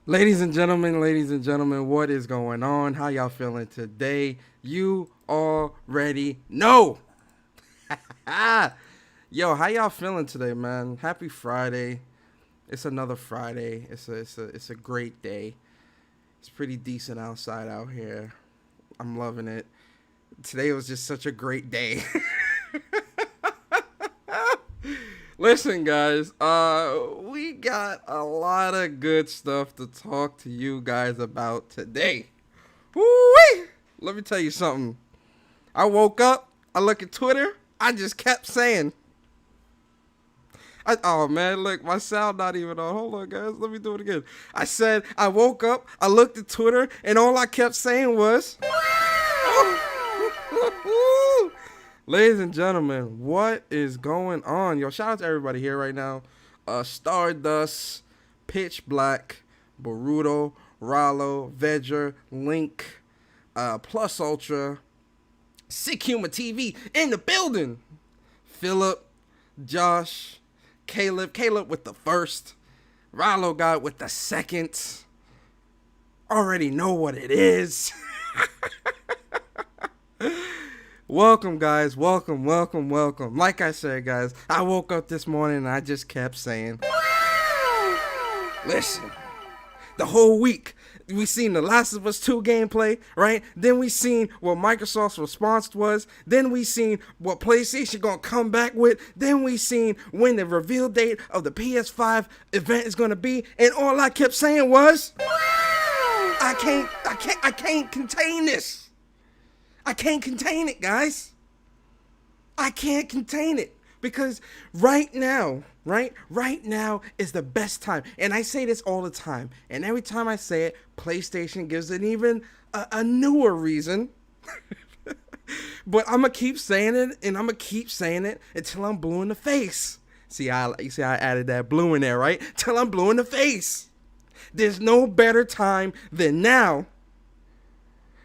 Ladies and gentlemen, what is going on? How y'all feeling today? You already know. Yo, how y'all feeling today, man? Happy Friday. It's another Friday. It's a great day. It's pretty decent outside out here. I'm loving it. Today was just such a great day. Listen, guys, we got a lot of good stuff to talk to you guys about today. Woo-wee! Let me tell you something. I woke up, I look at Twitter, I just kept saying. Oh, man, look, my sound not even on. Hold on, guys, let me do it again. I said, I woke up, I looked at Twitter, and all I kept saying was... Ladies and gentlemen, what is going on? Yo, shout out to everybody here right now. Stardust, Pitch Black, Boruto, Rallo, Vedger, Link, Plus Ultra, Sick Humor TV in the building. Philip, Josh, Caleb with the first, Rallo got with the second. Already know what it is. Welcome, guys. Welcome. Like I said, guys, I woke up this morning and I just kept saying, listen, the whole week, we seen The Last of Us 2 gameplay, right? Then we seen what Microsoft's response was. Then we seen what PlayStation gonna come back with. Then we seen when the reveal date of the PS5 event is gonna be. And all I kept saying was, I can't contain this. I can't contain it, guys. I can't contain it because right now is the best time. And I say this all the time. And every time I say it, PlayStation gives it even a newer reason. But I'm going to keep saying it, and I'm going to keep saying it until I'm blue in the face. You see I added that blue in there, right? Till I'm blue in the face. There's no better time than now.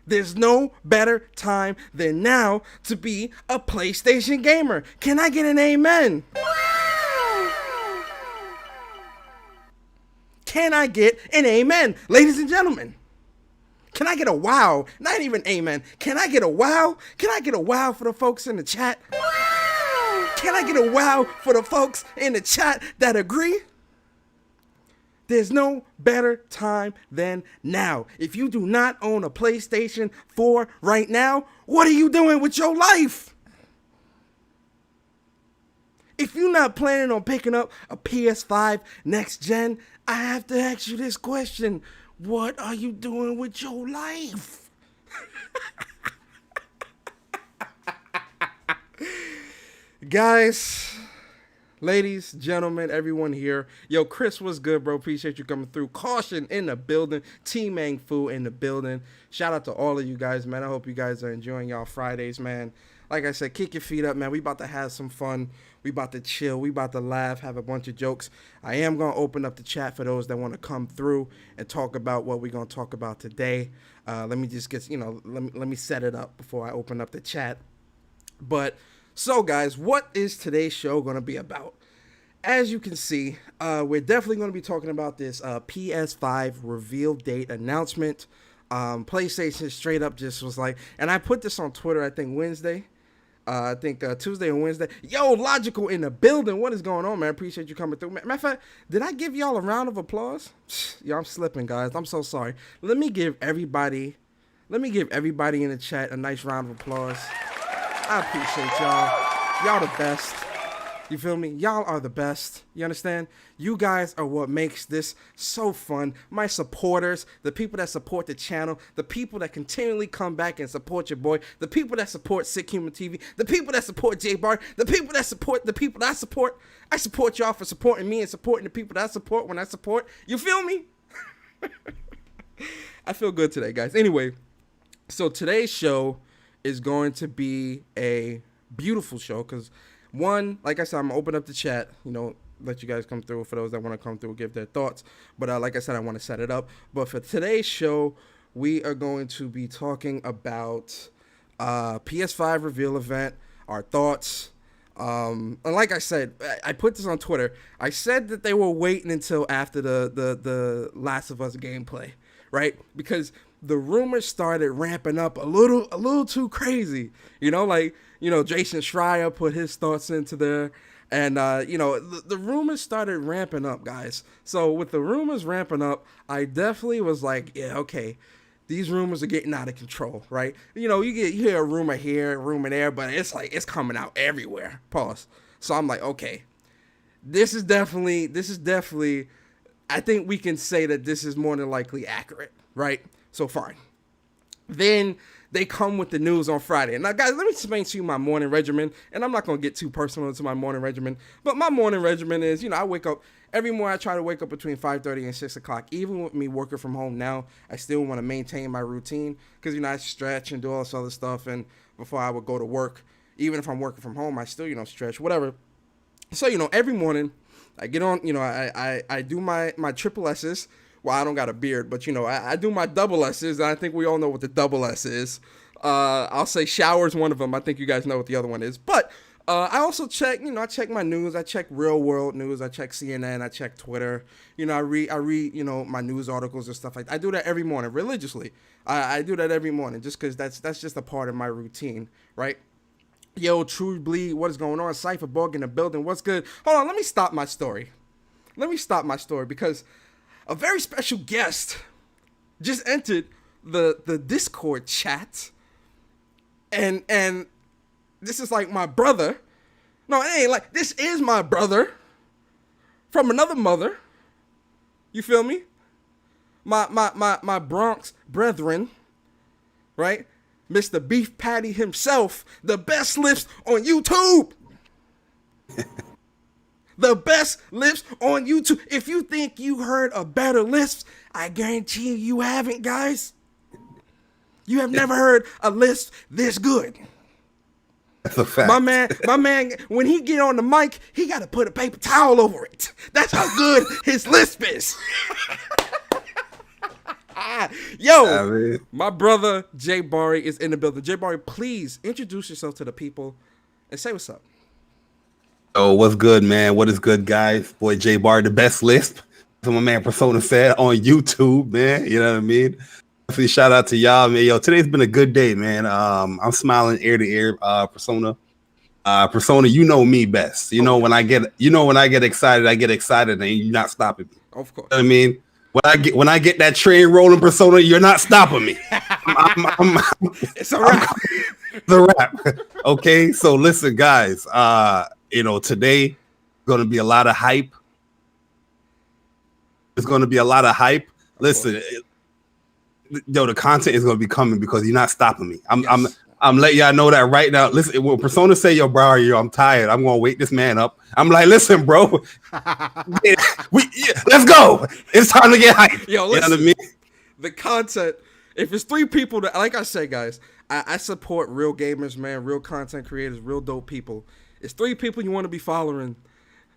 There's no better time than now to be a PlayStation gamer. Can I get an amen? Can I get an amen? Ladies and gentlemen, can I get a wow? Not even amen. Can I get a wow? Can I get a wow for the folks in the chat? Can I get a wow for the folks in the chat that agree? There's no better time than now. If you do not own a PlayStation 4 right now, what are you doing with your life? If you're not planning on picking up a PS5 next gen, I have to ask you this question. What are you doing with your life? Guys... Ladies, gentlemen, everyone here. Yo, Chris, what's good, bro? Appreciate you coming through. Caution in the building. T-Mang Fu in the building. Shout out to all of you guys, man. I hope you guys are enjoying y'all Fridays, man. Like I said, kick your feet up, man. We about to have some fun. We about to chill. We about to laugh, have a bunch of jokes. I am going to open up the chat for those that want to come through and talk about what we're going to talk about today. Let me just get, let me set it up before I open up the chat. But... So, guys, what is today's show going to be about? As you can see, we're definitely going to be talking about this PS5 reveal date announcement. PlayStation straight up just was like, and I put this on Twitter, I think Wednesday. Tuesday and Wednesday. Yo, Logical in the building. What is going on, man? Appreciate you coming through. Matter of fact, did I give y'all a round of applause? Yo, I'm slipping, guys. I'm so sorry. Let me give everybody in the chat a nice round of applause. I appreciate y'all. Y'all the best. You feel me? Y'all are the best. You understand? You guys are what makes this so fun. My supporters, the people that support the channel, the people that continually come back and support your boy, the people that support Sick Humor TV, the people that support J Bar, the people that support the people that I support. I support y'all for supporting me and supporting the people that I support when I support. You feel me? I feel good today, guys. Anyway, so today's show is going to be a beautiful show because, one, like I said, I'm going to open up the chat, let you guys come through for those that want to come through, give their thoughts. But like I said, I want to set it up. But for today's show, we are going to be talking about PS5 reveal event, our thoughts, And like I said, I put this on Twitter. I said that they were waiting until after the Last of Us gameplay, right? Because the rumors started ramping up a little too crazy. Jason Schreier put his thoughts into there. And, the rumors started ramping up, guys. So with the rumors ramping up, I definitely was like, yeah, okay, these rumors are getting out of control, right? You hear a rumor here, a rumor there, but it's like it's coming out everywhere. Pause. So I'm like, okay, this is definitely. I think we can say that this is more than likely accurate, right? So fine. Then they come with the news on Friday. Now, guys, let me explain to you my morning regimen. And I'm not going to get too personal into my morning regimen. But my morning regimen is, I wake up. Every morning I try to wake up between 5:30 and 6 o'clock. Even with me working from home now, I still want to maintain my routine. Because, I stretch and do all this other stuff. And before I would go to work, even if I'm working from home, I still, stretch, whatever. So, every morning I get on, I do my triple S's. Well, I don't got a beard, but, I do my double S's, and I think we all know what the double S is. I'll say shower's one of them. I think you guys know what the other one is. But I also check, I check my news. I check real world news. I check CNN. I check Twitter. I read, my news articles and stuff like that. I do that every morning, religiously. I do that every morning just because that's just a part of my routine, right? Yo, True Bleed, what is going on? Cypherborg in the building. What's good? Hold on, let me stop my story. Because a very special guest just entered the Discord chat, and this is like my brother. No, it ain't like this is my brother from another mother. You feel me? My Bronx brethren, right? Mr. Beef Patty himself, the best lips on YouTube. The best lisp on YouTube. If you think you heard a better lisp, I guarantee you haven't, guys. You have never heard a lisp this good. That's a fact. My man, when he get on the mic, he got to put a paper towel over it. That's how good his lisp is. Yo, my brother Jay Barry is in the building. Jay Barry, please introduce yourself to the people and say what's up. Oh, what's good, man? What is good, guys? Boy, Jay Bar, the best lisp. That's what my man Persona said on YouTube, man. You know what I mean? Definitely shout out to y'all, man. Yo, today's been a good day, man. I'm smiling ear to ear, Persona. Persona, you know me best. When I get excited, and you're not stopping me. Of course. You know what I mean? When I get that train rolling, Persona, you're not stopping me. It's a wrap. The rap. Okay, so listen, guys. Today gonna be a lot of hype. It's gonna be a lot of hype. Listen, the content is gonna be coming because you're not stopping me. I'm letting y'all know that right now. Listen, when Persona say, "Yo, bro, I'm tired. I'm gonna wake this man up." I'm like, "Listen, bro, let's go. It's time to get hype." Yo, listen, you know what I mean? The content. If it's three people that, like I said, guys, I support real gamers, man, real content creators, real dope people. It's three people you want to be following.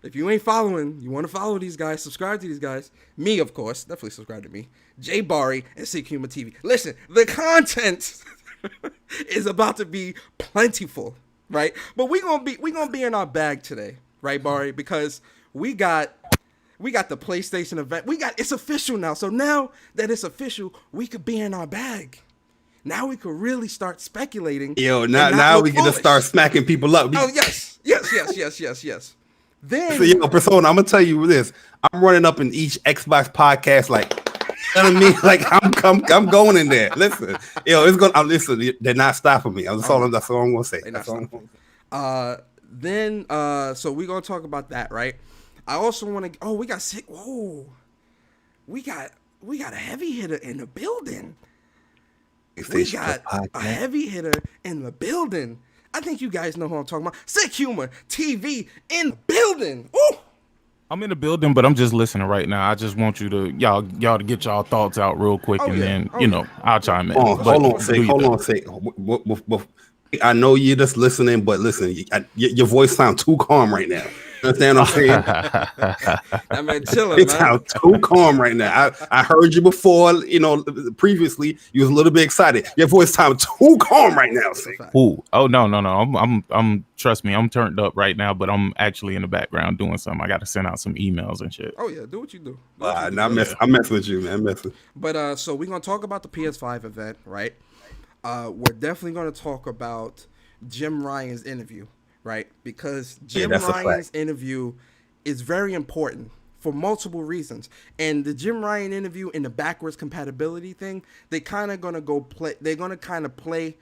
If you ain't following, you want to follow these guys, subscribe to these guys. Me, of course, definitely subscribe to me. Jay Barry and Sikuma TV. Listen, the content is about to be plentiful, right? But we gonna be in our bag today, right, Barry? Because we got the PlayStation event. It's official now. So now that it's official, we could be in our bag. Now we could really start speculating. Yo, now we can just start smacking people up. Oh, yes. Then, so, Persona, I'm gonna tell you this. I'm running up in each Xbox podcast, like, you know what I mean? Like, I'm going in there. Listen, it's gonna. Listen, they're not stopping me. That's all I'm gonna say. So we're gonna talk about that, right? I also want to. Oh, we got sick. Whoa, we got a heavy hitter in the building. We got a heavy hitter in the building. I think you guys know who I'm talking about. Sick Humor TV in the building. Ooh. I'm in the building, but I'm just listening right now. I just want you to y'all to get y'all thoughts out real quick, then I'll chime in. Hold on a sec. I know you're just listening, but listen, your voice sounds too calm right now. Understand what I'm saying? That man chilling, It's man. too calm right now. I heard you before, previously you was a little bit excited. Your voice sound too calm right now. Ooh. Oh no. I'm trust me, I'm turned up right now, but I'm actually in the background doing something. I got to send out some emails and shit. Oh yeah, do what you do. I'm messing with you, man. I'm messing. But so we're gonna talk about the PS5 event, right? We're definitely gonna talk about Jim Ryan's interview, right? Because Jim Ryan's interview is very important for multiple reasons. And the Jim Ryan interview and the backwards compatibility thing, they kind of gonna go play. They're gonna kind of play.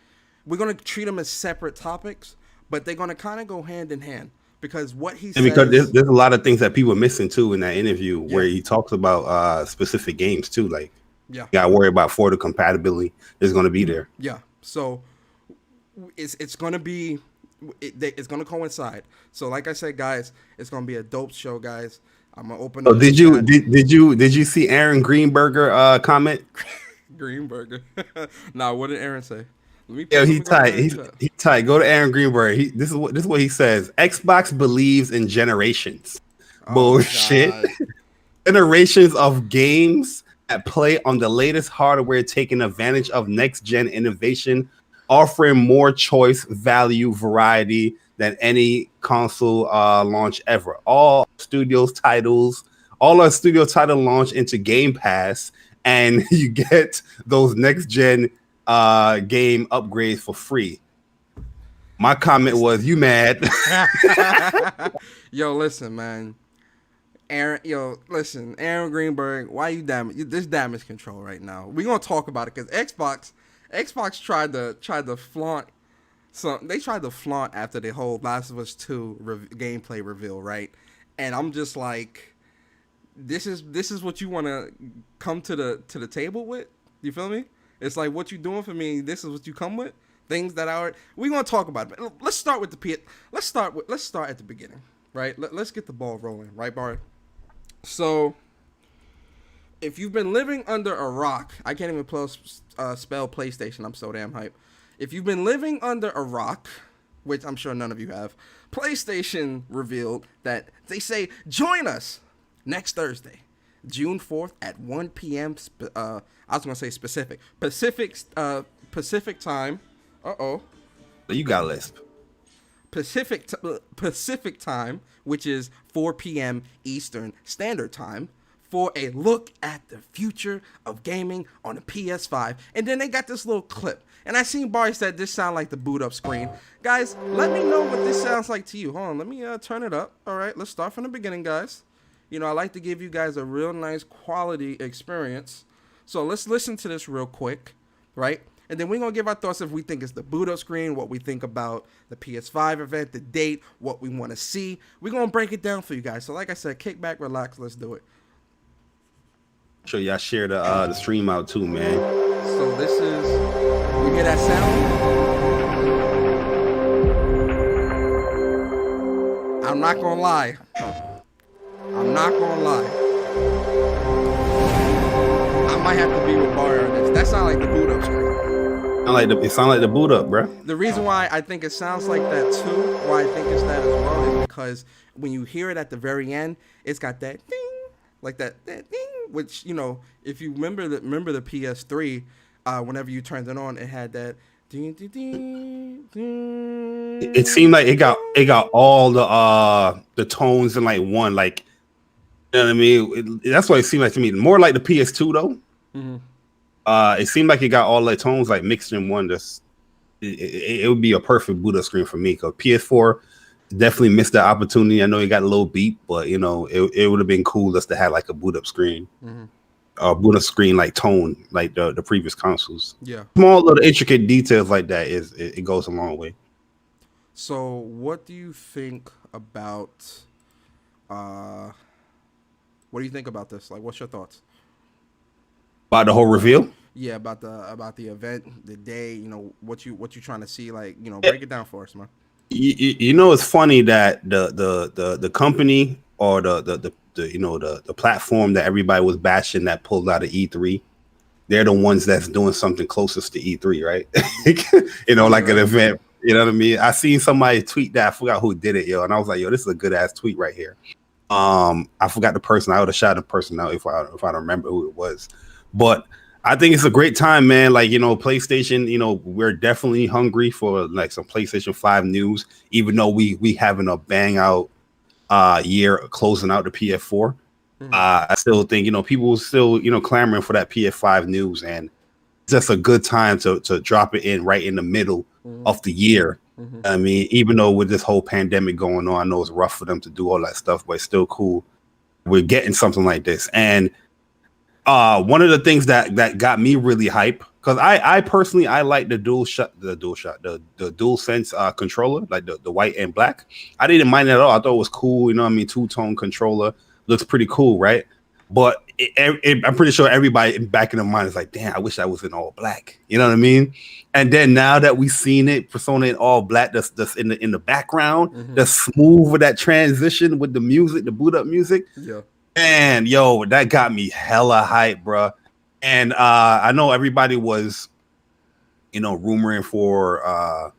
We're gonna treat them as separate topics, but they're gonna kind of go hand in hand because what he says. Because there's a lot of things that people are missing too in that interview where he talks about specific games too, like. Yeah, you gotta worry about forward compatibility is going to be there. Yeah, so it's going to be it's going to coincide. So like I said, guys, it's going to be a dope show, guys. I'm gonna open. Oh, did you see Aaron Greenberger comment? Greenberger. Nah, what did Aaron say? He tight. He tight. Go to Aaron Greenberger. This is what he says. Xbox believes in generations. Bullshit. Generations of games that play on the latest hardware, taking advantage of next-gen innovation, offering more choice, value, variety than any console launch ever. All our studio titles launch into Game Pass, and you get those next-gen game upgrades for free. My comment was, you mad? Yo, listen, man. Aaron Greenberg, why you this damage control right now? We're gonna talk about it because Xbox tried to flaunt they tried to flaunt after the whole Last of Us 2 gameplay reveal, right? And I'm just like, this is what you want to come to the table with? You feel me? It's like, what you doing for me, this is what you come with? Things that we're gonna talk about it. Let's start with let's start at the beginning, right? Let's get the ball rolling, right, Bart? So, if you've been living under a rock, I can't even spell PlayStation. I'm so damn hype. If you've been living under a rock, which I'm sure none of you have, PlayStation revealed that they say, join us next Thursday, June 4th at 1 p.m. I was going to say Pacific time. You got a lisp. Pacific time, which is 4 p.m. Eastern Standard Time, for a look at the future of gaming on the PS5. And then they got this little clip. And I seen Barry said this sound like the boot up screen. Guys, let me know what this sounds like to you. Hold on, let me turn it up. All right, let's start from the beginning, guys. You know, I like to give you guys a real nice quality experience. So let's listen to this real quick, right? And then we're going to give our thoughts if we think it's the boot up screen, what we think about the PS5 event, the date, what we want to see. We're going to break it down for you guys. So like I said, kick back, relax, let's do it. Sure, y'all share the stream out too, man. So this is, you hear that sound? I'm not going to lie. I might have to be with Barry on this. That sounds like the boot up screen. It sounds like the boot up, bro. The reason why I think it sounds like that too, why I think it's that as well, is because when you hear it at the very end, it's got that ding, like that ding, which, you know, if you remember the PS3, whenever you turned it on, it had that ding, ding, ding, ding. It seemed like it got all the tones in like one, like, you know what I mean? That's what it seemed like to me. More like the PS2 though. Mm-hmm. It seemed like it got all the tones like mixed in one. It would be a perfect boot up screen for me, because PS4 definitely missed that opportunity. I know it got a little beat, but you know, it would have been cool just to have like a boot up screen, boot up screen like tone, like the previous consoles. Yeah, small little intricate details like that it goes a long way. So, what do you think about? What do you think about this? Like, what's your thoughts? About the whole reveal? Yeah, about the event, the day, you know, what you trying to see, like, you know, break it down for us, man. You know, it's funny that the company or the you know, the platform that everybody was bashing that pulled out of E3, they're the ones that's doing something closest to E3, right? You know, like an event You know what I mean? I seen somebody tweet that. I forgot who did it, yo, and I was like, yo, this is a good ass tweet right here. I forgot the person. I would have shouted the person out if I don't remember who it was. But I think it's a great time, man. Like, you know, PlayStation, you know, we're definitely hungry for like some PlayStation 5 news, even though we having a bang out year closing out the PS4. I still think, you know, people still, you know, clamoring for that PS5 news, and it's just a good time to drop it in right in the middle of the year. I mean, even though with this whole pandemic going on, I know it's rough for them to do all that stuff, but it's still cool. We're getting something like this. And one of the things that got me really hype, because I personally I like the dual sense controller, like the white and black. I didn't mind it at all. I thought it was cool. You know what I mean? Two-tone controller looks pretty cool, right? But I'm pretty sure everybody back in their mind is like, damn, I wish I was in all black. You know what I mean? And then now that we've seen it, Persona in all black, that's in the background, that's smooth with that transition with the music, the boot up music. Yeah. And yo, that got me hella hype, bro. And I know everybody was, you know, rumoring for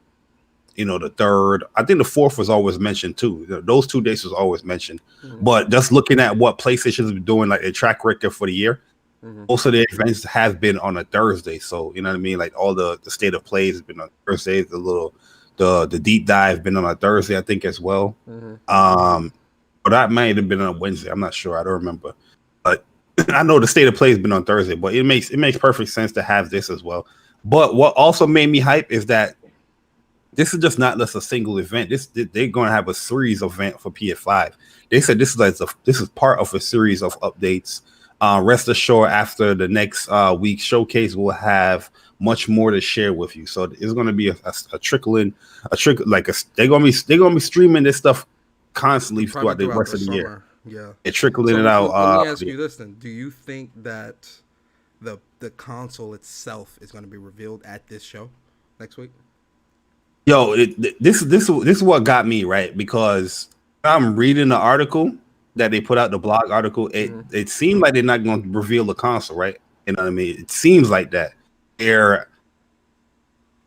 you know, the third. I think the fourth was always mentioned too. Those 2 days was always mentioned. But just looking at what PlayStation's been doing, like a track record for the year, most of the events have been on a Thursday. So you know what I mean? Like all the state of plays has been on Thursday. The deep dive been on a Thursday, I think, as well. But that might have been on a Wednesday. I'm not sure. I don't remember. But I know the state of play has been on Thursday, but it makes perfect sense to have this as well. But what also made me hype is that this is just not just a single event. They're going to have a series of event for PS5. They said this is part of a series of updates. Rest assured, after the next week showcase, we'll have much more to share with you. So it's going to be a trickling, they're going to be streaming this stuff constantly throughout the rest of the year. Yeah, it's trickling it out. Let me ask you this then: do you think that the console itself is going to be revealed at this show next week? Yo, this is what got me right, because I'm reading the article that they put out, the blog article. It seemed like they're not going to reveal the console, right? You know what I mean? It seems like that.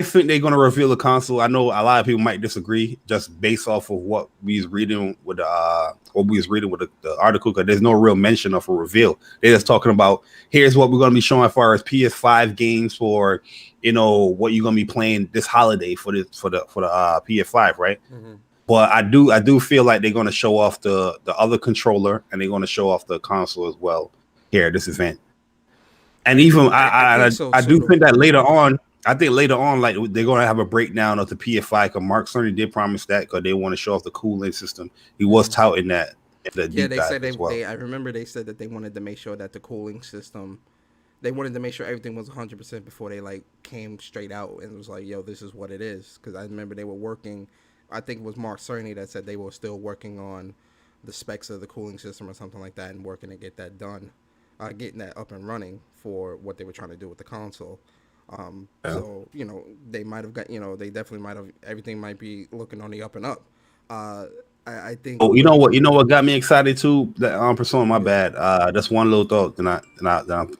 I think they're going to reveal the console. I know a lot of people might disagree, just based off of what we was reading with the article, because there's no real mention of a reveal. They're just talking about, here's what we're going to be showing as far as PS5 games for, you know, what you're going to be playing this holiday for the PS5, right? But I do feel like they're going to show off the other controller, and they're going to show off the console as well here at this event. And even I do think that later on. I think later on, like, they're going to have a breakdown of the PS5, because Mark certainly did promise that, because they want to show off the cooling system. He was touting that. Yeah, they said I remember they said that they wanted to make sure that the cooling system, they wanted to make sure everything was 100% before they like came straight out and was like, yo, this is what it is. Because I remember they were working, I think it was Mark Cerny that said they were still working on the specs of the cooling system or something like that, and working to get that done, getting that up and running for what they were trying to do with the console. So, you know, they might have got, you know, they definitely might have, everything might be looking on the up and up. I think. Oh, you know what got me excited too? That Persona, my bad. That's one little thought. Then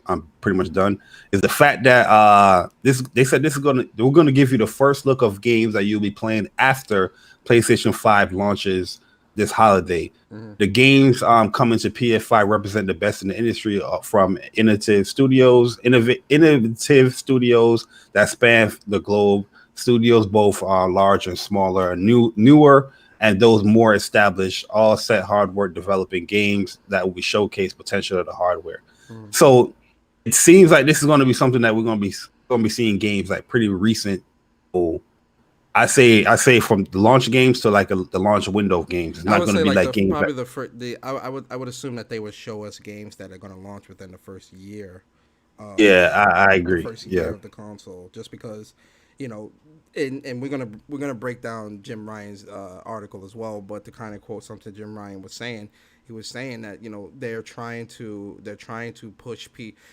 I'm pretty much done. Is the fact that they said we're gonna give you the first look of games that you'll be playing after PlayStation 5 launches this holiday. The games coming to PS5 represent the best in the industry, from innovative studios that span the globe. Studios both large and smaller, newer, and those more established, all set hard work developing games that will showcase potential of the hardware. So it seems like this is going to be something that we're going to be seeing games like pretty recent. I say from the launch games to like the launch window games. It's not going to be like games. Probably I would assume that they would show us games that are going to launch within the first year. I agree. The first year of the console, just because, you know, and we're gonna break down Jim Ryan's article as well. But to kind of quote something Jim Ryan was saying, he was saying that, you know, they're trying to push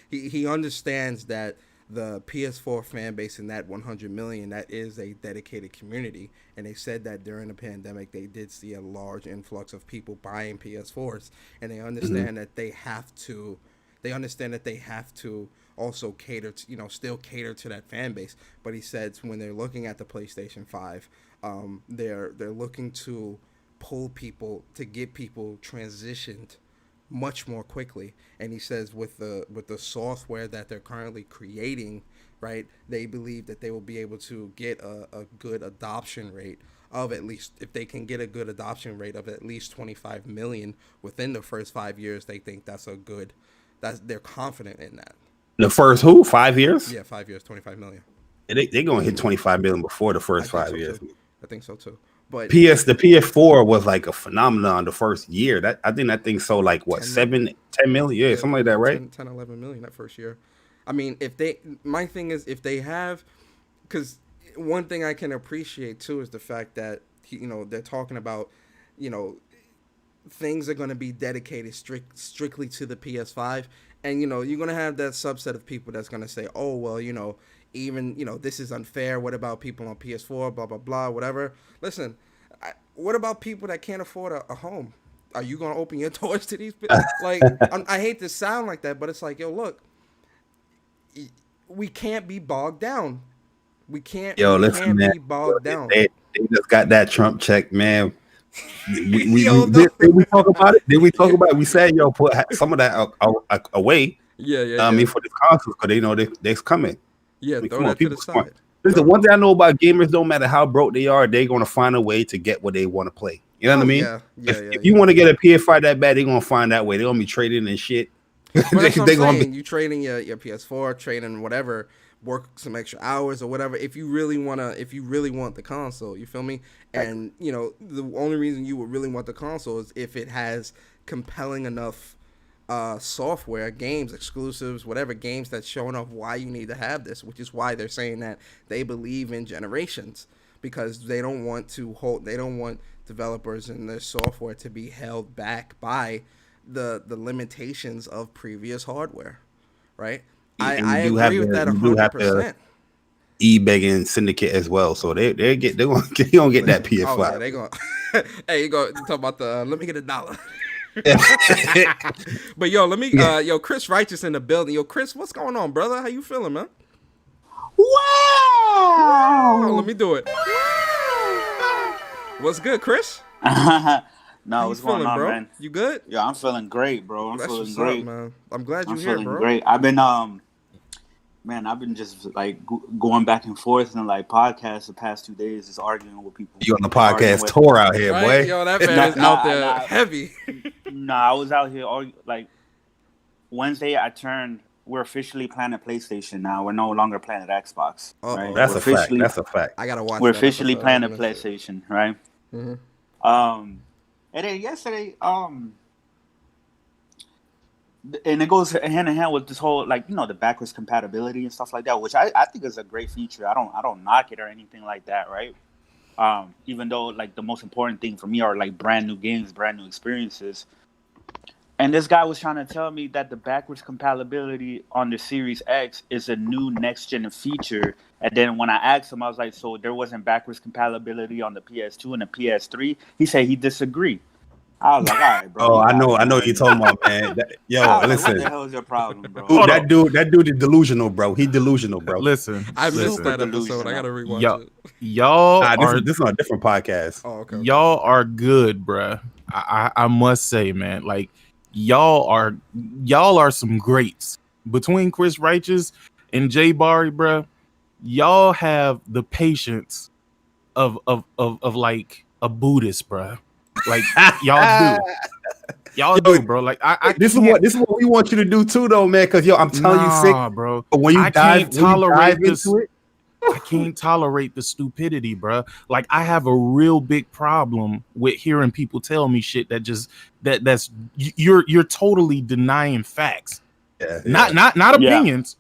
he understands that the PS4 fan base in that 100 million, that is a dedicated community, and they said that during the pandemic they did see a large influx of people buying PS4s, and they understand that they have to also cater to, still cater to that fan base. But he said when they're looking at the PlayStation 5, they're looking to pull people, to get people transitioned much more quickly. And he says with the software that they're currently creating, right, they believe that they will be able to get a good adoption rate of, at least if they can get a good adoption rate of at least 25 million within the first 5 years. They think they're confident in that. The first 5 years? Yeah, 5 years, 25 million. They're gonna hit 25 million before the first 5 years. I think so too. But the PS4 was like a phenomenon the first year. That I think that thing sold like what 10 million, yeah, something like that, right? 10, 11 million that first year. I mean, my thing is, if they have, because one thing I can appreciate too is the fact that they're talking about, things are going to be dedicated strictly to the PS5, and you're going to have that subset of people that's going to say, oh well, even this is unfair. What about people on PS4? Blah blah blah. Whatever. Listen, what about people that can't afford a home? Are you going to open your doors to these people? Like, I hate to sound like that, but it's like, yo, look, we can't be bogged down. We can't be bogged down. They just got that Trump check, man. Did we talk about it? Did we talk about it? We said, yo, put some of that away. Yeah. I mean, for the consoles, because they're coming. Yeah, I mean, throw that to the side. Listen, one thing I know about gamers, no matter how broke they are, they're gonna find a way to get what they want to play. You know what I mean? If you want to get a PS5 that bad, they're gonna find that way. They're gonna be trading and shit. That's what I'm saying. You trading your PS4, trading whatever, work some extra hours or whatever. If you really want the console, you feel me? And the only reason you would really want the console is if it has compelling enough software, games, exclusives, whatever, games that's showing off why you need to have this, which is why they're saying that they believe in generations, because they don't want developers and their software to be held back by the limitations of previous hardware, right? I agree with that 100%. eBay and Syndicate as well, so they're gonna get that PS5. Oh, yeah, they gonna hey, you talk about let me get $1. But yo, Chris Righteous in the building. Yo, Chris, what's going on, brother? How you feeling, man? Wow! Let me do it. What's good, Chris? No, what's going on, bro? man? You good? Yeah, I'm feeling great, bro. I'm feeling great, man. I'm glad you're here, bro. Feeling great. I've been just like going back and forth and like podcasts the past 2 days, just arguing with people. You on the podcast tour out here, right? boy? Yo, that man is out there heavy. I was out here like Wednesday. We're officially playing at PlayStation now. We're no longer playing at Xbox. Right? That's a fact. That's a fact. I gotta watch. We're officially playing at PlayStation, right? Mm-hmm. And then yesterday, and it goes hand in hand with this whole the backwards compatibility and stuff like that, which I think is a great feature. I don't knock it or anything like that, right? Even though like the most important thing for me are like brand new games, brand new experiences. And this guy was trying to tell me that the backwards compatibility on the Series X is a new next-gen feature. And then when I asked him, I was like, so there wasn't backwards compatibility on the PS2 and the PS3? He said he disagreed. I was like, all right, bro. Oh, I know what you're talking about, man. Listen. What the hell is your problem, bro? That dude is delusional, bro. He delusional, bro. Listen, I missed that episode. I gotta rewatch it. This is a different podcast. Oh, okay. Y'all are good, bruh. I must say, man, like y'all are some greats. Between Chris Righteous and Jay Barry, bruh, y'all have the patience of like a Buddhist, bruh. Like y'all do, bro. Like this is what we want you to do too, though, man. Because I'm telling you, sick, bro. But when you dive into it, I can't tolerate the stupidity, bro. Like I have a real big problem with hearing people tell me shit that's you're totally denying facts. Yeah. Not opinions,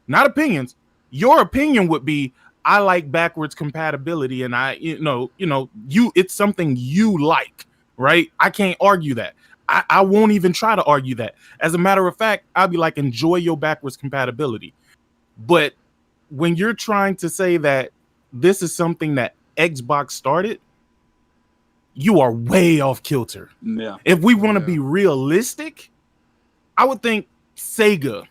not opinions. Your opinion would be, I like backwards compatibility, and it's something you like, right? I can't argue that. I won't even try to argue that. As a matter of fact, I'll be like, enjoy your backwards compatibility. But when you're trying to say that this is something that Xbox started, you are way off kilter. Yeah. If we want to be realistic, I would think Sega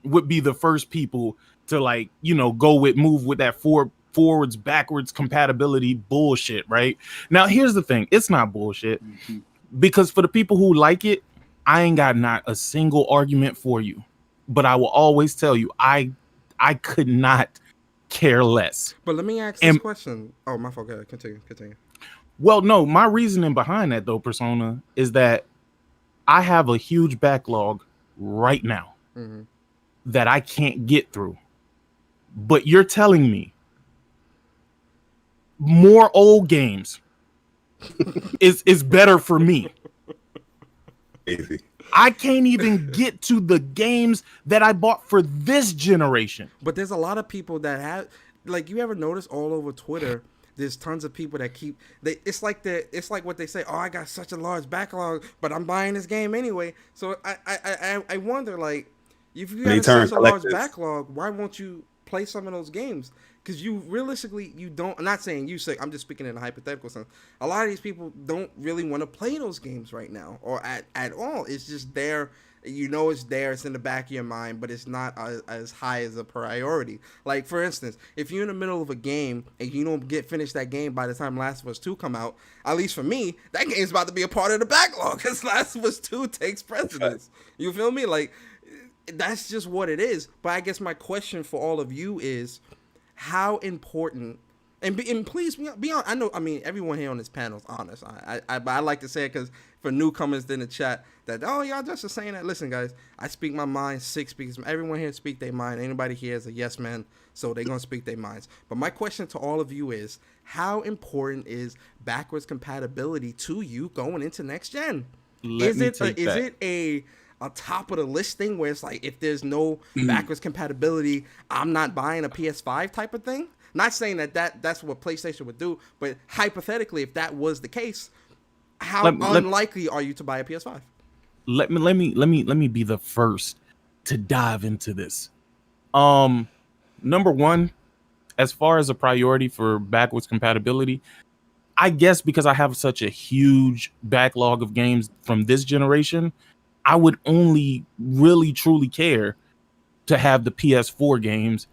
would be the first people to like, move with that forwards backwards compatibility bullshit, right? Now here's the thing, it's not bullshit, because for the people who like it, I ain't got not a single argument for you, but I will always tell you I could not care less. But let me ask this question. Oh, my fault. Continue. Well, no, my reasoning behind that though, Persona, is that I have a huge backlog right now that I can't get through. But you're telling me more old games is better for me. Easy. I can't even get to the games that I bought for this generation. But there's a lot of people that have, like, you ever notice all over Twitter, there's tons of people that keep, it's like what they say, oh, I got such a large backlog, but I'm buying this game anyway. So I wonder, like, if you have such a large backlog, why won't you play some of those games? Because you realistically, you don't, I'm not saying you say, I'm just speaking in a hypothetical sense. A lot of these people don't really want to play those games right now or at all. It's just there. It's there. It's in the back of your mind, but it's not as high as a priority. Like, for instance, if you're in the middle of a game and you don't finish that game by the time Last of Us 2 come out, at least for me, that game's about to be a part of the backlog because Last of Us 2 takes precedence. You feel me? Like, that's just what it is. But I guess my question for all of you is, how important, and please be honest, I mean everyone here on this panel is honest. I like to say it because for newcomers in the chat that, oh, y'all just are saying that. Listen, guys, I speak my mind. Because everyone here speak their mind. Anybody here is a yes man, so they're gonna speak their minds. But my question to all of you is, how important is backwards compatibility to you going into next gen? Is it a top of the list thing where it's like, if there's no backwards compatibility, I'm not buying a PS5 type of thing? Not saying that's what PlayStation would do, but hypothetically, if that was the case, how unlikely are you to buy a PS5? Let me be the first to dive into this. Number one, as far as a priority for backwards compatibility, I guess because I have such a huge backlog of games from this generation, I would only really truly care to have the PS4 games,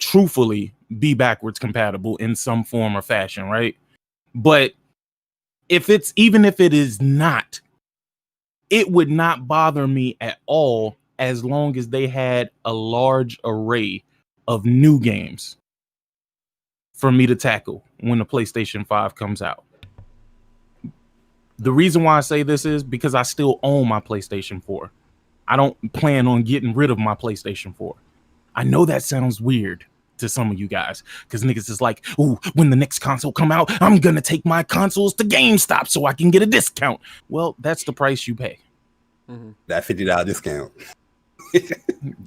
truthfully be backwards compatible in some form or fashion, right? But even if it is not, it would not bother me at all as long as they had a large array of new games for me to tackle when the PlayStation 5 comes out. The reason why I say this is because I still own my PlayStation 4. I don't plan on getting rid of my PlayStation 4. I know that sounds weird to some of you guys, because niggas is like, ooh, when the next console come out, I'm gonna take my consoles to GameStop so I can get a discount. Well, that's the price you pay. That $50 discount.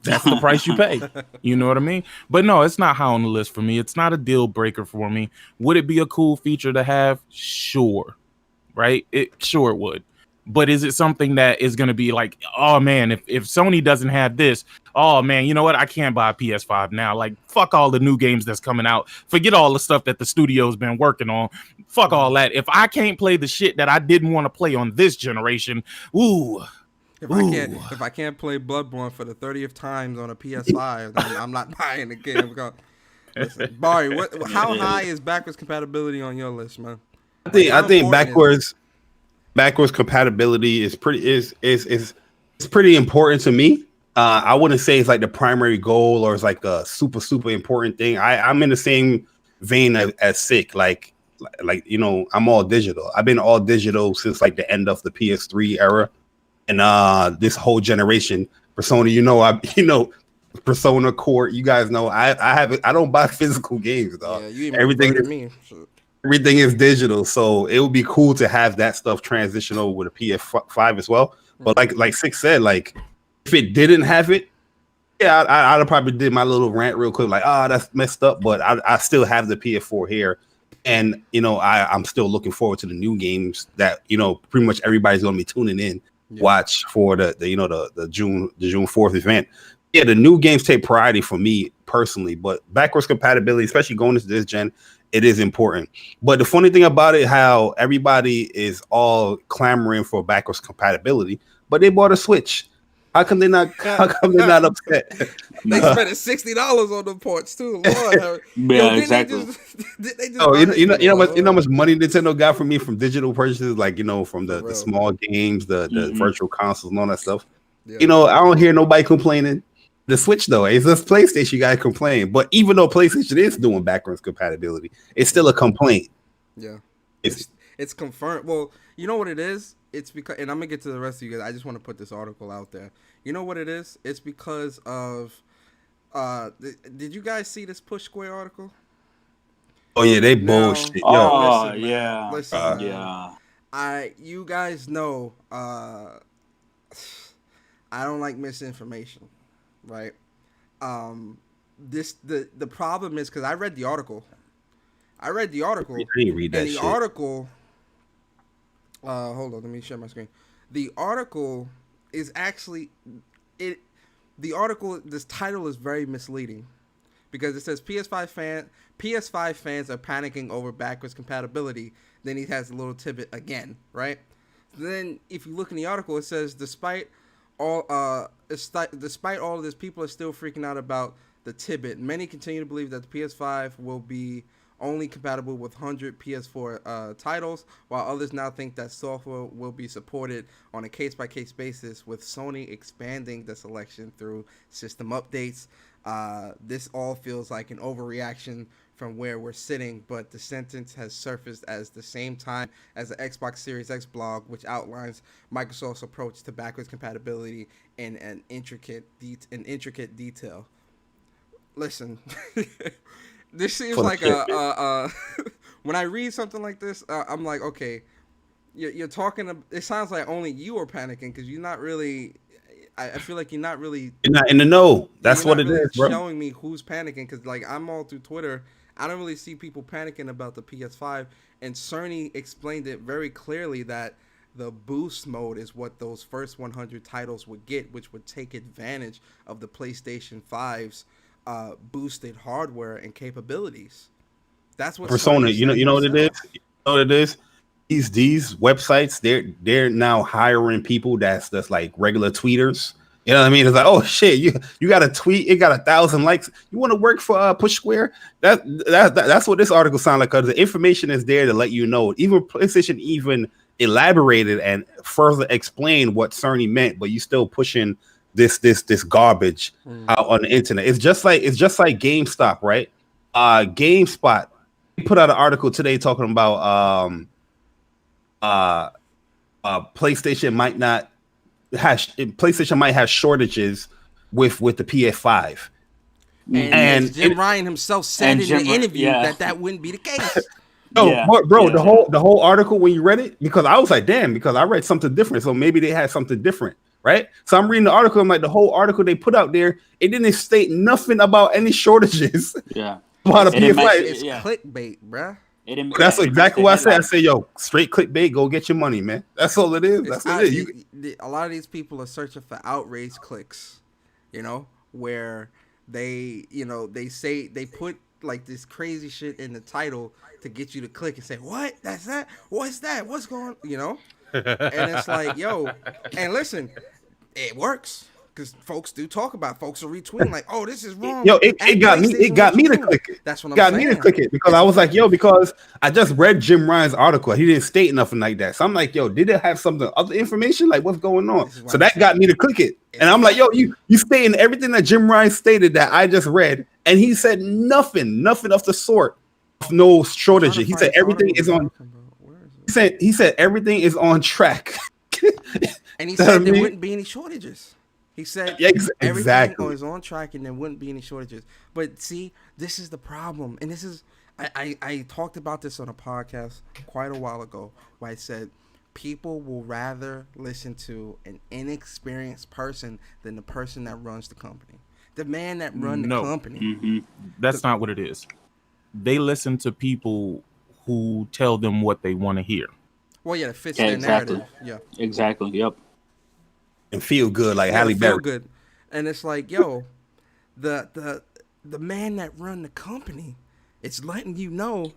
That's the price you pay. You know what I mean? But no, it's not high on the list for me. It's not a deal breaker for me. Would it be a cool feature to have? Sure. Right? Sure it would. But is it something that is going to be like, oh man, if Sony doesn't have this, oh man, you know what? I can't buy a PS5 now. Like, fuck all the new games that's coming out. Forget all the stuff that the studio's been working on. Fuck all that. If I can't play the shit that I didn't want to play on this generation, If I can't play Bloodborne for the 30th times on a PS5, then I'm not buying the game. Listen, Barry, how high is backwards compatibility on your list, man? I think backwards compatibility is pretty important to me. I wouldn't say it's like the primary goal or it's like a super important thing. I'm in the same vein as Sick. Like I'm all digital. I've been all digital since like the end of the PS3 era, and this whole generation. Persona, Persona Court. You guys know I don't buy physical games, dog. Yeah, everything is digital, so it would be cool to have that stuff transition over with a PS5 as well. But like Six said, like if it didn't have it, yeah, I'd have probably did my little rant real quick, like, that's messed up. But I still have the PS4 here, and I'm still looking forward to the new games that pretty much everybody's gonna be tuning in, watch for the June 4th event. Yeah, the new games take priority for me personally, but backwards compatibility, especially going into this gen, it is important. But the funny thing about it, how everybody is all clamoring for backwards compatibility, but they bought a Switch. How come they're not? How come they're not upset? They spending $60 on the ports too. Lord, Harry. Yeah, Didn't exactly. they just Oh, buy that shit? you know how much money Nintendo got from me from digital purchases, like from For the real. small games, the virtual consoles, and all that stuff. Yeah. I don't hear nobody complaining. The Switch though, it's just PlayStation you gotta complain. But even though PlayStation is doing backwards compatibility, it's still a complaint. Yeah. It's It's confirmed. Well, you know what it is? It's because, and I'm gonna get to the rest of you guys. I just want to put this article out there. You know what it is? It's because of. Did you guys see this Push Square article? oh yeah, they No. bullshit. Yo, Oh, Listen, man. yeah. Listen, man. Yeah. You guys know. I don't like misinformation, right? The problem is because I read the article. I didn't read that and the shit. article. Hold on, let me share my screen. The article is actually it. The article, this title is very misleading because it says PS5 fans are panicking over backwards compatibility. Then he has a little tidbit again, right? Then if you look in the article, it says despite all of this, people are still freaking out about the tidbit. Many continue to believe that the PS5 will be only compatible with 100 PS4 titles, while others now think that software will be supported on a case-by-case basis, with Sony expanding the selection through system updates. This all feels like an overreaction from where we're sitting, but the sentence has surfaced at the same time as the Xbox Series X blog, which outlines Microsoft's approach to backwards compatibility in an intricate detail. Listen. This seems like when I read something like this, I'm like, okay, you're talking. It sounds like only you are panicking because you're not really. I feel like you're not really. You're not in the know. That's what it really is, bro. Showing me who's panicking because, like, I'm all through Twitter. I don't really see people panicking about the PS5, and Cerny explained it very clearly that the boost mode is what those first 100 titles would get, which would take advantage of the PlayStation 5's boosted hardware and capabilities. That's what Persona. Sony You know what it is. You know what it is. These websites, they're now hiring people that's like regular tweeters. You know what I mean? It's like, oh shit, you got a tweet, it got 1,000 likes. You want to work for Push Square? That's what this article sounds like. Because the information is there to let you know. Even PlayStation even elaborated and further explained what Cerny meant, but you still pushing this garbage out on the internet. It's just like GameStop, right? GameSpot put out an article today talking about PlayStation might have shortages with the PS5. And Jim Ryan himself said in the interview that wouldn't be the case. The whole article, when you read it, because I was like, damn, because I read something different, so maybe they had something different. Right, so I'm reading the article. I'm like, the whole article they put out there, it didn't state nothing about any shortages. Yeah, about a PS5. It's clickbait, bruh. That's exactly what I said. I say, yo, straight clickbait. Go get your money, man. That's all it is. That's what it is. A lot of these people are searching for outrage clicks. You know, where they say they put like this crazy shit in the title to get you to click and say, what? That's that? What's that? What's going? You know. And it's like, yo, and listen, it works because folks do talk about it. Folks are retweeting like, oh, this is wrong. Yo, it got me to click it. That's what I'm saying. Me to click it because I was like, yo, because I just read Jim Ryan's article. He didn't state nothing like that. So I'm like, yo, did it have something other information? Like, what's going on? So that got me to click it. And I'm like, yo, you stating everything that Jim Ryan stated that I just read, and he said nothing of the sort. No shortage. He said everything is on. He said everything is on track. And he said there wouldn't be any shortages. He said everything was on track and there wouldn't be any shortages. But see, this is the problem. And this is, I talked about this on a podcast quite a while ago where I said people will rather listen to an inexperienced person than the person that runs the company. The man that runs the company. Mm-hmm. That's not what it is. They listen to people who tell them what they want to hear. Well, yeah, it fits their narrative. Yeah, exactly. Yep. And feel good, like Halle Berry. Feel good, and it's like, yo, the man that run the company, it's letting you know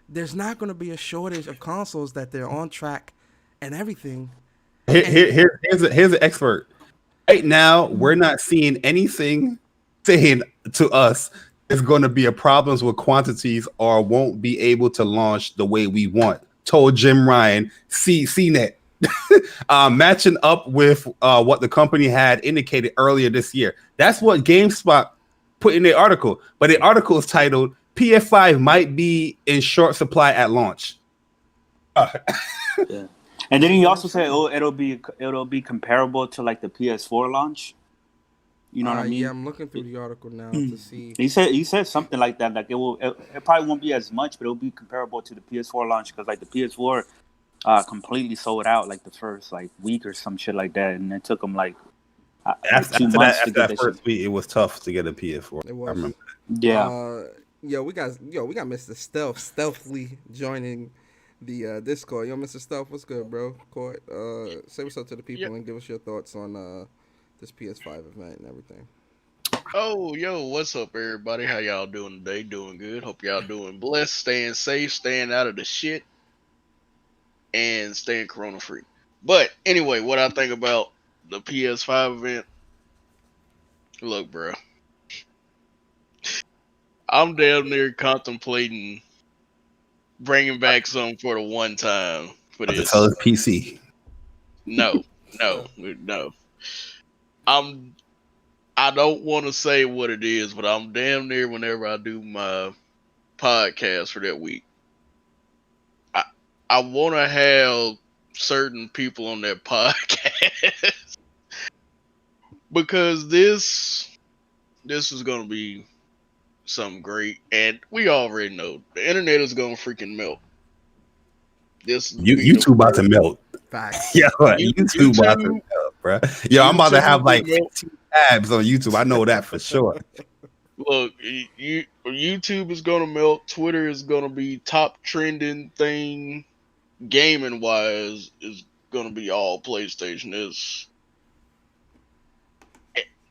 there's not going to be a shortage of consoles, that they're on track and everything. Here's an expert. right now, we're not seeing anything saying to us it's going to be a problems with quantities or won't be able to launch the way we want. Told Jim Ryan, CNET. Matching up with what the company had indicated earlier this year. That's what GameSpot put in their article. But the article is titled PS5 might be in short supply at launch. Yeah. And then he also said, "Oh, it'll be comparable to like the PS4 launch." You know what I mean? Yeah, I'm looking through the article now to see. He said something like that. Like it probably won't be as much, but it'll be comparable to the PS4 launch because like the PS4 completely sold out like the first like week or some shit like that, and it took them like After 2 months to get that first week, it was tough to get a PS4. It was. I remember. Yeah. We got Mr. stealthily joining the Discord. Yo, Mr. Stealth, what's good, bro? Court, say what's up to the people and give us your thoughts on this PS5 event and everything. Oh, yo, what's up, everybody? How y'all doing today? Doing good. Hope y'all doing blessed, staying safe, staying out of the shit, and staying corona free. But anyway, what I think about the PS5 event, look, bro, I'm damn near contemplating bringing back something for the one time for To this. sell his PC. No. I don't want to say what it is, but I'm damn near whenever I do my podcast for that week. I want to have certain people on that podcast because this is going to be something great, and we already know the internet is going to freaking melt. YouTube about to melt. Facts. Yeah, YouTube about to melt, bro. Yo, I'm about to have like 15 tabs on YouTube. I know that for sure. Look, YouTube is going to melt. Twitter is going to be top trending thing. Gaming wise is going to be all PlayStation.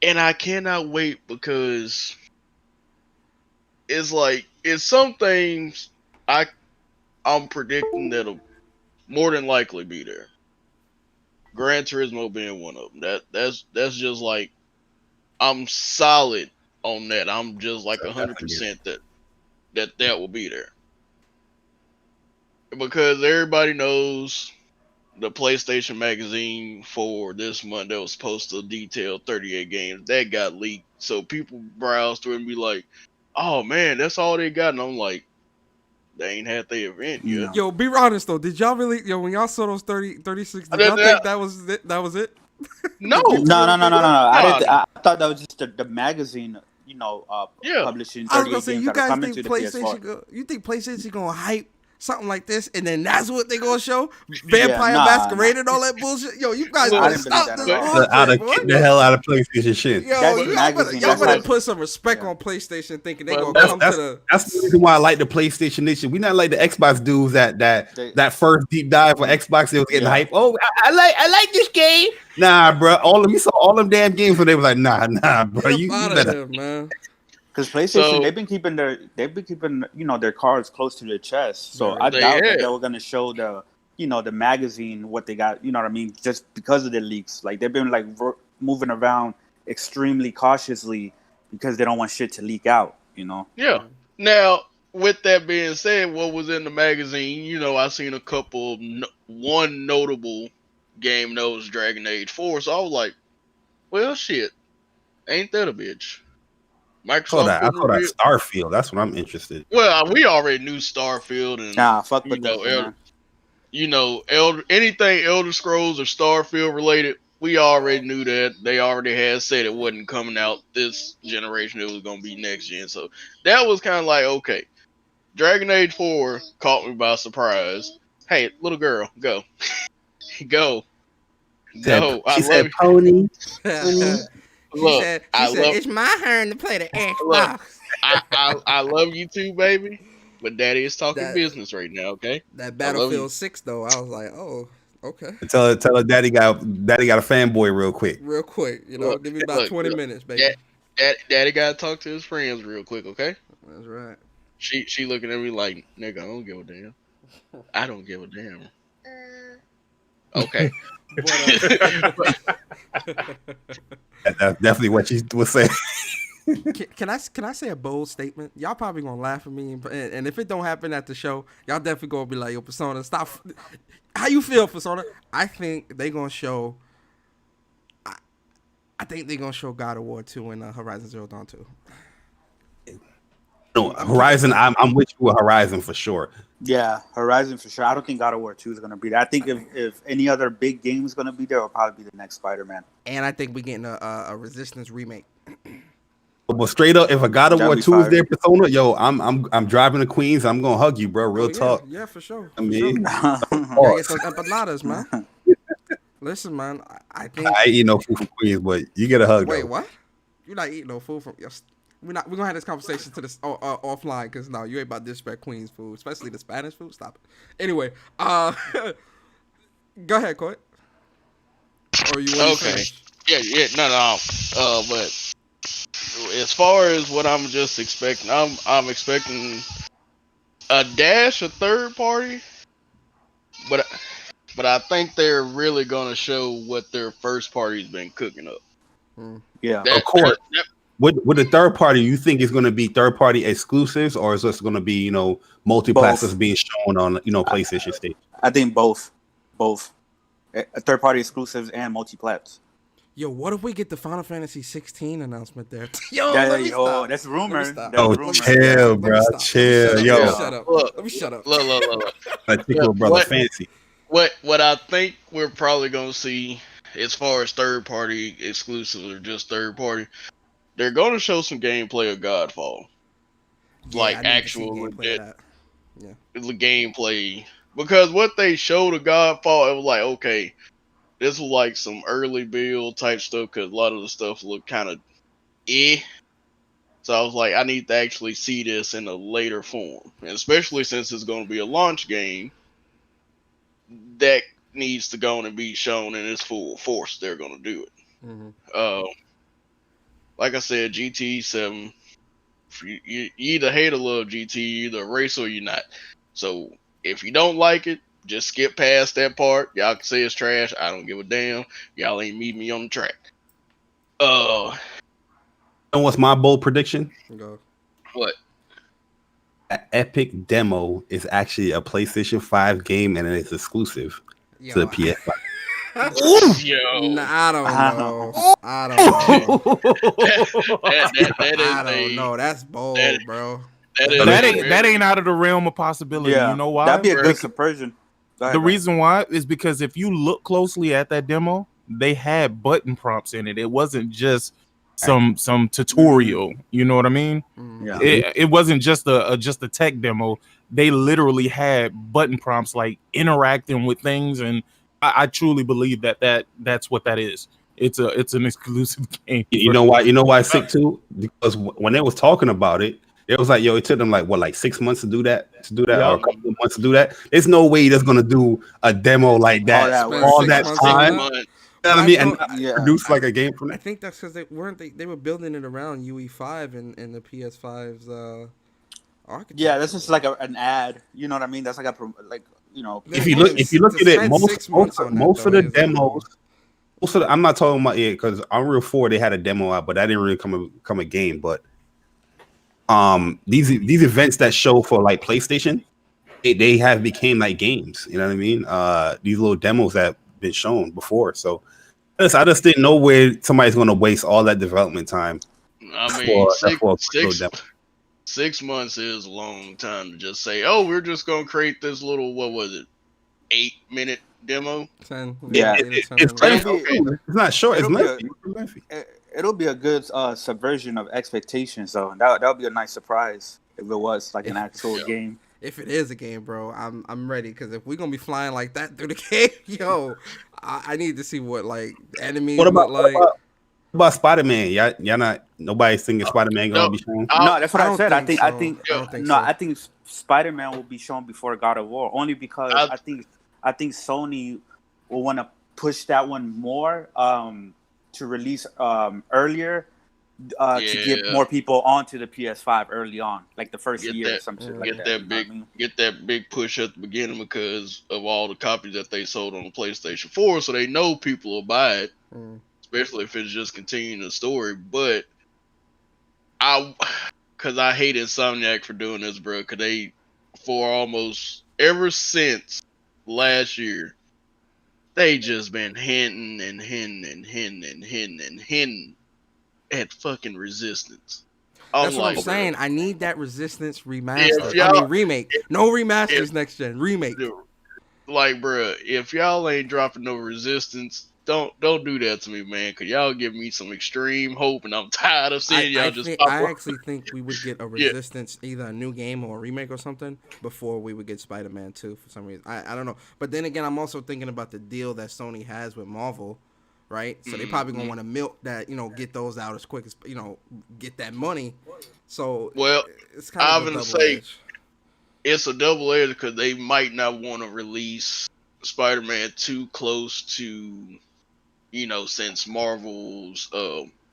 And I cannot wait because it's some things I'm predicting that'll more than likely be there. Gran Turismo being one of them. That's just like I'm solid on that. I'm just like 100% that will be there. Because everybody knows the PlayStation magazine for this month that was supposed to detail 38 games, that got leaked. So people browse through and be like, oh man, that's all they got. And I'm like, they ain't had their event yet. No. Yo, be honest though. Did y'all really? Yo, when y'all saw those 36, did y'all think that was it? That was it? No. I thought that was just the magazine, publishing 38 I was gonna say, games you that are guys coming think to the PlayStation? You think PlayStation gonna hype something like this, and then that's what they gonna show? Masquerade and all that bullshit. Yo, you guys better stop this bullshit, the hell out of PlayStation shit. Yo, y'all better put some respect on PlayStation, thinking they gonna come to the. That's the reason why I like the PlayStation Nation. We not like the Xbox dudes that first deep dive for Xbox. They was getting hype. Oh, I like this game. Nah, bro. We saw all them damn games when they was like, nah, bro. You better, man. Because PlayStation, they've been keeping their cards close to their chest. So I doubt that they were gonna show the magazine what they got. You know what I mean? Just because of the leaks, like they've been like moving around extremely cautiously because they don't want shit to leak out. You know? Yeah. Now, with that being said, what was in the magazine? I seen a couple. One notable game that was Dragon Age 4. So I was like, well, shit, ain't that a bitch? Microsoft. I call that Starfield. That's what I'm interested in. Well, we already knew Starfield and fuck with that. Anything Elder Scrolls or Starfield related, we already knew that. They already had said it wasn't coming out this generation. It was gonna be next gen. So that was kind of like, okay. Dragon Age 4 caught me by surprise. Hey, little girl, go. Go. No, I love you. Pony. She said, it's my turn to play the Xbox. I love you too, baby. But Daddy is talking business right now, okay? That Battlefield 6 though, I was like, oh, okay. Tell her Daddy got a fanboy real quick. Give me about 20 minutes, baby. Daddy gotta talk to his friends real quick, okay? That's right. She looking at me like, nigga, I don't give a damn. I don't give a damn. Okay. But, That's definitely what she was saying. can I say a bold statement? Y'all probably gonna laugh at me, and if it don't happen at the show, y'all definitely gonna be like, "Yo, Persona, stop." How you feel, Persona? I think they gonna show. I think they gonna show God of War 2 and Horizon Zero Dawn 2. No, Horizon, I'm with you with Horizon for sure. Yeah, Horizon for sure. I don't think God of War 2 is going to be there. I think if any other big game is going to be there, it'll probably be the next Spider-Man. And I think we're getting a Resistance remake. But straight up, if a God of That'd War be 2 is fire. there, Persona, yo, I'm driving to Queens. I'm gonna hug you, bro. Real talk. Yeah, for sure. I mean, You gotta get those empanadas, man. Listen, man, I think. I ain't eat no food from Queens, but you get a hug. Wait, though. what? You're not eating no food from? We're gonna have this conversation to this offline because no, you ain't about to disrespect Queens food, especially the Spanish food. Stop it. Anyway, go ahead, Court. Or you want to Okay. finish? Yeah, no. But as far as what I'm just expecting, I'm expecting a dash of third party, but I think they're really gonna show what their first party's been cooking up. Yeah. Of course. With the third party, you think it's going to be third party exclusives, or is this going to be multi-platforms being shown on PlayStation stage? I think both. Third party exclusives and multi-plats. Yo, what if we get the Final Fantasy 16 announcement there? Yo, Yeah, let me stop. that's rumor. stop. That's Oh, rumor. chill, Let me bro. stop. Chill, Let me yo. shut up. Look, Let me shut up. Look. I tickle brother fancy. What I think we're probably gonna see as far as third party exclusives or just third party, they're gonna show some gameplay of Godfall. Like I need to see actual gameplay legit of that. Yeah. the gameplay. Because what they showed of Godfall, it was like, okay, this was like some early build type stuff because a lot of the stuff looked kind of So I was like, I need to actually see this in a later form. And especially since it's going to be a launch game, that needs to go and be shown in its full force. They're going to do it. Mm-hmm. Like I said, GT 7, you either hate or love GT, you either a race or you're not. So if you don't like it, just skip past that part. Y'all can say it's trash. I don't give a damn. Y'all ain't meet me on the track. And what's my bold prediction? Go. What? An Epic demo is actually a PlayStation 5 game and it's exclusive to the PS5. Yo. Nah, I don't know. I don't know. That's bold, bro. That ain't out of the realm of possibility. Yeah. You know why? That'd be a good subversion. The reason why is because if you look closely at that demo, they had button prompts in it. It wasn't just some tutorial. You know what I mean? Yeah. It wasn't just a tech demo. They literally had button prompts like interacting with things, and I truly believe that's what that is. It's an exclusive game. You know why? You know why it's sick too? Because when they was talking about it, it was like, yo, it took them like 6 months to do that, or a couple of months to do that. There's no way that's gonna do a demo like that all that time. You know what I mean? And produce like a game from that. I think that's because they were building it around UE5 and the PS5's architecture. Yeah, that's just like an ad. You know what I mean? That's like If you look at it, most of the demos. I'm not talking about it because Unreal 4 they had a demo out, but that didn't really come a game. But these events that show for like PlayStation, they have became like games. You know what I mean? These little demos that have been shown before. So I just didn't know where somebody's going to waste all that development time. I mean, 6 months is a long time to just say, oh, we're just going to create this little, 8-minute demo. 10. Yeah, it's not short. It's lengthy. It'll be a good subversion of expectations, though. That'll be a nice surprise if it was like an actual game. If it is a game, bro, I'm ready because if we're gonna be flying like that through the game, yo, I need to see what like enemies look like. What about Spider-Man? Y'all not nobody's thinking Spider-Man gonna be shown. No, that's what I said. I think I think Spider-Man will be shown before God of War, only because I think Sony will want to push that one more to release earlier to get more people onto the PS5 early on, like the first Get year or that- some shit like Get that. that you know big, what I mean? get that big push at the beginning because of all the copies that they sold on the PlayStation 4, so they know people will buy it, especially if it's just continuing the story. But because I hate Insomniac for doing this, bro. Because they, for almost ever since last year, they just been hinting at fucking Resistance. That's what I'm like, saying. bro, I need that Resistance if remaster. y'all, Remake. No remasters if, next gen. Remake. like, bro, if y'all ain't dropping no Resistance, don't do that to me, man. Cause y'all give me some extreme hope, and I'm tired of seeing y'all just pop I up. actually think we would get a Yeah. Resistance, either a new game or a remake or something, before we would get Spider-Man 2 for some reason. I don't know. But then again, I'm also thinking about the deal that Sony has with Marvel, right? So they probably gonna want to milk that, get those out as quick as, get that money. So Well, it's kind I'm of a gonna double say edge. it's a double edge because they might not want to release Spider-Man 2 close to, since Marvel's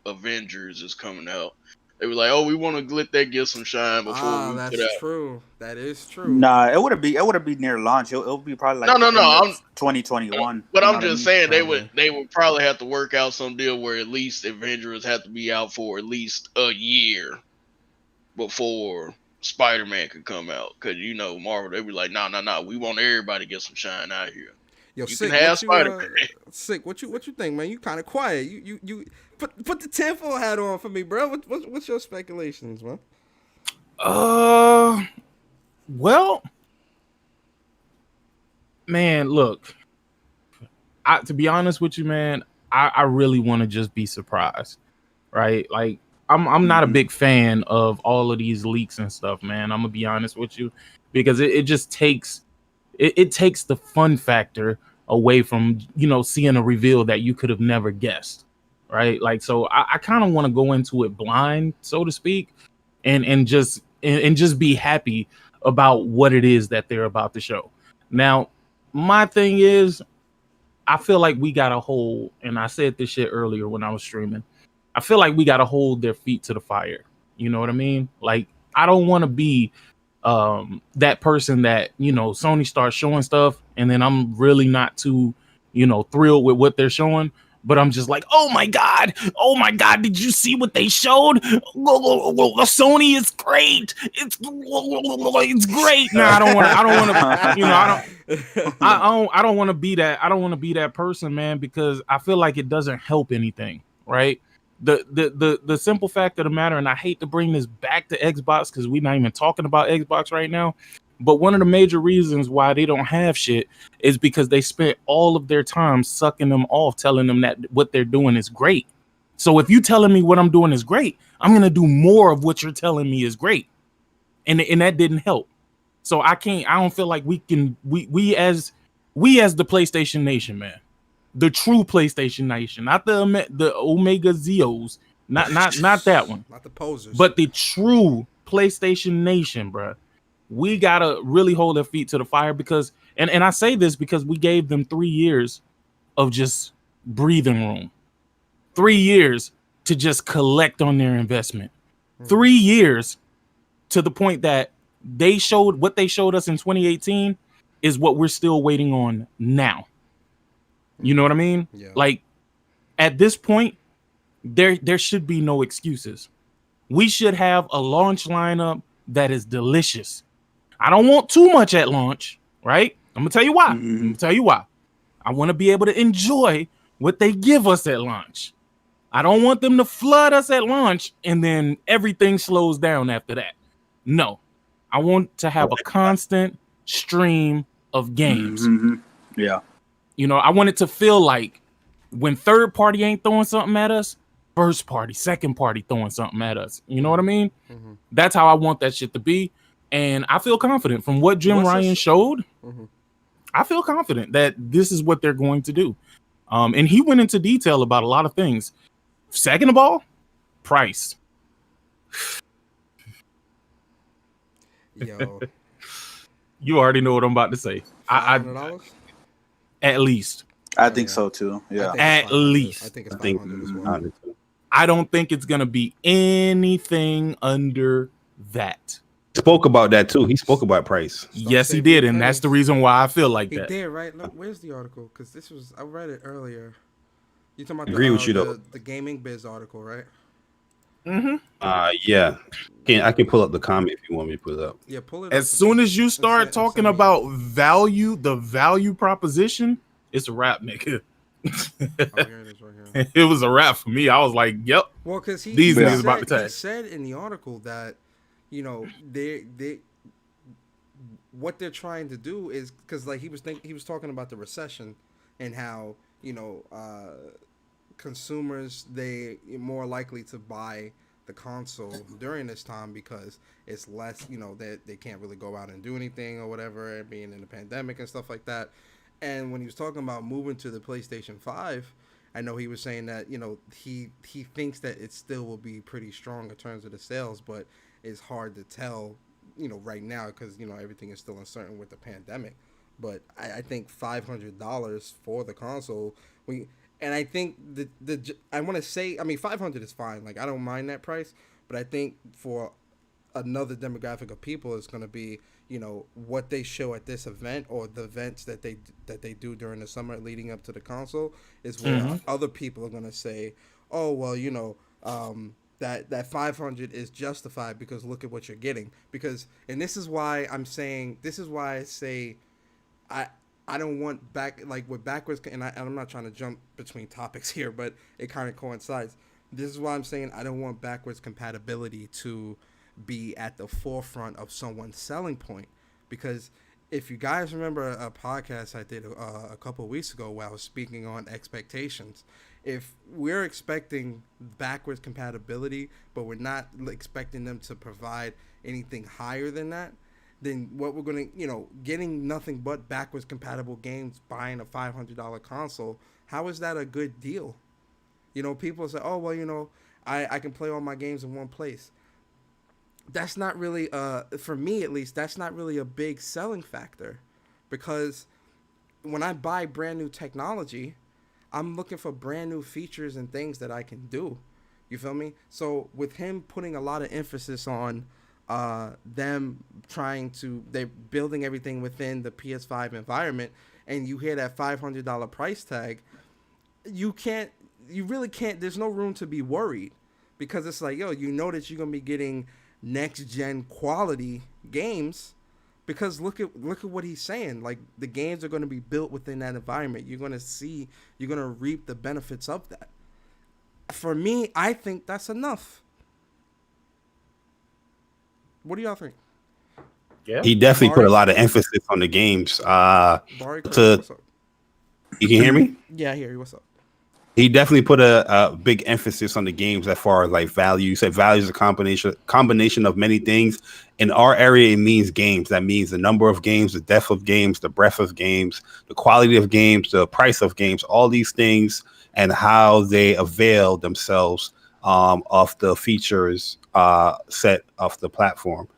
Avengers is coming out. They were like, oh, we want to let that get some shine before we That's put out. true. That is true. Nah, it would be near launch. It'll be probably like No. the end of 2021. But you know I'm what I just mean? saying Probably. they would probably have to work out some deal where at least Avengers have to be out for at least a year before Spider-Man could come out. Because Marvel, they be like, nah, we want everybody to get some shine out here. Yo, You Sick, can have Spider-Man. Sick, what you think, man? You kind of quiet. You put the tinfoil hat on for me, bro. What's your speculations, man? Well, man, look, to be honest with you, man, I really want to just be surprised, right? Like, I'm not a big fan of all of these leaks and stuff, man. I'm gonna be honest with you, because it just takes it takes the fun factor away from seeing a reveal that you could have never guessed, right? Like, so I kind of want to go into it blind, so to speak, and just be happy about what it is that they're about to show. Now, my thing is, I feel like we gotta hold, and I said this shit earlier when I was streaming, I feel like we gotta hold their feet to the fire. You know what I mean? Like, I don't want to be that person that Sony starts showing stuff and then I'm really not too thrilled with what they're showing, but I'm just like, oh my god, did you see what they showed? Sony is great, it's great. Now I don't want to be that person, man, because I feel like it doesn't help anything, right? The simple fact of the matter, and I hate to bring this back to Xbox because we're not even talking about Xbox right now, but one of the major reasons why they don't have shit is because they spent all of their time sucking them off, telling them that what they're doing is great. So if you telling me what I'm doing is great, I'm gonna do more of what you're telling me is great, and that didn't help. So I don't feel like we as the PlayStation Nation, man, the true PlayStation Nation, not the Omega Zeos, not that one, not the posers, but the true PlayStation Nation, bro. We gotta really hold their feet to the fire, because, and I say this because we gave them 3 years of just breathing room, 3 years to just collect on their investment, 3 years to the point that they showed what they showed us in 2018 is what we're still waiting on now. You know what I mean? Yeah. Like, at this point, there should be no excuses. We should have a launch lineup that is delicious. I don't want too much at launch, right? I'm gonna tell you why. I want to be able to enjoy what they give us at launch. I don't want them to flood us at launch and then everything slows down after that. No, I want to have a constant stream of games. Yeah. I want it to feel like when third party ain't throwing something at us, first party, second party throwing something at us. You know what I mean? That's how I want that shit to be. And I feel confident from what Jim Ryan showed. I feel confident that this is what they're going to do. And he went into detail about a lot of things. Second of all, price. Yo, you already know what I'm about to say. $500? At least. I think so too. Yeah. At least. I think it's 500 as well. I don't think it's gonna be anything under that. Spoke about that too. He spoke about price. Yes, he save did, your and that's the pennies. reason why I feel like He that. did, right? Look, where's the article? Because I read it earlier. You talking about Agree with you though. the gaming biz article, right? Yeah. I can pull up the comment if you want me to pull it up. Yeah, pull it. As soon as you start talking me about value, the value proposition, it's a wrap, nigga. oh, here it is, right here. It was a wrap for me. I was like, yep. Well, because These he niggas said, about to tag. he said in the article that, you know, they what they're trying to do is because like he was talking about the recession and how, you know, consumers, they are more likely to buy the console during this time because it's less, you know, that they can't really go out and do anything or whatever, being in the pandemic and stuff like that. And when he was talking about moving to the PlayStation 5, I know he was saying that, you know, he thinks that it still will be pretty strong in terms of the sales, but it's hard to tell, you know, right now because, you know, everything is still uncertain with the pandemic. But I think $500 for the console, and I think I want to say, I mean, $500 is fine. Like, I don't mind that price, but I think for another demographic of people is going to be, you know, what they show at this event or the events that they do during the summer leading up to the console is where other people are going to say, oh, well, you know, that 500 is justified because look at what you're getting. Because, and this is why I say I don't want backwards, and I'm not trying to jump between topics here, but it kind of coincides. This is why I'm saying I don't want backwards compatibility to be at the forefront of someone's selling point. Because if you guys remember a podcast I did a couple of weeks ago where I was speaking on expectations, if we're expecting backwards compatibility, but we're not expecting them to provide anything higher than that, then what we're going to, you know, getting nothing but backwards compatible games, buying a $500 console, how is that a good deal? You know, people say, oh, well, you know, I can play all my games in one place. That's not really, for me at least, that's not really a big selling factor. Because when I buy brand new technology, I'm looking for brand new features and things that I can do. You feel me? So with him putting a lot of emphasis on them they're building everything within the PS5 environment, and you hear that $500 price tag, you really can't, there's no room to be worried, because it's like, yo, you know that you're going to be getting next gen quality games, because look at what he's saying. Like, the games are going to be built within that environment. You're going to reap the benefits of that. For me, I think that's enough. What do y'all think? Yeah, He definitely put a lot of emphasis on the games. Barry, what's up? You can hear me? Yeah, I hear you. What's up? He definitely put a big emphasis on the games as far as like value. You said value is a combination of many things. In our area, it means games. That means the number of games, the depth of games, the breadth of games, the quality of games, the price of games, all these things, and how they avail themselves of the features set of the platform.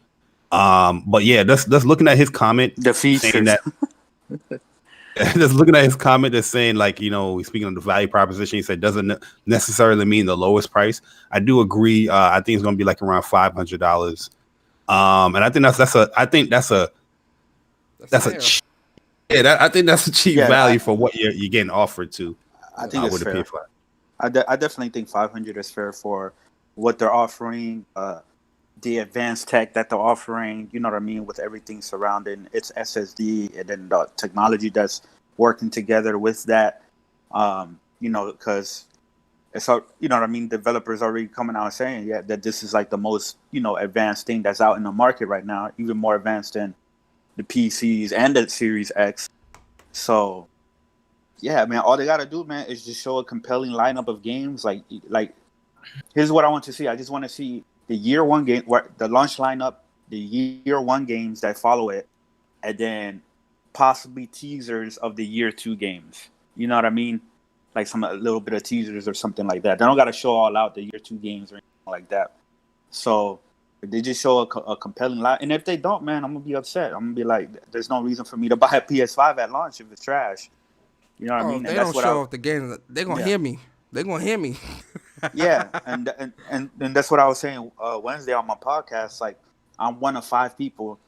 But yeah, that's looking at his comment. The features. That, just looking at his comment that's saying, like, you know, speaking of the value proposition, he said doesn't necessarily mean the lowest price. I do agree. I think it's going to be like around $500. And I think that's a cheap, I think that's a cheap value for what you're getting offered to. I think it's fair. I definitely think 500 is fair for what they're offering, the advanced tech that they're offering, you know what I mean, with everything surrounding its SSD and then the technology that's working together with that, you know, because it's, you know what I mean, developers already coming out and saying, yeah, that this is like the most, you know, advanced thing that's out in the market right now, even more advanced than the PCs and the Series X. So, yeah, man, all they got to do, man, is just show a compelling lineup of games. Like, here's what I want to see. I just want to see the year one game, the launch lineup, the year one games that follow it, and then possibly teasers of the year two games. You know what I mean? Like a little bit of teasers or something like that. They don't got to show all out the year two games or anything like that. So if they just show a compelling line, and if they don't, man, I'm gonna be upset. I'm gonna be like, there's no reason for me to buy a PS5 at launch if it's trash. You know what I mean? They don't show off the games. They're gonna hear me. They're gonna hear me. Yeah, and that's what I was saying Wednesday on my podcast. Like, I'm one of 5 people,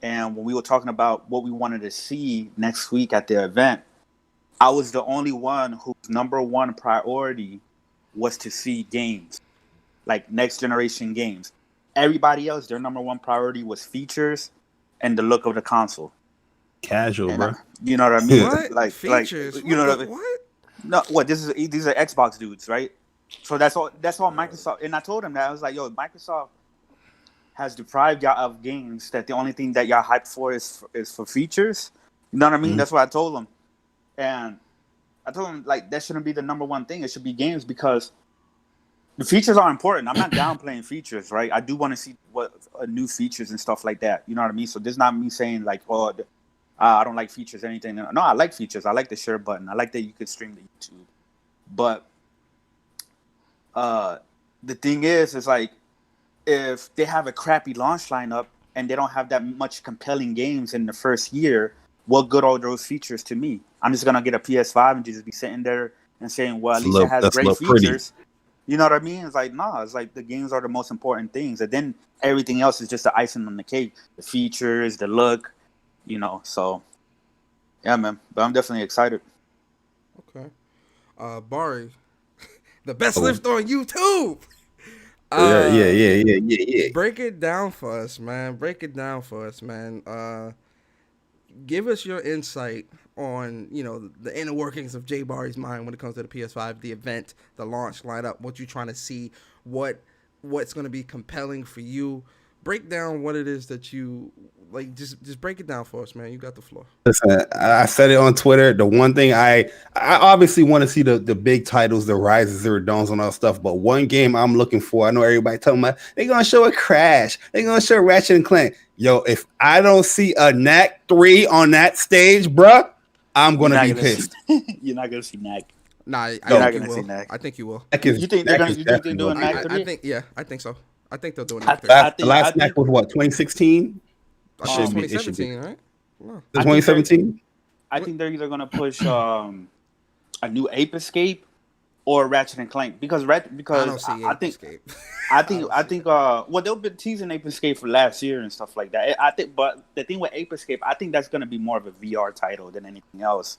and when we were talking about what we wanted to see next week at the event, I was the only one whose number one priority was to see games, like next generation games. Everybody else, their number one priority was features and the look of the console. Casual, And bro. you know what I mean? What features? You know what, what I mean? what? No, what these are Xbox dudes, right? So that's all Microsoft. And I told him that I was like, yo, Microsoft has deprived y'all of games that the only thing that y'all hype for is for features. You know what I mean? Mhm. That's what I told him. And I told him, like, that shouldn't be the number one thing. It should be games, because the features are important. I'm not downplaying features, right? I do want to see what new features and stuff like that. You know what I mean? So this is not me saying like, oh, I don't like features or anything. No, I like features. I like the share button. I like that you could stream to YouTube. But the thing is like, if they have a crappy launch lineup and they don't have that much compelling games in the first year, what good are those features to me? I'm just gonna get a PS5 and just be sitting there and saying, well, at least it has great features. You know what I mean? It's like, nah, it's like the games are the most important things. And then everything else is just the icing on the cake. The features, the look, you know. So, yeah, man. But I'm definitely excited. Okay. Bari, the best lift on YouTube. Yeah. Break it down for us, man. Give us your insight on, the inner workings of Jay Barry's mind when it comes to the PS5, the event, the launch lineup, what you're trying to see, what's going to be compelling for you. Break down what it is that you like. Just break it down for us, man. You got the floor. Listen, I said it on Twitter. The one thing I obviously want to see the big titles, the Rise of Zero Dawns and all that stuff. But one game I'm looking for, I know everybody talking about, they're gonna show a Crash, they're gonna show Ratchet and Clank. Yo, if I don't see a Knack 3 on that stage, bruh, I'm gonna be pissed. You're not gonna see Knack. Nah, You're not gonna see Knack. I think you will. You think they're doing Knack 3? I think so. I think they'll do it. The last Knack was what, 2016? I think 2017, right? No. 2017. I think they're either gonna push a new Ape Escape or Ratchet and Clank, because I don't see Ape Escape. I think well, they've been teasing Ape Escape for last year and stuff like that. I think, but the thing with Ape Escape, I think that's gonna be more of a VR title than anything else.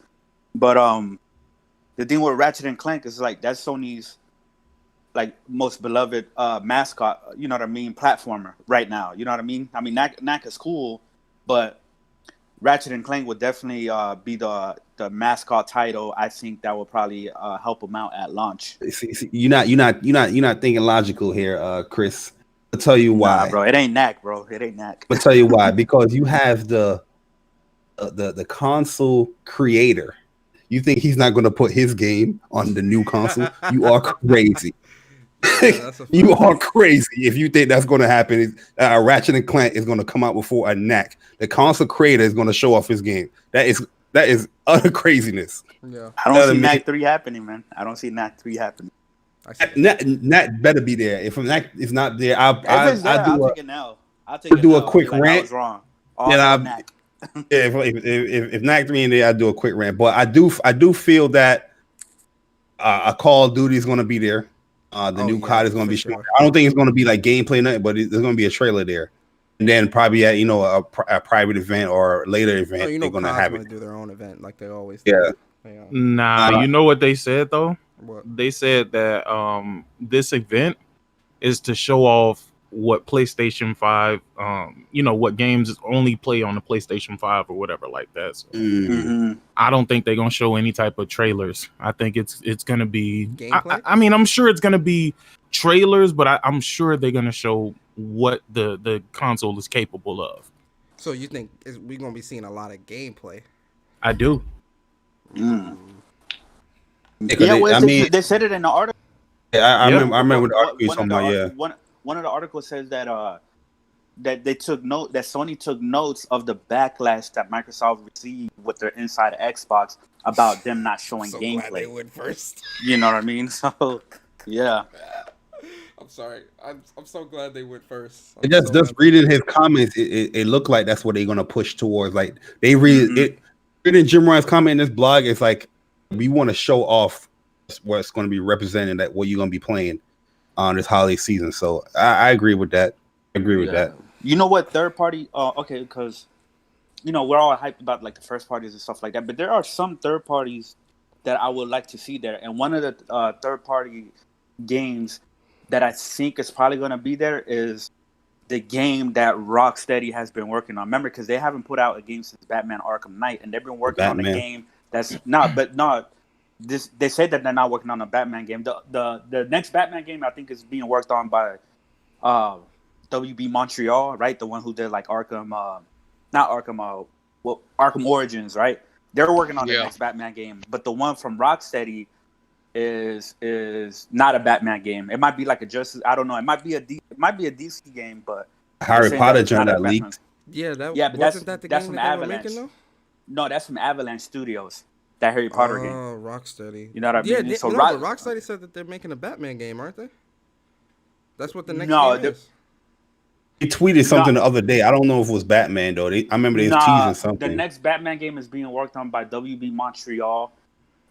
But the thing with Ratchet and Clank is like, that's Sony's like most beloved mascot, you know what I mean, platformer right now. You know what I mean? I mean, Knack is cool, but Ratchet and Clank would definitely be the mascot title. I think that would probably help them out at launch. See, you're not thinking logical here, Chris. I'll tell you why. Nah, bro. It ain't Knack, bro. It ain't Knack. I'll tell you why. Because you have the console creator. You think he's not going to put his game on the new console? You are crazy. Yeah, you are crazy if you think that's going to happen. Ratchet and Clank is going to come out before a Knack. The console creator is going to show off his game. That is utter craziness. Yeah, I don't see Knack 3 happening, man. I don't see Knack 3 happening. Knack better be there. If Knack is not there, I'll take it now. I'll do a quick rant. I was wrong. Knack. Yeah, if Knack 3 in there, I'll do a quick rant. But I do feel that a Call of Duty is going to be there. The new COD is going to be sure. I don't think it's going to be like gameplay, nothing, but there's going to be a trailer there. And then probably at a private event or later event, they're going to have it. Do their own event like they always do. Yeah. Nah, you know what they said though? What? They said that this event is to show off what PlayStation 5, what games only play on the PlayStation 5 or whatever like that. So I don't think they're gonna show any type of trailers. I think it's gonna be gameplay. I mean, I'm sure it's gonna be trailers, but I'm sure they're gonna show what the console is capable of. So you think we're gonna be seeing a lot of gameplay? I do. Yeah, they said it in the article. Yeah, I remember the article you're talking about. Yeah. One of the articles says that that Sony took notes of the backlash that Microsoft received with their Inside Xbox about them not showing gameplay. Glad they went first. You know what I mean? So yeah. I'm sorry. I'm so glad they went first. Just reading his comments, it looked like that's what they're gonna push towards. Like they read it. Reading Jim Ryan's comment in this blog, it's like we want to show off what's going to be represented, that what you're going to be playing on this holiday season. So I agree with that. I agree with that. You know what? Third party. Okay, because we're all hyped about like the first parties and stuff like that, but there are some third parties that I would like to see there. And one of the third party games that I think is probably going to be there is the game that Rocksteady has been working on. Remember, because they haven't put out a game since Batman Arkham Knight, and they've been working on a game that's this. They say that they're not working on a Batman game. The next Batman game I think is being worked on by WB Montreal, right? The one who did like Arkham, Arkham Origins, right? They're working on the next Batman game, but the one from Rocksteady is not a Batman game. It might be like a Justice. I don't know. It might be a DC game, but Harry Potter joined that leaked. Yeah, but that's the that's game from that they were Avalanche. making, though? No, that's from Avalanche Studios. That Harry Potter game. Oh, Rocksteady. You know what I mean? Yeah, So but Rocksteady said that they're making a Batman game, aren't they? That's what the next game is. He tweeted something the other day. I don't know if it was Batman though. I remember they was teasing something. The next Batman game is being worked on by WB Montreal.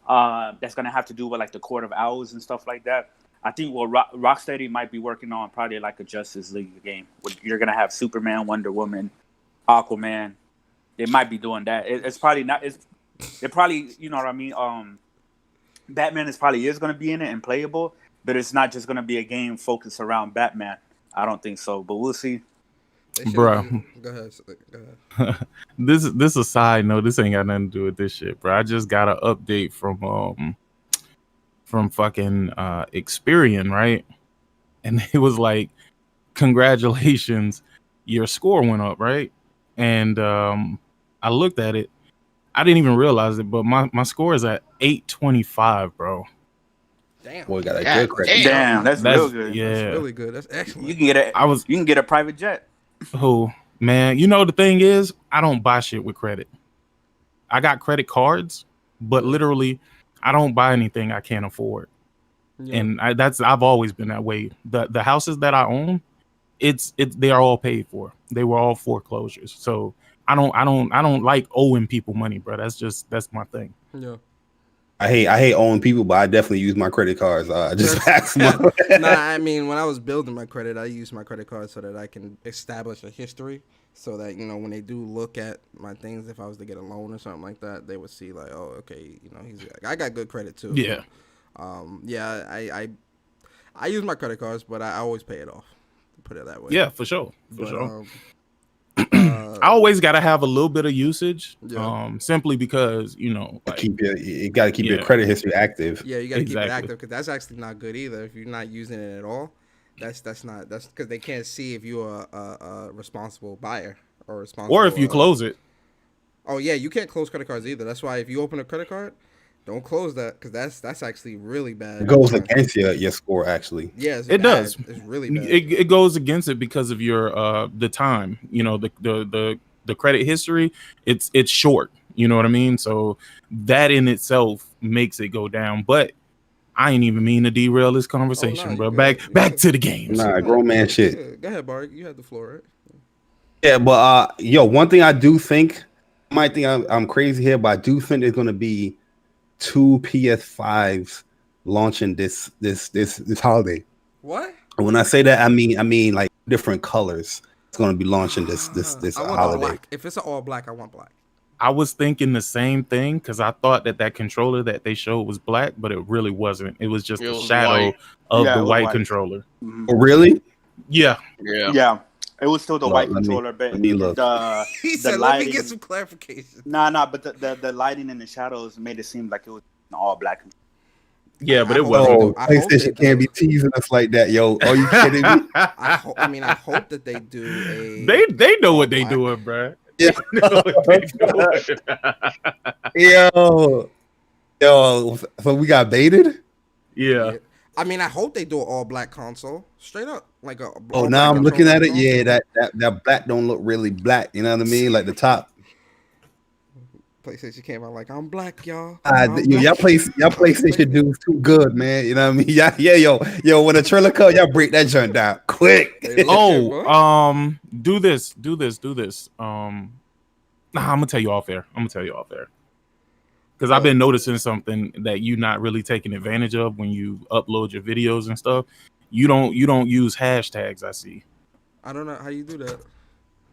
That's gonna have to do with like the Court of Owls and stuff like that. I think Rocksteady might be working on probably like a Justice League game. You're gonna have Superman, Wonder Woman, Aquaman. They might be doing that. It's probably not. It probably, you know what I mean. Batman is gonna be in it and playable, but it's not just gonna be a game focused around Batman. I don't think so, but we'll see. Bro, go ahead. This is a side note. This ain't got nothing to do with this shit, bro. I just got an update from fucking Experian, right? And it was like, congratulations, your score went up, right? And I looked at it. I didn't even realize it, but my score is at 825, bro. Damn. Boy, got a good credit. Damn, that's real good. Yeah, that's really good. That's excellent. You can get a private jet. Oh man, the thing is, I don't buy shit with credit. I got credit cards, but literally, I don't buy anything I can't afford. Yeah. And I've always been that way. The houses that I own, they are all paid for. They were all foreclosures. So I don't like owing people money, bro. That's my thing. Yeah. I hate owing people, but I definitely use my credit cards. I just pass them. Nah, I mean, when I was building my credit, I used my credit card so that I can establish a history, so that when they do look at my things, if I was to get a loan or something like that, they would see like, oh, okay, I got good credit too. Yeah. I use my credit cards, but I always pay it off. Put it that way. Yeah, for sure. I always got to have a little bit of usage, simply because you got to keep your credit history active. Yeah, you got to keep it active, because that's actually not good either. If you're not using it at all, that's because they can't see if you're a responsible buyer or responsible. Or if you close it. Oh yeah, you can't close credit cards either. That's why if you open a credit card, don't close that, because that's actually really bad. It goes against your score, actually. Yes, it does. It's really bad. It goes against it because of your the time. The credit history. It's short. You know what I mean? So that in itself makes it go down. But I ain't even mean to derail this conversation, bro. Back to the games. Nah, grown man shit. Yeah, go ahead, Bart. You had the floor, right? Yeah, but one thing I do think, I might think I'm crazy here, but I do think there's gonna be 2 PS5s launching this holiday. What? And when I say that, I mean like different colors. It's going to be launching this I want holiday. Black. If it's all black, I want black. I was thinking the same thing, because I thought that controller that they showed was black, but it really wasn't. It was just the shadow of the white controller. Oh, really? Yeah. It was still the white controller, but He said, "Let me get some clarification." Nah, but the lighting and the shadows made it seem like it was an all black controller. Yeah, but it wasn't. PlayStation can't be teasing us like that, yo. Are you kidding me? I hope that they do a. They know what they doing, bro. Yeah. Yo. So we got baited. Yeah. I mean, I hope they do an all black console, straight up, like a. Oh, now I'm looking at it. Yeah, that black don't look really black. You know what I mean? Like the top. PlayStation came out like, I'm black, y'all. Y'all PlayStation dudes too good, man. You know what I mean? Yo. When the trailer comes, y'all break that joint down quick. Do this. Nah, I'm gonna tell you off air. because I've been noticing something that you're not really taking advantage of when you upload your videos and stuff. You don't use hashtags. I see. I don't know how you do that.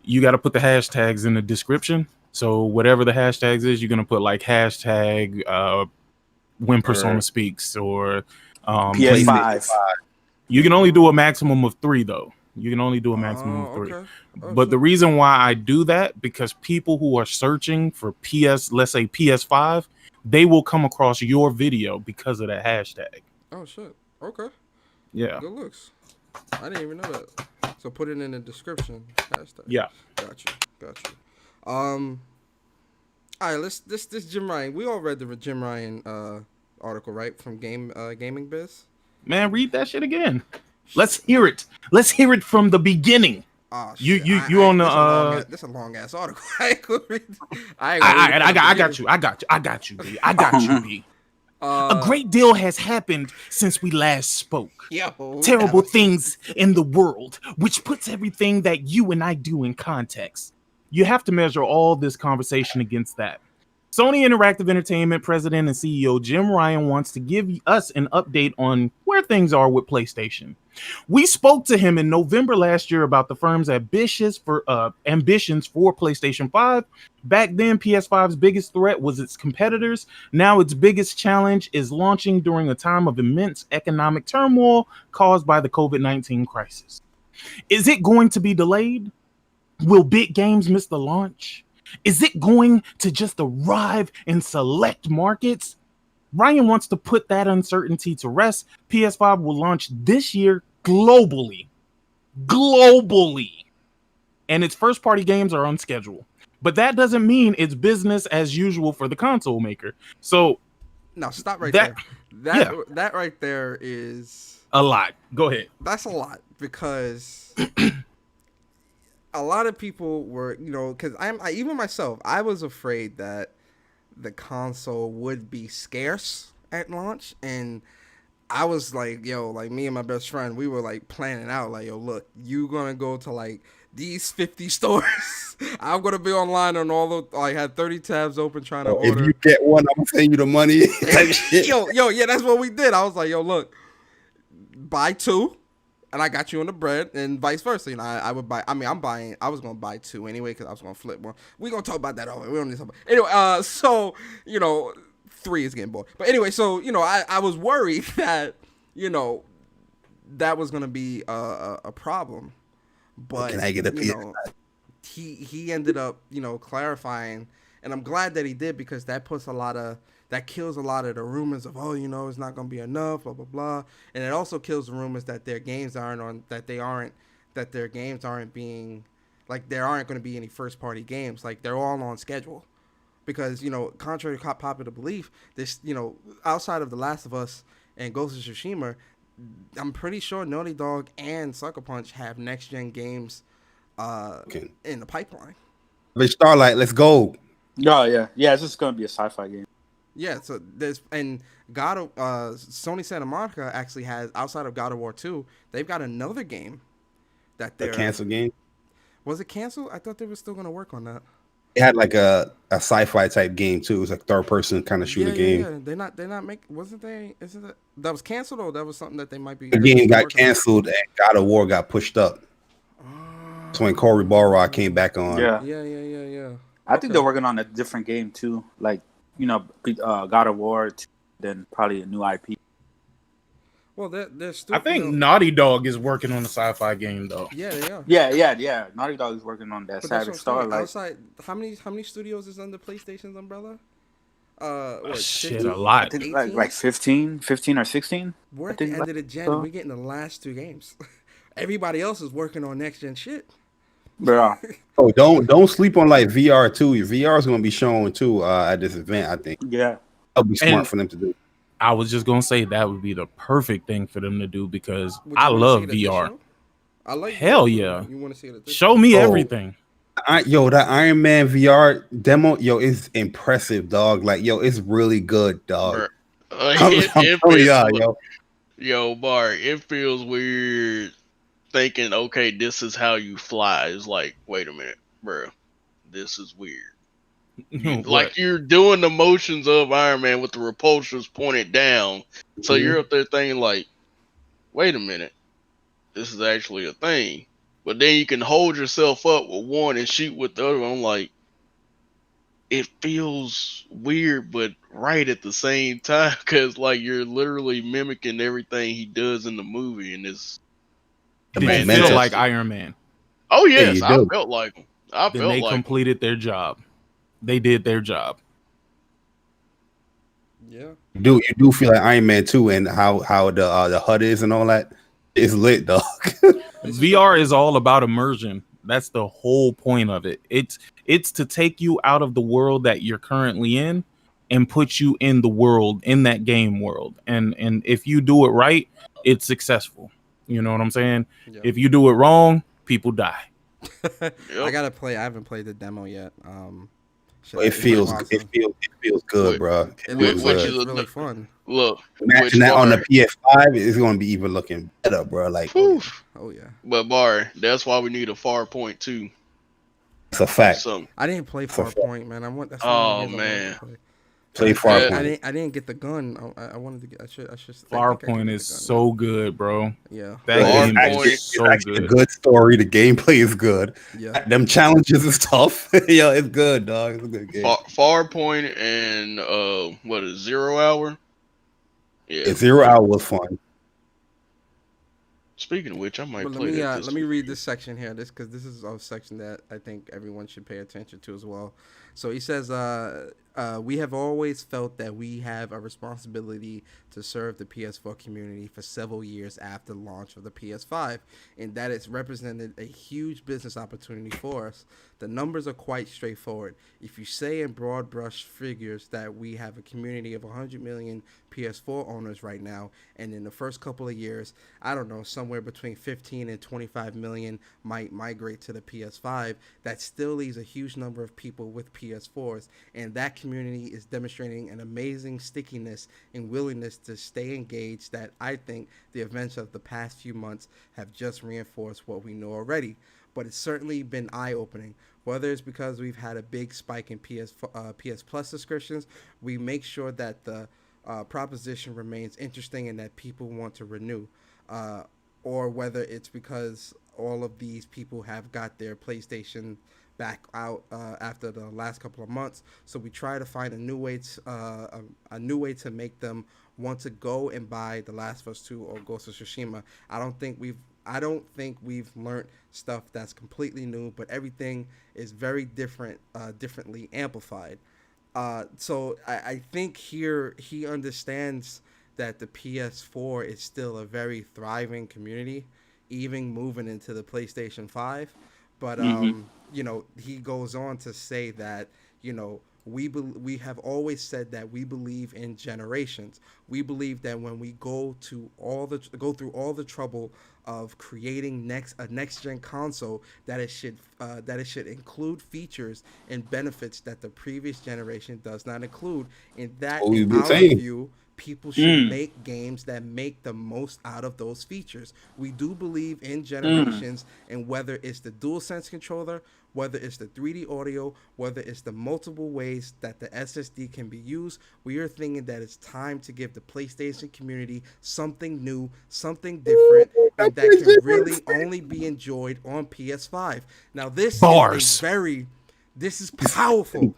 You got to put the hashtags in the description. So whatever the hashtags is, you're gonna put like hashtag when Persona speaks or PS5. You can only do a maximum of 3 though. You can only do a maximum of 3. Okay. Oh, But shit. the reason why I do that, because people who are searching for let's say PS5, they will come across your video because of that hashtag. Oh shit. Okay. Yeah. Good looks. I didn't even know that. So put it in the description. Hashtag. Yeah. Got you. All right. This Jim Ryan. We all read the Jim Ryan article, right, from Gaming Biz. Man, read that shit again. Let's hear it. Let's hear it from the beginning. Oh shit. You on the This a long ass article. I got you, B. I got you, B. A great deal has happened since we last spoke. Terrible things in the world, which puts everything that you and I do in context. You have to measure all this conversation against that. Sony Interactive Entertainment President and CEO Jim Ryan wants to give us an update on where things are with PlayStation. We spoke to him in November last year about the firm's ambitions for PlayStation 5. Back then, PS5's biggest threat was its competitors. Now its biggest challenge is launching during a time of immense economic turmoil caused by the COVID-19 crisis. Is it going to be delayed? Will big games miss the launch? Is it going to just arrive in select markets? Ryan wants to put that uncertainty to rest. PS5 will launch this year globally. And its first-party games are on schedule. But that doesn't mean it's business as usual for the console maker. So now stop right there. That right there is a lot. Go ahead. That's a lot because a lot of people were, because even myself, I was afraid that the console would be scarce at launch, and I was like, me and my best friend, we were like planning out, like, look, you gonna go to like these 50 stores. I'm gonna be online on all the, I had 30 tabs open trying to order. If you get one, I'm gonna send you the money. Type shit. Yeah, that's what we did. I was like, look, buy 2. And I got you on the bread, and vice versa. I would buy. I was gonna buy 2 anyway because I was gonna flip one. We gonna talk about that all. We don't need to talk about. Anyway, so 3 is getting bored. But anyway, so I was worried that that was gonna be a problem. But can I get a he ended up clarifying, and I'm glad that he did because that puts that kills a lot of the rumors of, it's not going to be enough, blah, blah, blah. And it also kills the rumors that their games there aren't being, like, there aren't going to be any first party games. Like, they're all on schedule. Because, contrary to popular belief, this, outside of The Last of Us and Ghost of Tsushima, I'm pretty sure Naughty Dog and Sucker Punch have next gen games in the pipeline. But Starlight, let's go. Oh, yeah. Yeah, it's just going to be a sci-fi game. Yeah, so there's Sony Santa Monica actually has, outside of God of War 2, they've got another game that they're canceled game. Was it canceled? I thought they were still going to work on that. It had like a sci-fi type game too. It was like third person kind of shooter game. Yeah, they're not making. Wasn't they? Isn't that was canceled or that was something that they might be? The game got canceled and God of War got pushed up. So when Corey Balrog came back on. Yeah. I think they're working on a different game too, like God of War, then probably a new IP. Well, they're still. I think Naughty Dog is working on a sci-fi game though. Yeah, they are. Yeah. Naughty Dog is working on that Savage Starlight. Outside, how many studios is under PlayStation's umbrella? Shit, a lot. I think like 15 or 16. We're at the end of the gen. We're getting the last 2 games. Everybody else is working on next gen shit. Bro. Oh, don't sleep on like VR too. VR is going to be shown too at this event, I think. Yeah. That'll be smart for them to do. I was just gonna say that would be the perfect thing for them to do because I love VR. I like. Hell yeah! You want to see it? Show me everything. That Iron Man VR demo, is impressive, dog. Like, it's really good, dog. Bart, it feels weird thinking, okay, this is how you fly. It's like, wait a minute, bro, this is weird. Like you're doing the motions of Iron Man with the repulsors pointed down. So you're up there thinking like, wait a minute, this is actually a thing. But then you can hold yourself up with one and shoot with the other. I'm like, it feels weird, but right at the same time, because like you're literally mimicking everything he does in the movie, and it's. Did you feel like Iron Man? Oh yes, I felt like him. Then they completed their job. They did their job. Yeah. You do feel like Iron Man 2 and how the HUD is and all that. It's lit, dog. VR is all about immersion. That's the whole point of it. It's to take you out of the world that you're currently in and put you in the world, in that game world. And if you do it right, it's successful. You know what I'm saying? Yep. If you do it wrong, people die. I gotta play. I haven't played the demo yet. It feels good, bro. It's really fun. Look, imagine that on the PS5 is going to be even looking better, bro. Like, oh yeah. But Bar, that's why we need a Farpoint too. It's a fact. I didn't play Farpoint, man. I want. That's man. Play Farpoint. I didn't get the gun. I wanted to get. I should. Farpoint is so good, bro. Yeah. That game is so good. A good story. The gameplay is good. Yeah. Them challenges is tough. Yo, it's good, dog. It's a good game. Farpoint and what is 0 Hour? Yeah. 0 Hour was fun. Speaking of which, I might play that. Let me read this section here. This is a section that I think everyone should pay attention to as well. So he says, we have always felt that we have a responsibility to serve the PS4 community for several years after the launch of the PS5, and that it's represented a huge business opportunity for us. The numbers are quite straightforward. If you say in broad brush figures that we have a community of 100 million PS4 owners right now, and in the first couple of years, I don't know, somewhere between 15 and 25 million might migrate to the PS5, that still leaves a huge number of people with PS4s, and that community is demonstrating an amazing stickiness and willingness to stay engaged that I think the events of the past few months have just reinforced what we know already. But it's certainly been eye-opening. Whether it's because we've had a big spike in PS Plus subscriptions, we make sure that the proposition remains interesting and that people want to renew. Or whether it's because all of these people have got their PlayStation back out after the last couple of months, so we try to find a new way to make them want to go and buy The Last of Us 2 or Ghost of Tsushima. I don't think we've learned stuff that's completely new, but everything is very differently amplified. So I think here he understands that the PS4 is still a very thriving community, even moving into the PlayStation 5. But you know, he goes on to say that, you know, we have always said that we believe in generations. We believe that when we go through all the trouble of creating a next gen console, that it should include features and benefits that the previous generation does not include, and that in our view, people should make games that make the most out of those features. We do believe in generations, and whether it's the DualSense controller, whether it's the 3D audio, whether it's the multiple ways that the SSD can be used, we are thinking that it's time to give the PlayStation community something new, something different, and that can really only be enjoyed on PS5. Now this is powerful.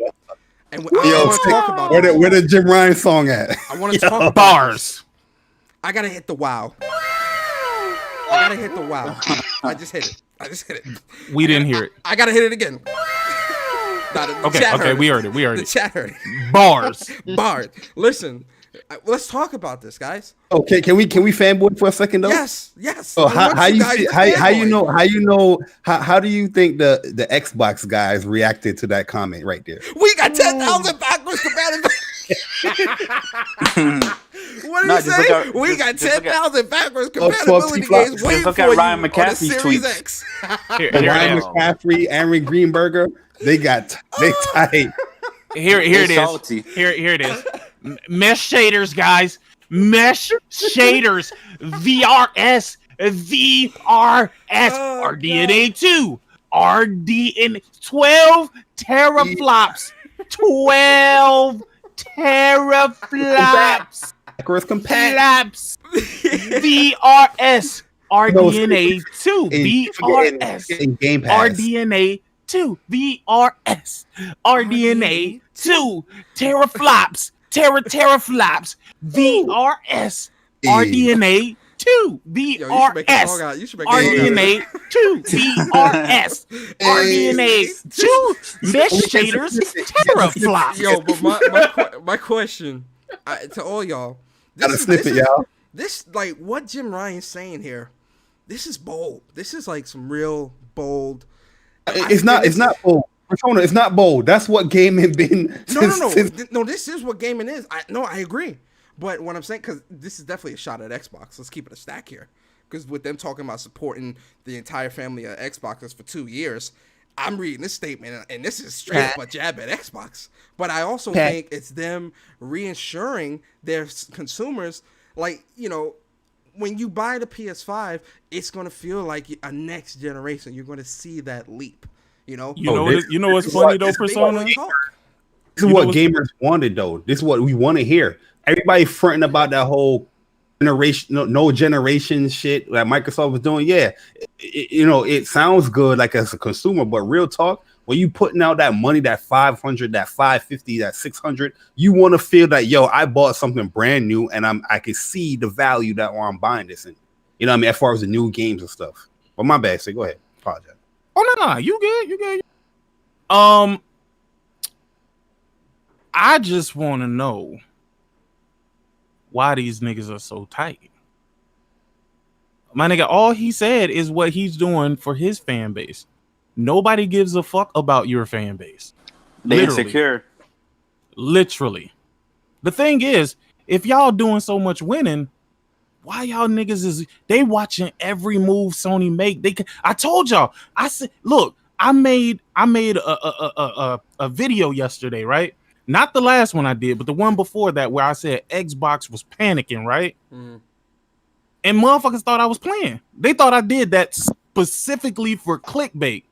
And I want to talk about where the Jim Ryan song at? I want to talk about bars. I gotta hit the wow. I just hit it. We didn't hear it. I gotta hit it again. Okay, we heard it. The chat heard it. Bars. Listen, let's talk about this, guys. Okay, can we fanboy for a second though? Yes. So how do you think the Xbox guys reacted to that comment right there? We got 10,000 backwards compatibility. What did he say? We got 10,000 backwards compatibility games waiting for you Ryan on the Series X. Ryan McCaffrey, Aaron Greenberger, they tight. Here it is. Here it is. Mesh shaders, guys. Mesh shaders. VRS. RDNA 2. RDN 12 teraflops. 12 teraflops. Backwards compat. Flaps. VRS. RDNA 2. VRS. In Game Pass. RDNA 2. VRS. RDNA 2. Teraflops. Teraflops. VRS. RDNA 2. VRS. You should make a song RDNA 2. VRS. RDNA 2. Mesh shaders. Teraflops. Yo, but my question to all y'all. Got a snippet, y'all. This, like, what Jim Ryan's saying here, this is bold. This is like some real bold. It's not bold. Persona, it's not bold. That's what gaming been. No. This is what gaming is. I agree. But what I'm saying, because this is definitely a shot at Xbox. Let's keep it a stack here. Because with them talking about supporting the entire family of Xboxes for 2 years, I'm reading this statement, and this is straight up a jab at Xbox. But I also think it's them reassuring their consumers, like, you know, when you buy the PS5, it's going to feel like a next generation. You're going to see that leap, you know? You know what's funny, though, Persona? This is what gamers wanted, though. This is what we want to hear. Everybody fronting about that whole generation, no generation shit that Microsoft was doing. Yeah, it sounds good, like, as a consumer, but real talk, when you putting out that money, that 500, that 550, that 600, you want to feel that, yo, I bought something brand new, and I can see the value that why I'm buying this in. You know what I mean? As far as the new games and stuff. But my bad. So go ahead. Apologize. Oh no, you good. I just want to know why these niggas are so tight. My nigga, all he said is what he's doing for his fan base. Nobody gives a fuck about your fan base. They insecure. Literally. The thing is, if y'all doing so much winning, why y'all niggas they watching every move Sony make? I told y'all. I said, look, I made a video yesterday, right? Not the last one I did, but the one before that where I said Xbox was panicking, right? Mm. And motherfuckers thought I was playing. They thought I did that specifically for clickbait.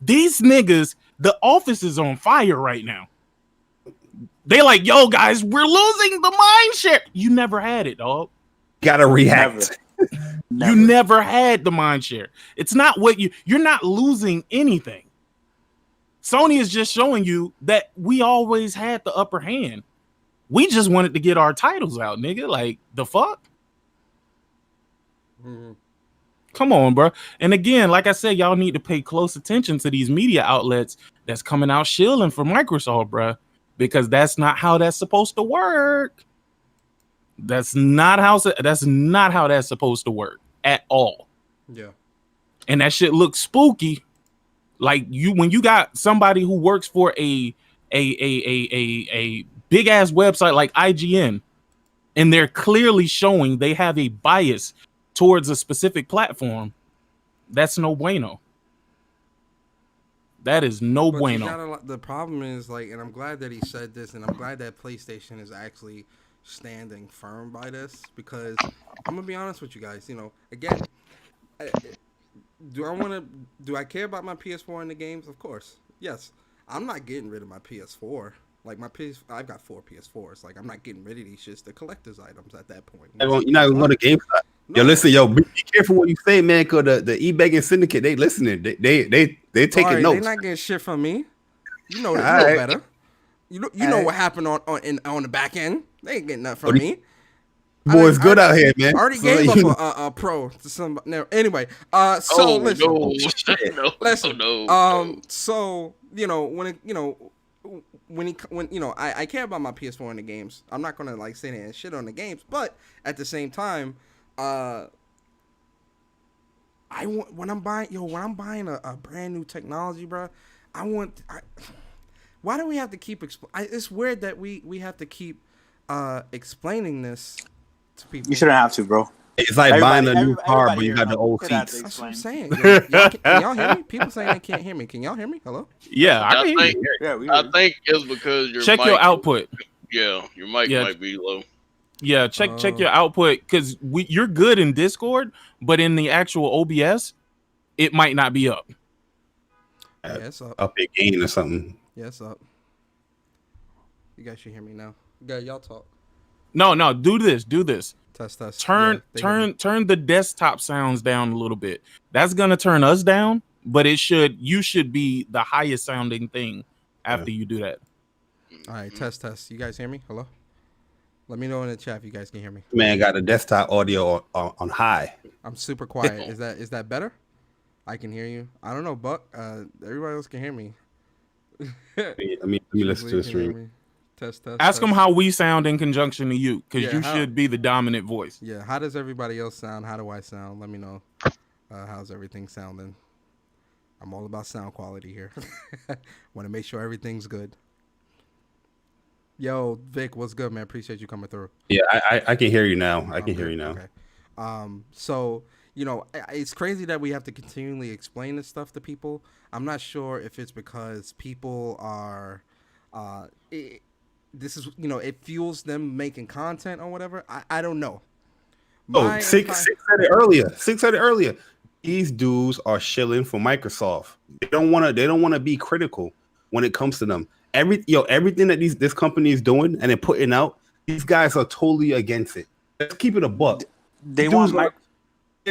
These niggas, the office is on fire right now. They like, yo, guys, we're losing the mind share. You never had it, dog. Gotta react. Never. You never had the mind share. It's not what you're not losing anything. Sony is just showing you that we always had the upper hand. We just wanted to get our titles out, nigga. Like, the fuck? Mm-hmm. Come on, bro. And again, like I said, y'all need to pay close attention to these media outlets that's coming out shilling for Microsoft, bro, because that's not how that's supposed to work. That's not how that's supposed to work at all. Yeah. And that shit looks spooky. Like, when you got somebody who works for a big ass website like IGN, and they're clearly showing they have a bias towards a specific platform, that's no bueno. That is no bueno. The problem is, like, and I'm glad that he said this, and I'm glad that PlayStation is actually standing firm by this, because I'm gonna be honest with you guys. You know, again, do I care about my PS4 in the games? Of course, yes. I'm not getting rid of my PS4. Like, I've got 4 PS4s. Like, I'm not getting rid of these shits. They're collector's items at that point. You're not going to go to GameStop. No. Yo, listen, be careful what you say, man, because the eBay syndicate, they listening. They taking notes. They're not getting shit from me. You know better. You know what happened on the back end. They ain't getting nothing from me. Boy's good out here, man. I already gave up a pro to somebody. No, anyway, listen. So, you know, when I care about my PS4 in the games. I'm not gonna, like, sit here and shit on the games, but at the same time, when I'm buying a brand new technology, bro, why do we have to keep it's weird that we have to keep explaining this to people. You shouldn't have to, bro. It's like buying a new car, but you got the old seats. That's what I'm saying. Can y'all hear me? People saying they can't hear me. Can y'all hear me? Hello? Yeah, I can hear you. I think it's because your check your output. Yeah, your mic might be low. Yeah, check your output, because you're good in Discord, but in the actual OBS, it might not be up. Yeah, it's up. Up a gain or something. Yeah, it's up. You guys should hear me now. Good, y'all talk. No, do this. Test. Turn the desktop sounds down a little bit. That's gonna turn us down, but you should be the highest sounding thing after you do that. All right, test. You guys hear me? Hello? Let me know in the chat if you guys can hear me. Man, got the desktop audio on high. I'm super quiet. Is that better? I can hear you. I don't know, Buck. Everybody else can hear me. Let me listen to the stream. Test. Ask them how we sound in conjunction to you, because you how- should be the dominant voice. Yeah, how does everybody else sound? How do I sound? Let me know. How's everything sounding? I'm all about sound quality here. Want to make sure everything's good. Yo, Vic, what's good, man? Appreciate you coming through. Yeah, I can hear you now. I can hear you now. Okay. So, you know, it's crazy that we have to continually explain this stuff to people. I'm not sure if it's because people are, this is, you know, it fuels them making content or whatever. I don't know. Six said it earlier. These dudes are shilling for Microsoft. They don't want to be critical when it comes to them. Everything that this company is doing and they're putting out, these guys are totally against it. Let's keep it a buck. They're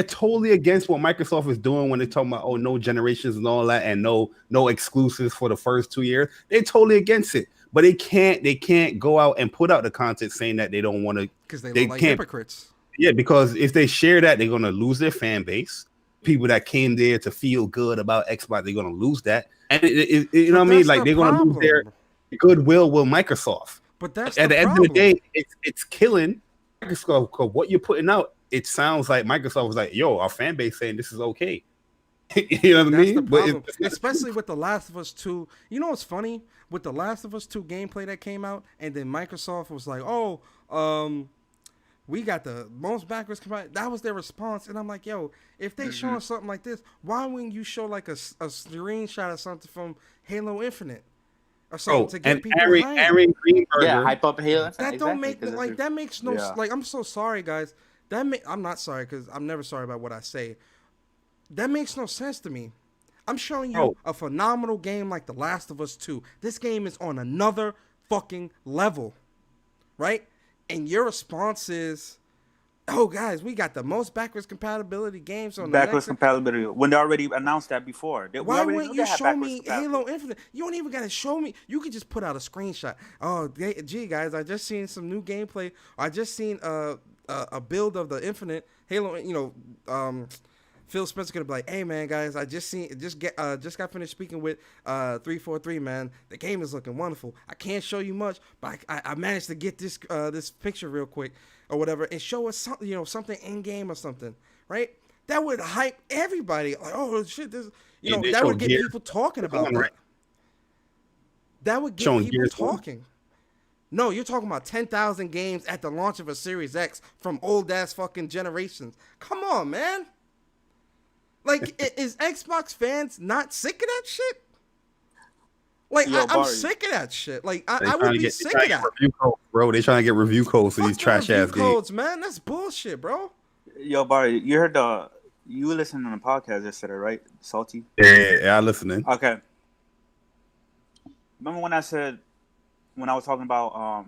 totally against what Microsoft is doing when they're talking about no generations and all that, and no exclusives for the first 2 years. They're totally against it. But they can't go out and put out the content saying that they don't want to, because they look like hypocrites. Yeah, because if they share that, they're gonna lose their fan base. People that came there to feel good about Xbox, they're gonna lose that, and you know what I mean? Like they're gonna lose their goodwill with Microsoft. But that's at the end of the day, it's killing Microsoft. Because what you're putting out, it sounds like Microsoft was like, "Yo, our fan base saying this is okay." You know what I mean? The problem. Especially with The Last of Us 2. You know what's funny? With The Last of Us 2 gameplay that came out, and then Microsoft was like, we got the most backwards compatible. That was their response. And I'm like, yo, if they showing something like this, why wouldn't you show like a screenshot of something from Halo Infinite? Or something to get people Aaron Greenberger. Yeah, hype up Halo Infinite. That exactly, don't make, like, that makes no, like, I'm so sorry, guys. I'm not sorry, because I'm never sorry about what I say. That makes no sense to me. I'm showing you a phenomenal game like The Last of Us 2. This game is on another fucking level, right? And your response is, oh, guys, we got the most backwards compatibility games on backwards compatibility. When they already announced that before. Why wouldn't you show me Halo Infinite? You don't even got to show me. You could just put out a screenshot. Oh, gee, guys, I just seen some new gameplay. I just seen a build of the Infinite Halo, you know, Phil Spencer gonna be like, hey man, guys, I just got finished speaking with 343, man. The game is looking wonderful. I can't show you much, but I managed to get this this picture real quick or whatever, and show us something, you know, something in game or something, right? That would hype everybody. Like, oh shit, this, you know, that would get people talking about it. That would get people talking. No, you're talking about 10,000 games at the launch of a Series X from old ass fucking generations. Come on, man. Like, is Xbox fans not sick of that shit? Like, I'm sick of that shit. Like, I would be sick of that. Review codes, bro. They trying to get review codes for these trash ass games, man. That's bullshit, bro. Yo, Barry, you heard you were listening on the podcast yesterday, right? Salty. Yeah, I listening. Okay. Remember when I was talking about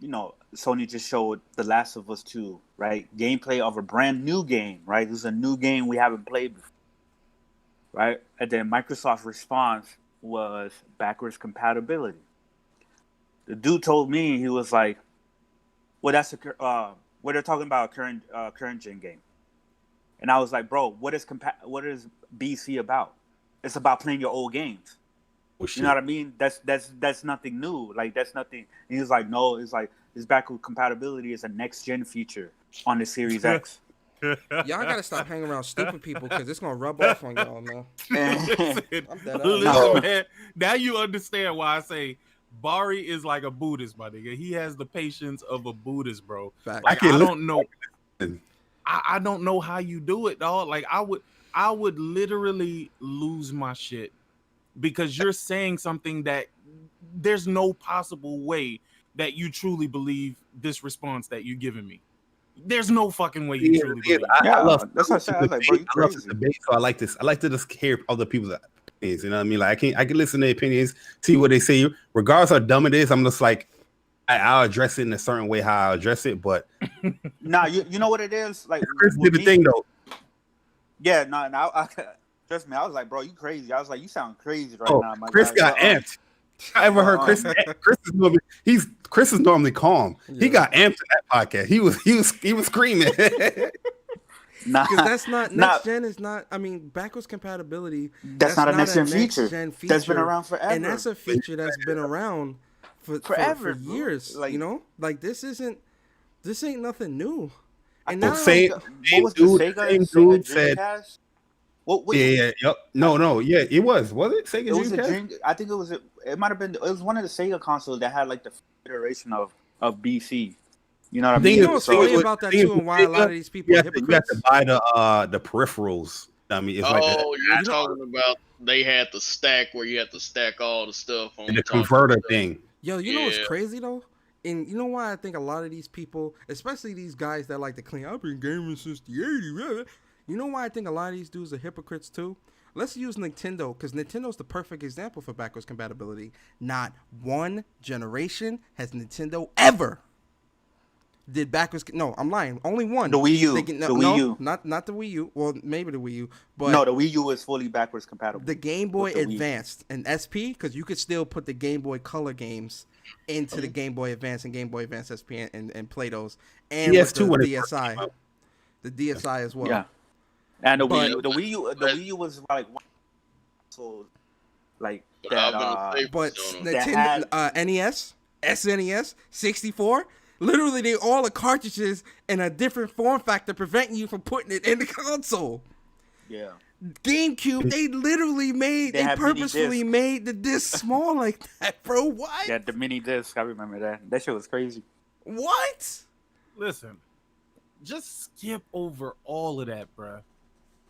you know, Sony just showed The Last of Us 2, right? Gameplay of a brand new game, right? This is a new game we haven't played before, right? And then Microsoft's response was backwards compatibility. The dude told me, he was like, well, that's what they're talking about, a current gen game. And I was like, bro, what is BC about? It's about playing your old games. You know what I mean? That's nothing new. Like, that's nothing. And he was like, no, it's like this backward compatibility is a next gen feature on the Series X. Y'all gotta stop hanging around stupid people because it's gonna rub off on y'all, man. Listen, man. Now you understand why I say Bari is like a Buddhist, my nigga. He has the patience of a Buddhist, bro. Fact. Like, I don't know. I don't know how you do it, dog. Like, I would literally lose my shit. Because you're saying something that there's no possible way that you truly believe this response that you're giving me. There's no fucking way you truly believe. I love that's what I said. I was like, bro, you crazy. Debate, so I like this. I like to just hear other people's opinions. You know what I mean? Like I can listen to their opinions, see what they say. Regardless how dumb it is, I'm just like, I'll address it in a certain way how I address it, but Nah, you know what it is? Like Chris with did the me- thing though. Yeah, no, trust me, I was like, bro, you crazy. I was like, you sound crazy right Oh, now, my Chris guy. got amped. I ever heard Chris? Chris is normally calm. He got amped in that podcast. He was screaming. Nah, Because that's not nah, next gen is not. I mean, backwards compatibility. that's not a next gen feature. That's been around forever. and that's a feature that's been around Forever, for bro. years. Like- you know, like this ain't nothing new. And Well, now, same what was dude- the Sega? same Sega dude said- Dreamcast? What? Yep. No, yeah, it was. Was it Sega It was a Dreamcast? dream. I think it was. It might have been. It was one of the Sega consoles that had like the iteration of BC. You know what I think mean? you know what's So funny it was- about that I think it too, and was why a lot Sega. of these people You are have to hypocrites. buy the peripherals. I mean, it's like You're talking about they had the stack where you had to stack all the stuff on the top of converter stuff. thing. Yo, you know what's Yeah. crazy though? And you know why I think a lot of these people, especially these guys that like to claim, I've been gaming since the 80s. You know why I think a lot of these dudes are hypocrites too? Let's use Nintendo, because Nintendo's the perfect example for backwards compatibility. Not one generation has Nintendo ever did backwards. No, I'm lying. Only one. The Wii U. They The Wii U. Not the Wii U. Well, maybe the Wii U. But No, the Wii U is fully backwards compatible. the Game Boy with the Wii. Advanced and SP, because you could still put the Game Boy Color games into the Game Boy Advance and Game Boy Advance SP and play those. And with PS2 when the it first DSi. came out. The DSi as well. Yeah. And the But- Wii U was like one, so like But that. I'm gonna say- But Don't know. Nintendo, That NES, SNES, 64, literally they all are cartridges in a different form factor, preventing you from putting it in the console. Yeah. GameCube, they literally They have mini purposefully disc. made the disc small like that, bro. What? Yeah, the mini disc. I remember that. That shit was crazy. What? Listen, just skip over all of that, bruh.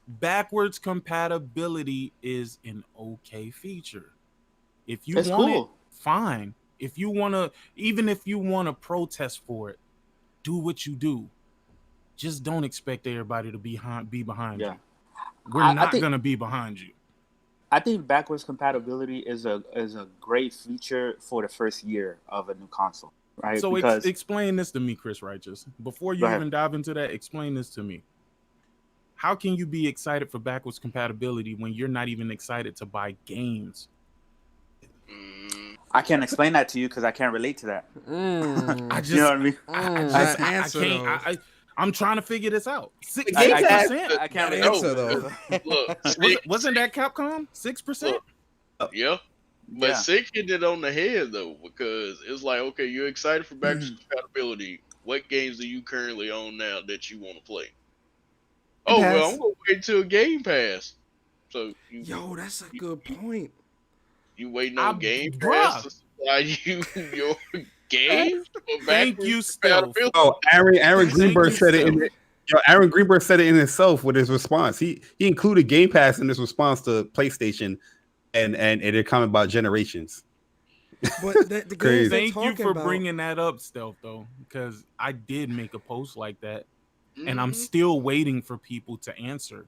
Backwards compatibility is an okay feature. If you It's want cool. it, fine. If you wanna, even if you wanna protest for it, do what you do. Just don't expect everybody to be behind Yeah. you. We're I not think- gonna be behind you. I think backwards compatibility is a great feature for the first year of a new console, right? So because explain this to me, Chris Righteous. Before you Go ahead. even dive into that, explain this to me. How can you be excited for backwards compatibility when you're not even excited to buy games? I can't explain that to you because I can't relate to that. I just, You know what I mean? I'm trying to figure this out. I 6%? I can't That relate answer, to though. it. Look, Wasn't that Capcom? 6%? yeah. But Yeah. Sick hit it on the head though, because it's like, okay, you're excited for backwards compatibility. What games do you currently own now that you want to play? Oh Pass. well, I'm gonna wait till Game Pass. So Yo, that's a good point. you waiting on I'm- Game bruh. Pass to supply you your games? for Thank backwards you, Stealth. compatibility? Oh, Aaron Greenberg you, said it. Stealth. Aaron Greenberg said it in himself with his response. He included Game Pass in his response to PlayStation, and they're coming about generations. But the Crazy. games they're Thank you talking for about, bringing that up, Stealth, though, because I did make a post like that, and I'm Mhm. still waiting for people to answer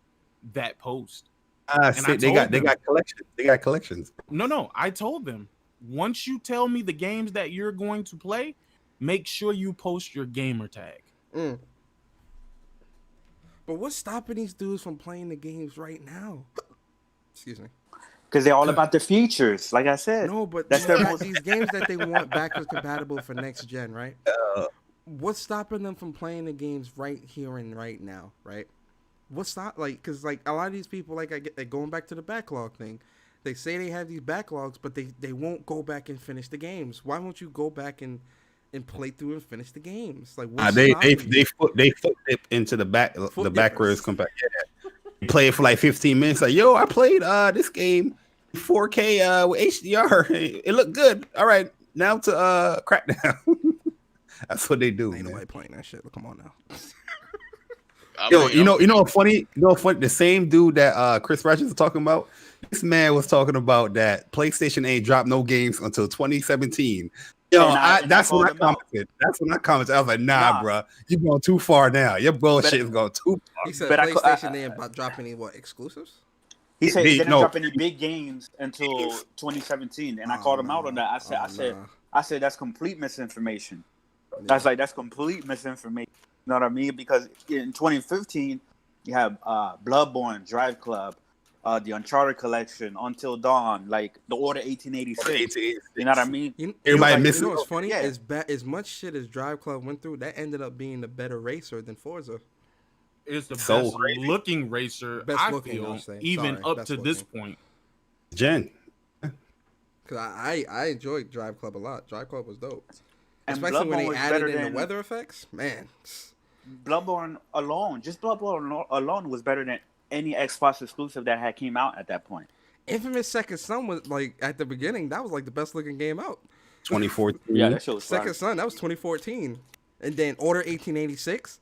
that post. Ah, And I they got told them. collections. They got collections. No, I told them, once you tell me the games that you're going to play, make sure you post your gamer tag. Mm. But what's stopping these dudes from playing the games right now? Excuse me. Because they're all about the features, like I said. No, but That's these, their most- these games that they want backwards compatible for next gen, right? What's stopping them from playing the games right here and right now, right? What's not like, because like a lot of these people, like I get, they're going back to the backlog thing. They say they have these backlogs, but they won't go back and finish the games. Why won't you go back and play through and finish the games? Like what's They stopping you? foot dip into the Foot backwards dippers. compat. Yeah. Play it for like 15 minutes. Like, yo, I played this game 4K with HDR. It looked good. All right, now to Crackdown. That's what they do. Ain't Man. nobody playing that shit. Come on now. I Yo, mean, you know what's funny? You know what's funny? The same dude that Chris Rogers was talking about. This man was talking about that PlayStation ain't dropped no games until 2017. Yo, And that's I when I called him out. commented. That's when I commented. I was like, nah, Nah. bro, you going too far now. Your bullshit is going too far. He said But PlayStation ain't about dropping any what exclusives. He said They- he didn't no. drop any big games until 2017, and I called him out on that. I said, I said that's complete misinformation. That's complete misinformation. You know what I mean? Because in 2015, you have Bloodborne, Drive Club, the Uncharted Collection, Until Dawn, like the Order 1886. You know what I mean? Everybody You missing. know what's funny? Yeah. As much shit as Drive Club went through, that ended up being the better racer than Forza. It's the So best crazy. looking racer, Best I looking, feel, I'll say. even Sorry, up best to this looking. point. Jen. Because I enjoyed Drive Club a lot. Drive Club was dope. And Especially when Bloodborne they was added better in the than weather effects. Man. Bloodborne alone. Just Bloodborne alone was better than any Xbox exclusive that had came out at that point. Infamous Second Son was like, at the beginning, that was like the best looking game out. 2014. Yeah, that shit was fire. Second Son, that was 2014. And then Order 1886.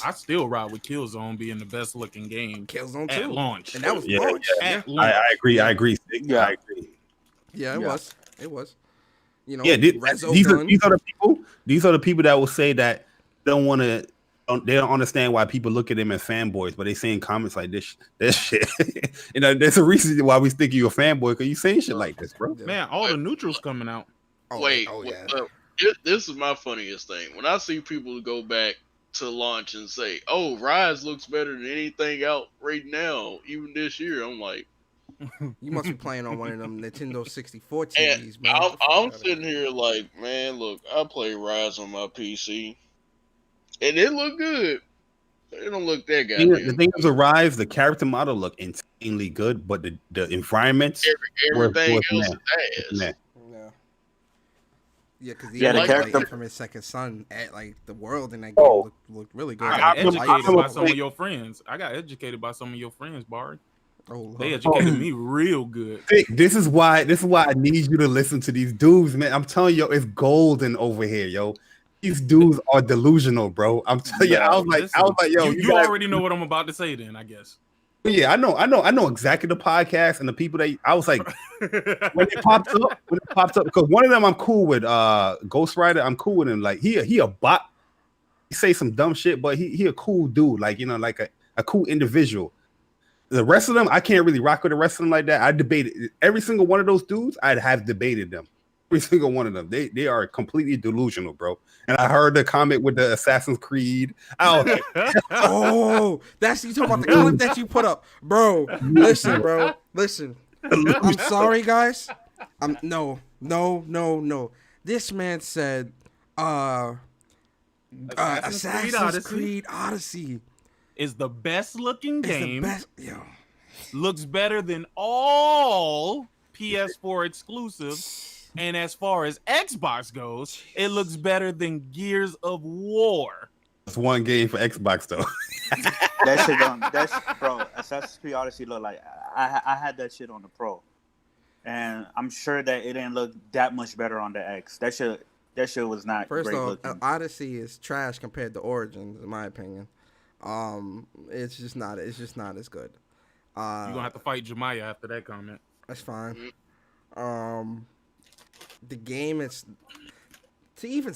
I still ride with Killzone being the best looking game Killzone at 2. launch. And that was Yeah, launch. yeah. At launch. I agree. I agree. Yeah. I agree. Yeah, it Yeah. was. It was. You know, Yeah, Rezo these are Gun. these are the people. These are the people that will say that don't want to. They don't understand why people look at them as fanboys, but they saying comments like this shit. You know, there's a reason why we think you're a fanboy because you saying shit like this, bro. Yeah. Man, all the neutrals coming out. Wait, yeah. this is my funniest thing. When I see people go back to launch and say, "Oh, Rise looks better than anything out right now, even this year," I'm like, You must be playing on one of them Nintendo 64 and TVs, man. I'm sitting here like, man, look, I play Rise on my PC, and it look good. It don't look that The goddamn. thing is, Rise, the character model look insanely good, but the environments, Everything was else meh. is ass. Meh. Yeah. Yeah, because Yeah, the like character- Infamous Second Son, like the world in that game Oh. looked really good. I got remember- educated remember by some of playing- your friends. I got educated by some of your friends, Bard. Oh, They Lord. educated me real good. This is why I need you to listen to these dudes, man. I'm telling you, it's golden over here, yo. These dudes are delusional, bro. I'm telling you, Yeah. I was like, yo, you gotta- already know what I'm about to say. Then I guess. Yeah, I know exactly the podcast and the people that I was like when it popped up, because one of them I'm cool with, Ghost Rider, I'm cool with him. Like he a bot. He say some dumb shit, but he a cool dude, like, you know, like a cool individual. The rest of them, I can't really rock with the rest of them like that. I debated every single one of those dudes. I'd have debated them. Every single one of them. They are completely delusional, bro. And I heard the comment with the Assassin's Creed. I was like, Oh, that's you talking about the clip that you put up, bro. Listen, bro. Listen. I'm sorry, guys. No. This man said, Assassin's Creed Odyssey is the best looking is the game. best. Yo, Looks better than all PS4 exclusives. And as far as Xbox goes, it looks better than Gears of War. it's one game for Xbox though. That shit don't. Bro. Assassin's Creed Odyssey look like I had that shit on the Pro, and I'm sure that it didn't look that much better on the X. That shit was not first great off, looking. Odyssey is trash compared to Origins, in my opinion. It's just not as good. You're gonna have to fight Jemiah after that comment. That's fine. The game is to even.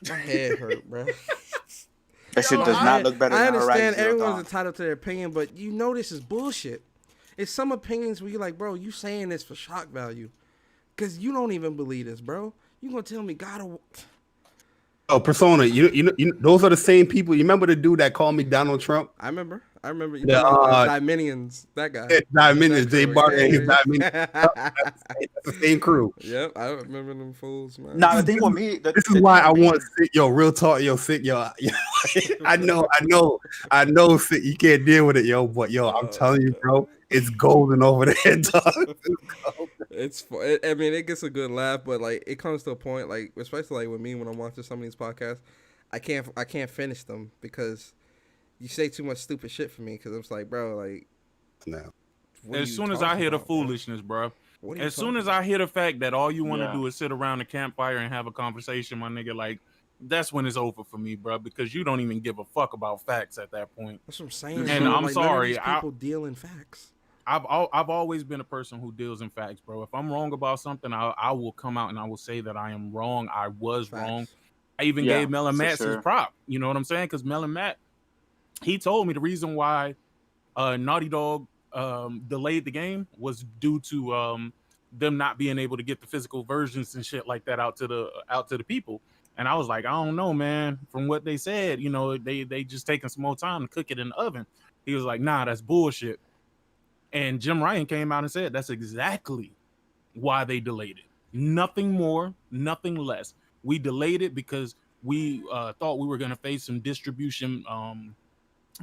My head hurt, bro. That shit does not look better I than understand Horizon Zero everyone's Dawn. entitled to their opinion, but you know this is bullshit. It's some opinions where you're like, bro, you saying this for shock value, because you don't even believe this, bro. You gonna tell me God of... Oh, Persona, you know, those are the same people. You remember the dude that called me Donald Trump? I remember. You Yeah, Diminions, that guy. Diminions, Jay That Barton, crew, his yeah. Diminions. That's the same crew. Yep, I remember them fools, man. Nah, the thing with me, This is why I want Sick, yo, real talk, yo, Sick, yo. I know, Sick, you can't deal with it, yo, but yo, I'm telling you, bro, it's golden over there, dog. I mean, it gets a good laugh, but like it comes to a point, like especially like with me when I'm watching some of these podcasts, I can't finish them because you say too much stupid shit for me. Because it's like, bro, like, No. As soon as I hear the foolishness, bro. As soon as I hear the fact that all you want to do is sit around the campfire and have a conversation, my nigga, like, that's when it's over for me, bro. Because you don't even give a fuck about facts at that point. That's what I'm saying. And bro. I'm like, none of sorry, these people deal in facts. I've always been a person who deals in facts, bro. If I'm wrong about something, I will come out and I will say that I am wrong. I was wrong. I even gave Melon Matt his prop. You know what I'm saying? Because Melon Matt, he told me the reason why Naughty Dog delayed the game was due to them not being able to get the physical versions and shit like that out to the people. And I was like, I don't know, man. From what they said, you know, they just taking some more time to cook it in the oven. He was like, nah, that's bullshit. And Jim Ryan came out and said that's exactly why they delayed it. Nothing more, nothing less. We delayed it because we thought we were going to face some distribution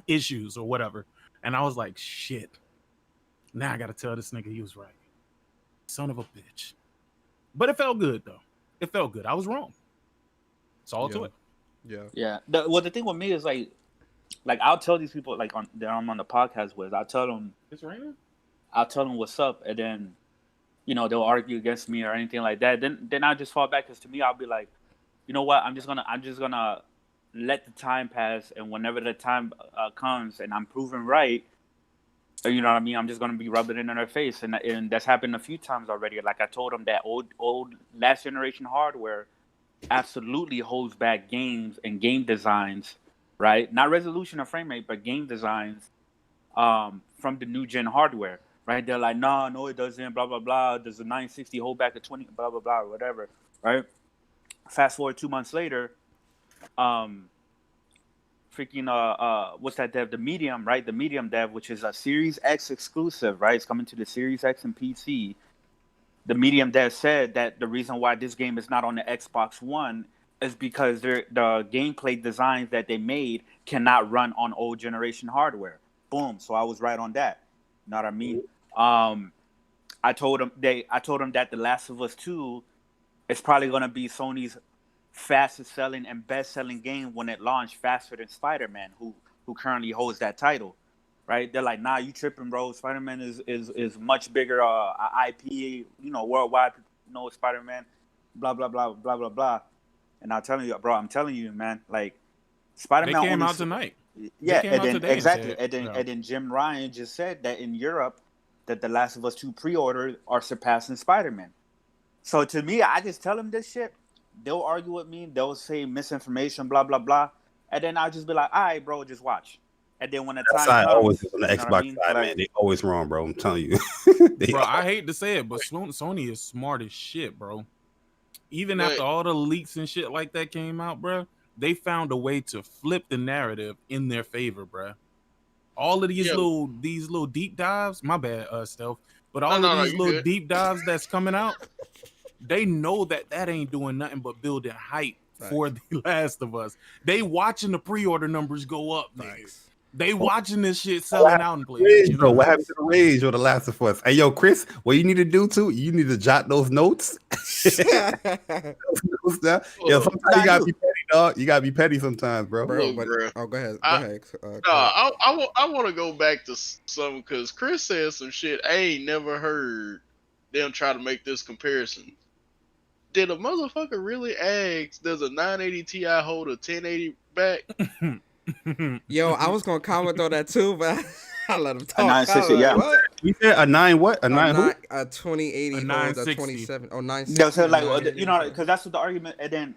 issues or whatever. And I was like, shit. Now I got to tell this nigga he was right. Son of a bitch. But it felt good, though. It felt good. I was wrong. It's all to it. Yeah. The thing with me is like I'll tell these people like that I'm on the podcast with. I'll tell them it's raining. I'll tell them what's up, and then you know they'll argue against me or anything like that. Then I'll just fall back because to me I'll be like, you know what? I'm just gonna let the time pass, and whenever the time comes and I'm proven right, you know what I mean. I'm just gonna be rubbing it in their face, and that's happened a few times already. Like I told them that old last generation hardware absolutely holds back games and game designs, right? Not resolution or frame rate, but game designs from the new gen hardware, right? They're like, no, it doesn't, blah, blah, blah. Does a 960 hold back a 20, blah, blah, blah, or whatever, right? Fast forward 2 months later, what's that dev? The Medium, right? The Medium dev, which is a Series X exclusive, right? It's coming to the Series X and PC. The Medium dev said that the reason why this game is not on the Xbox One is because the gameplay designs that they made cannot run on old generation hardware. Boom. So I was right on that. You know what I mean? I told them that The Last of Us 2 is probably going to be Sony's fastest selling and best selling game when it launched, faster than Spider-Man, who currently holds that title. Right? They're like, nah, you tripping, bro. Spider-Man is much bigger IP, you know, worldwide. You know, Spider-Man, blah, blah, blah, blah, blah, blah. And I'm telling you, man, like, Spider-Man They came out tonight. Yeah, and then exactly. And then Jim Ryan just said that in Europe, that The Last of Us 2 pre-orders are surpassing Spider-Man. So to me, I just tell them this shit. They'll argue with me. They'll say misinformation, blah, blah, blah. And then I'll just be like, all right, bro, just watch. And then when the time comes, always on the you know Xbox what I mean? side, Like, man, they always wrong, bro. I'm telling you. Bro, I hate to say it, but Sony is smart as shit, bro. Even after all the leaks and shit like that came out, bro, they found a way to flip the narrative in their favor, bro. All of these little deep dives, my bad, Stealth, but all of these little deep dives that's coming out, they know that ain't doing nothing but building hype for The Last of Us. They watching the pre-order numbers go up, niggas. They watching this shit selling out in places. You know what happened to the Rage or The Last of Us? Hey, yo, Chris, what you need to do too? You need to jot those notes. Yo, sometimes you gotta be petty, dog. You gotta be petty sometimes, bro. Look, But, bro. go ahead. I want to go back to some because Chris said some shit. I ain't never heard them try to make this comparison. Did a motherfucker really ask, does a 980 Ti hold a 1080 back? Yo, I was gonna comment on that too, but I let him talk. A 960, yeah. What? You said a 9 what? A 9 who? A 2080 holds a 960. 27. Oh, 960. Yeah, so like, you know, because that's what the argument. And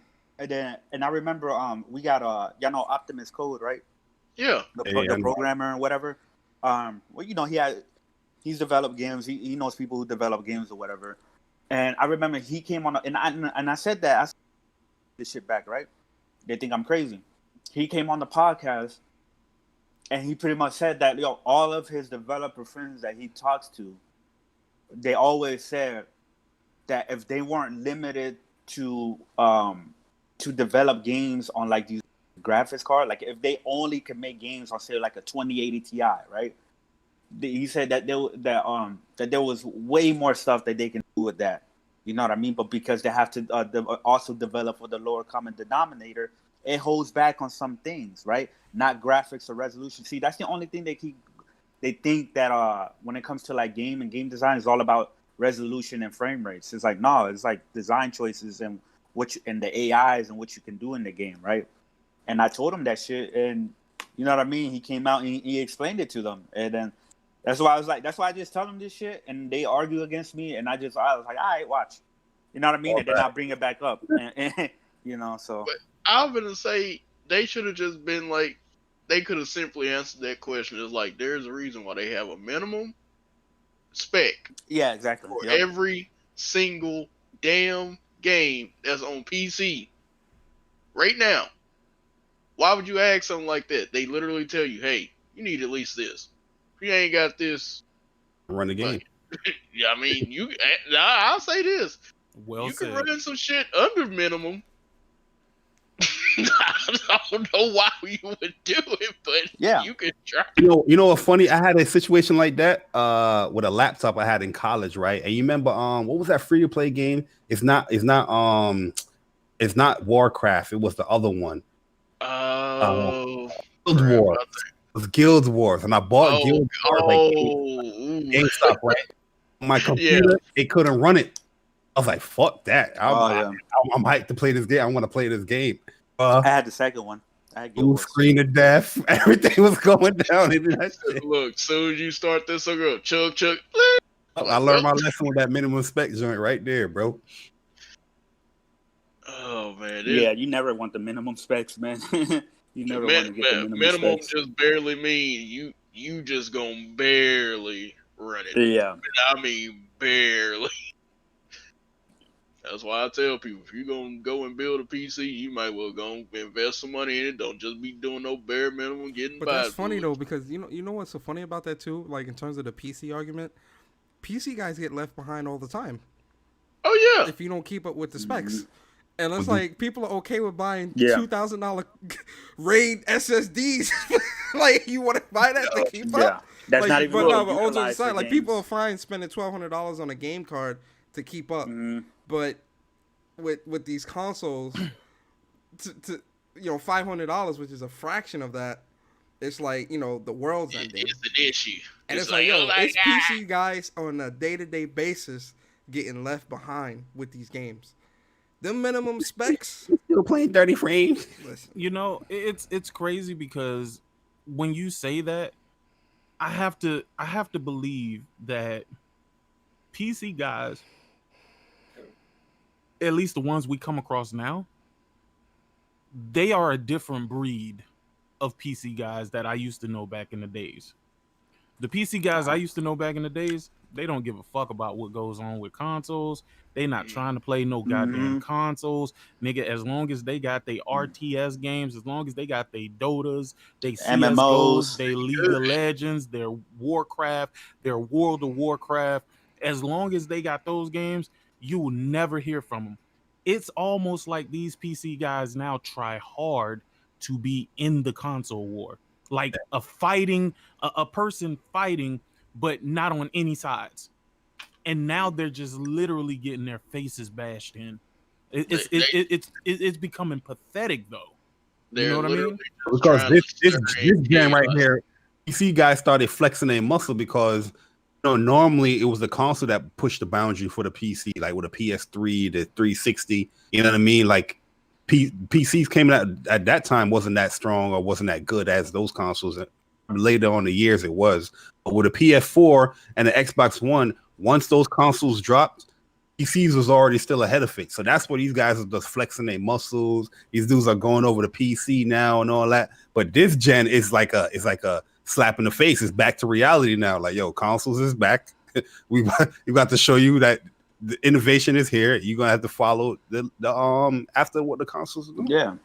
I remember, we got y'all know Optimus Code, right? Yeah. The programmer and whatever. Well, you know, he's developed games. He knows people who develop games or whatever. And I remember he came on, and I said that I said this shit back, right? They think I'm crazy. He came on the podcast, and he pretty much said that all of his developer friends that he talks to, they always said that if they weren't limited to develop games on like these graphics card, like if they only could make games on say like a 2080 Ti, right? He said that there was way more stuff that they can do with that. You know what I mean? But because they have to also develop for the lower common denominator, it holds back on some things, right? Not graphics or resolution. See, that's the only thing they think that when it comes to like game design is all about resolution and frame rates. It's like, no, it's like design choices and the AIs and what you can do in the game, right? And I told him that shit, and you know what I mean? He came out and he explained it to them. And then that's why I just tell them this shit, and they argue against me, and I was like, all right, watch. You know what I mean? And then I bring it back up. And you know, so. But I'm going to say they should have just been like, they could have simply answered that question. It's like, there's a reason why they have a minimum spec. Yeah, exactly. For every single damn game that's on PC right now. Why would you ask something like that? They literally tell you, hey, you need at least this. If you ain't got this, Run the game. yeah, I mean, I'll say this. Well You can said. run some shit under minimum. I don't know why you would do it, but Yeah. you can try. You know what's funny? I had a situation like that with a laptop I had in college, right? And you remember what was that free to play game? It's not Warcraft. It was the other one. Oh, Guild crap, Wars. It was Guild Wars, and I bought Guild Wars like GameStop, right? On my computer, it couldn't run it. I was like, "Fuck that!" I'm hyped to play this game. I want to play this game. I had the second one. I had Guild Wars. Screen to death. Everything was going down. Look, soon as you start this, so go chug. I learned my lesson with that minimum spec joint right there, bro. Oh man, Yeah, you never want the minimum specs, man. You never want to get the minimum specs. just barely mean you just gonna barely run it. Yeah, I mean barely. That's why I tell people, if you're gonna go and build a PC, you might well go invest some money in it. Don't just be doing no bare minimum getting by. But that's funny though, because you know what's so funny about that too? Like in terms of the PC argument, PC guys get left behind all the time. Oh yeah. If you don't keep up with the specs. And it's like people are okay with buying $2,000 RAID SSDs. Like you want to buy that to keep up? That's like, not even. But no, but on the side, like games. people are fine spending $1,200 on a game card to keep up. But with these consoles, to $500, which is a fraction of that, it's like the world's ending. It's an issue, and it's like it's PC guys on a day-to-day basis getting left behind with these games. The minimum specs. Still playing 30 frames. Listen. It's crazy because when you say that, I have to believe that PC guys, at least the ones we come across now, they are a different breed of PC guys that I used to know back in the days. The PC guys I used to know back in the days, they don't give a fuck about what goes on with consoles. They not trying to play no goddamn consoles. Nigga, as long as they got their RTS games, as long as they got their Dotas, they CSGOs, they League of Legends, their Warcraft, their World of Warcraft, as long as they got those games, you will never hear from them. It's almost like these PC guys now try hard to be in the console war. Like a person fighting, but not on any sides. And now they're just literally getting their faces bashed in. It's becoming pathetic though. You know what I mean? Because this game right here, PC guys started flexing their muscle because normally it was the console that pushed the boundary for the PC, like with a PS3, the 360. You know what I mean? Like PCs came out at that time wasn't that strong or wasn't that good as those consoles. Later on the years it was, but with a PS4 and the Xbox One, once those consoles dropped, PCs was already still ahead of it. So that's what these guys are just flexing their muscles. These dudes are going over to PC now and all that. But this gen is like a slap in the face. It's back to reality now. Like, yo, consoles is back. we got to show you that the innovation is here. You're gonna have to follow the after what the consoles are doing. Yeah.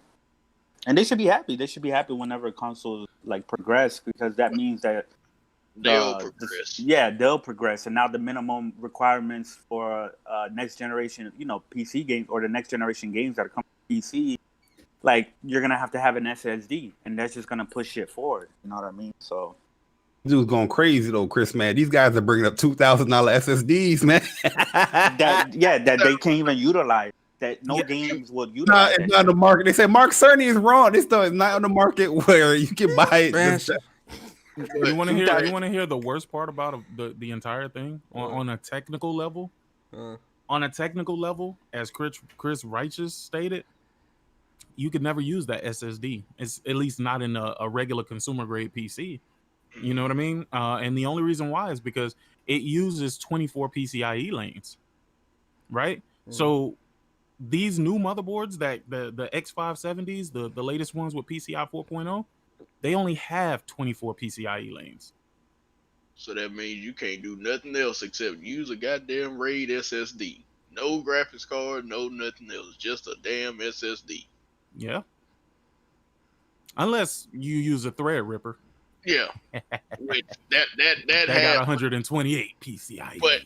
And they should be happy. They should be happy whenever consoles like progress, because that means that they'll progress. They'll progress. And now the minimum requirements for next generation, PC games or the next generation games that are coming to PC, like you're gonna have to have an SSD, and that's just gonna push shit forward. You know what I mean? So. Dude's going crazy though, Chris. Man, these guys are bringing up $2,000 SSDs, man. that they can't even utilize. That games would utilize. It's not on the market. They said Mark Cerny is wrong. This stuff is not on the market where you can buy it. You want to hear the worst part about the entire thing on a technical level? On a technical level, as Chris Righteous stated, you could never use that SSD. It's at least not in a regular consumer grade PC. You know what I mean? And the only reason why is because it uses 24 PCIe lanes, right? So these new motherboards, that the X570s, the latest ones with PCI 4.0, they only have 24 PCIe lanes. So that means you can't do nothing else except use a goddamn RAID SSD. No graphics card, no nothing else. Just a damn SSD. Yeah. Unless you use a Threadripper. Yeah. Which that That had, got 128 PCIe. but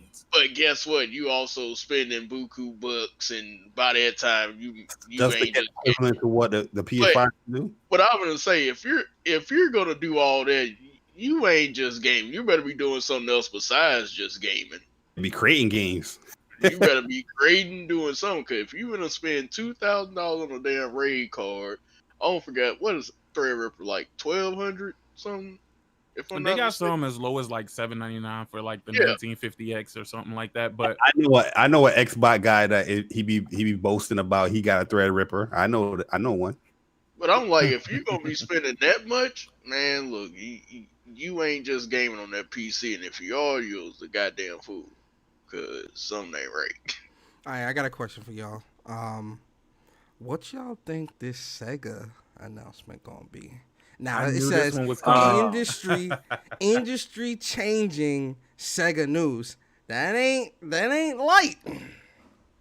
guess what? You also spending buku bucks, and by that time you Just to ain't get just. equivalent to what the PS5 do. But I'm gonna say, if you're gonna do all that, you ain't just gaming. You better be doing something else besides just gaming. Be creating games. You better be grading, doing something. Cause if you gonna spend $2,000 on a damn raid card, I don't forget what is Threadripper like 1,200 something. If I'm They not got mistaken. some as low as like $7.99 for like the Yeah. 1950X or something like that. But I know an Xbox guy that he be boasting about. He got a Threadripper. I know one. But I'm like, if you're gonna be spending that much, man, look, you ain't just gaming on that PC, and if you are, you're the goddamn fool. Cause something ain't right. All right, I got a question for y'all. What y'all think this Sega announcement gonna be? Now I it knew says this one was coming. industry changing Sega news. That ain't light.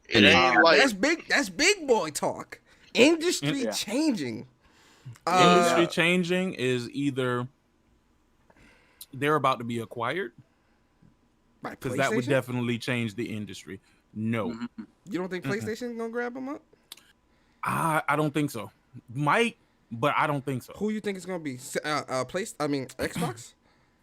It ain't like That's big boy talk. Industry Yeah. changing. Industry changing is either they're about to be acquired, by because that would PlayStation? definitely change the industry. No, Mhm. You don't think PlayStation gonna grab them up? I don't think so. Might, but I don't think so. Who you think is gonna be? Xbox.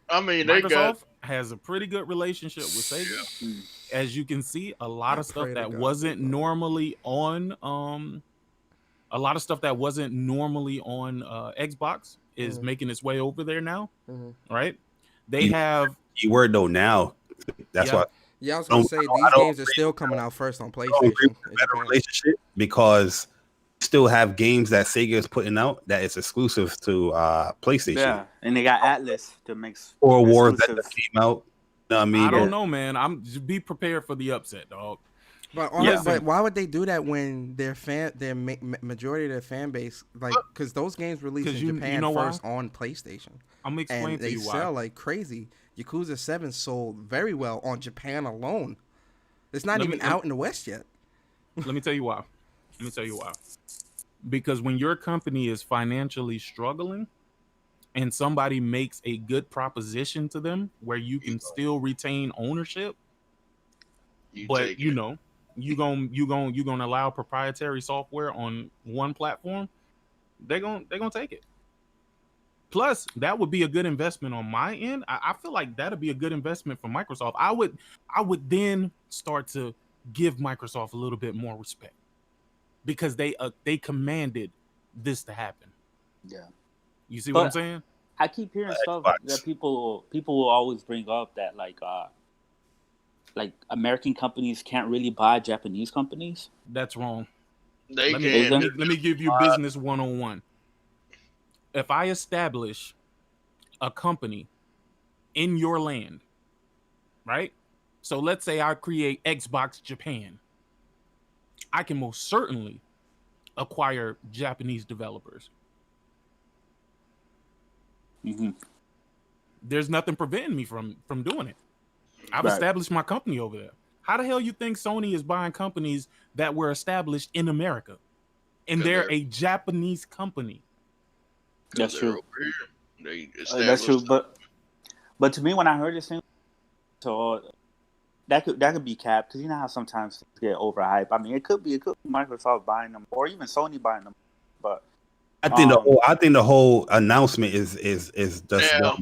I mean, they got Microsoft has a pretty good relationship with Sega. As you can see, a lot I of stuff pray to that God wasn't they don't. normally on Xbox is making its way over there now, Mhm. right? They have Keyword though now. That's Yeah. why Yeah, I was gonna say these games are still coming out first on I don't agree PlayStation. with in the better Japan. relationship because you still have games that Sega is putting out that is exclusive to PlayStation. Yeah, and they got Atlas to make Or Wars that exclusive. just came out. You know what I mean? I don't know, man. I'm just be prepared for the upset, dog. But Listen. but why would they do that when their majority of their fan base, like, because those games released in 'Cause you Japan know why? first on PlayStation, I'm gonna explain and to they you why. sell like crazy. Yakuza 7 sold very well on Japan alone. It's not Let me- even out in the West yet. Let me tell you why. Because when your company is financially struggling and somebody makes a good proposition to them where you can still retain ownership, but take you it. know, you gonna allow proprietary software on one platform, they're gonna take it. Plus, that would be a good investment on my end. I feel like that'd be a good investment for Microsoft. I would then start to give Microsoft a little bit more respect because they commanded this to happen. Yeah, You see what I'm But- saying? I keep hearing stuff Xbox. that people will always bring up that like American companies can't really buy Japanese companies. That's wrong. They Let can. me give you business 101. If I establish a company in your land, right? So let's say I create Xbox Japan. I can most certainly acquire Japanese developers. Mm-hmm. There's nothing preventing me from doing it. I've Right. established my company over there. How the hell you think Sony is buying companies that were established in America? And 'Cause they're they're- a Japanese company. That's They're true. over here. They That's true. established- But to me, when I heard this thing, so that could be capped because you know how sometimes things get overhyped. I mean, it could be Microsoft buying them or even Sony buying them. But I think the whole announcement is just Yeah.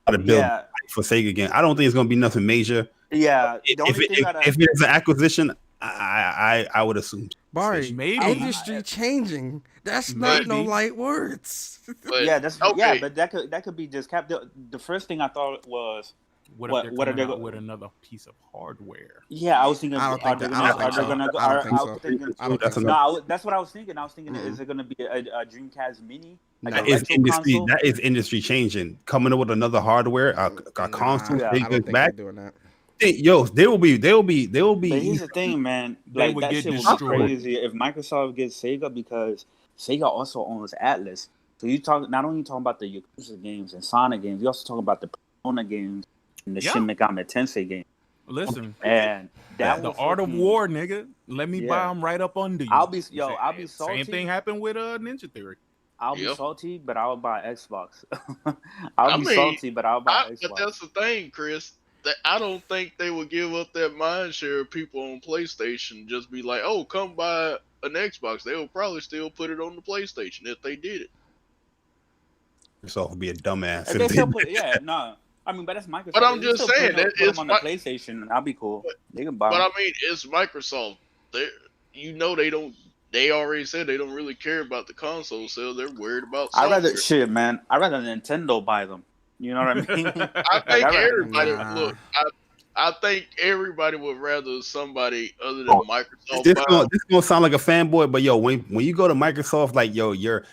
how to build yeah, for Sega again. I don't think it's gonna be nothing major. yeah. The only thing If it's an acquisition, I would assume. Barry, Maybe. industry changing. That's not no Maybe. light words. But, yeah, that's okay. yeah, but that could be just capped. The first thing I thought was What What- if what they're are coming they out go- with another piece of hardware? yeah. I was thinking I don't think that- I don't think so. I don't think so. I was thinking I don't think so. no, that's what I was thinking. I was thinking, is it going to be a Dreamcast Mini? Like No. a That is retro industry. console? That is industry changing. Coming up with another hardware, a console, Yeah. I big don't think back. they're doing that. Yo, they will be. But here's the thing, man. They Like would that get shit would be destroyed. crazy if Microsoft gets Sega because Sega also owns Atlas. So you talk not only talking about the Yakuza games and Sonic games, you also talking about the Persona games and the Yeah. Shin Megami Tensei games. Listen, And that the was art of fucking- war, nigga. Let me buy Yeah. them right up under you. I'll be salty. Same thing happened with Ninja Theory. I'll be Yep. salty, but I'll buy Xbox. I'll I be mean, salty, but I'll buy But Xbox. that's the thing, Chris. That I don't think they would give up that mind share of people on PlayStation. Just be like, "Oh, come buy an Xbox." They will probably still put it on the PlayStation if they did it. Microsoft would be a dumbass. If they still put, yeah, no. I mean, but that's Microsoft. But I'm If they just still saying put that them it's on the PlayStation, and I'll be cool. They can buy. But them. I mean, it's Microsoft. They don't. They already said they don't really care about the console sales. They're worried about I software. rather shit, man. I rather Nintendo buy them. You know what I mean? I think everybody Nah. look. I think everybody would rather somebody other than Microsoft. This buy them. gonna sound like a fanboy, but yo, when you go to Microsoft, like yo, your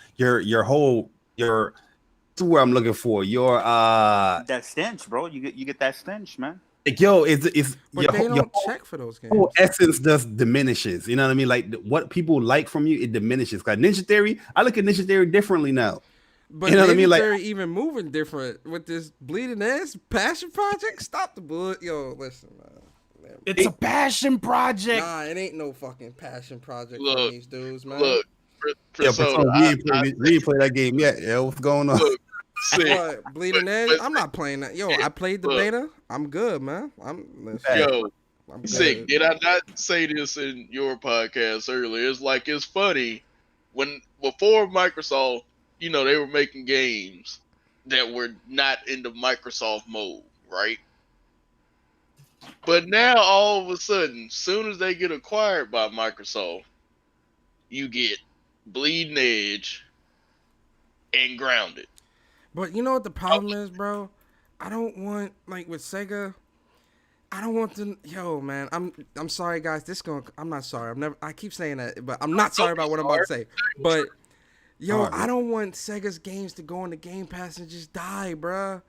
this is where I'm looking for your that stench, bro. You get that stench, man. like, yo, it's But your, they your don't check for those games. whole essence just diminishes. You know what I mean? Like what people like from you, it diminishes. Like Ninja Theory, I look at Ninja Theory differently now. But You know what I maybe mean? Like- they're even moving different with this bleeding ass passion project. Stop the bullet, yo. Listen, man. It's a passion project. Nah, it ain't no fucking passion project Look, from these dudes, man. Look, Yeah, Persona, but we ain't played that game yet. Yeah, what's going on? look, see, What, bleeding edge? I'm not playing that. Yo, I played the Look. beta. I'm good, man. Listen, yo, I'm good. Sick, did I not say this in your podcast earlier? It's like it's funny when before Microsoft, you know, they were making games that were not in the Microsoft mode, right? But now all of a sudden, soon as they get acquired by Microsoft, you get Bleeding Edge and Grounded. But you know what the problem is, bro? I don't want, like with Sega, I don't want them. Yo, man, I'm sorry, guys. I'm not sorry. I keep saying that, but I'm not sorry about what I'm about to say. But yo, I don't want Sega's games to go on the Game Pass and just die, bruh.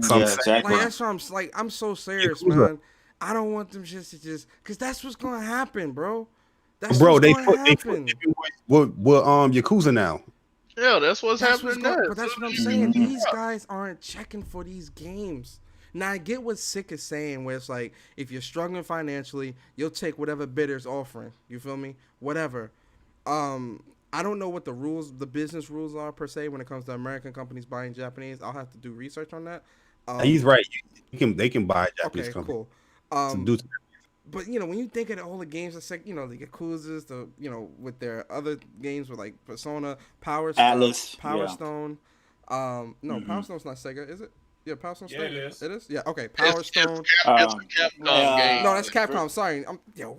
Some Yeah, say- exactly. Like that's what I'm like. I'm so serious, Yakuza. man. I don't want them shits to just, cause that's what's gonna happen, bro. That's Bro, what's they gonna put happen. with Yakuza now. Yeah, that's what's That's happening what's now. but that's what I'm saying. These guys aren't checking for these games. Now I get what Sick is saying, where it's like if you're struggling financially, you'll take whatever bidder's offering. You feel me? Whatever. I don't know what the business rules are per se when it comes to American companies buying Japanese. I'll have to do research on that. He's right. They can buy a Japanese Okay, company. cool. To do- But you know, when you think of all the games, it's like, you know, the Yakuzas, with their other games with like Persona, Atlas, Power yeah. Stone. No, Power Stone's not Sega, is it? Yeah, Power Stone's Yeah, it is. It is. Yeah, okay. Power Stone. It's a Capcom game. No, that's Capcom. Sorry,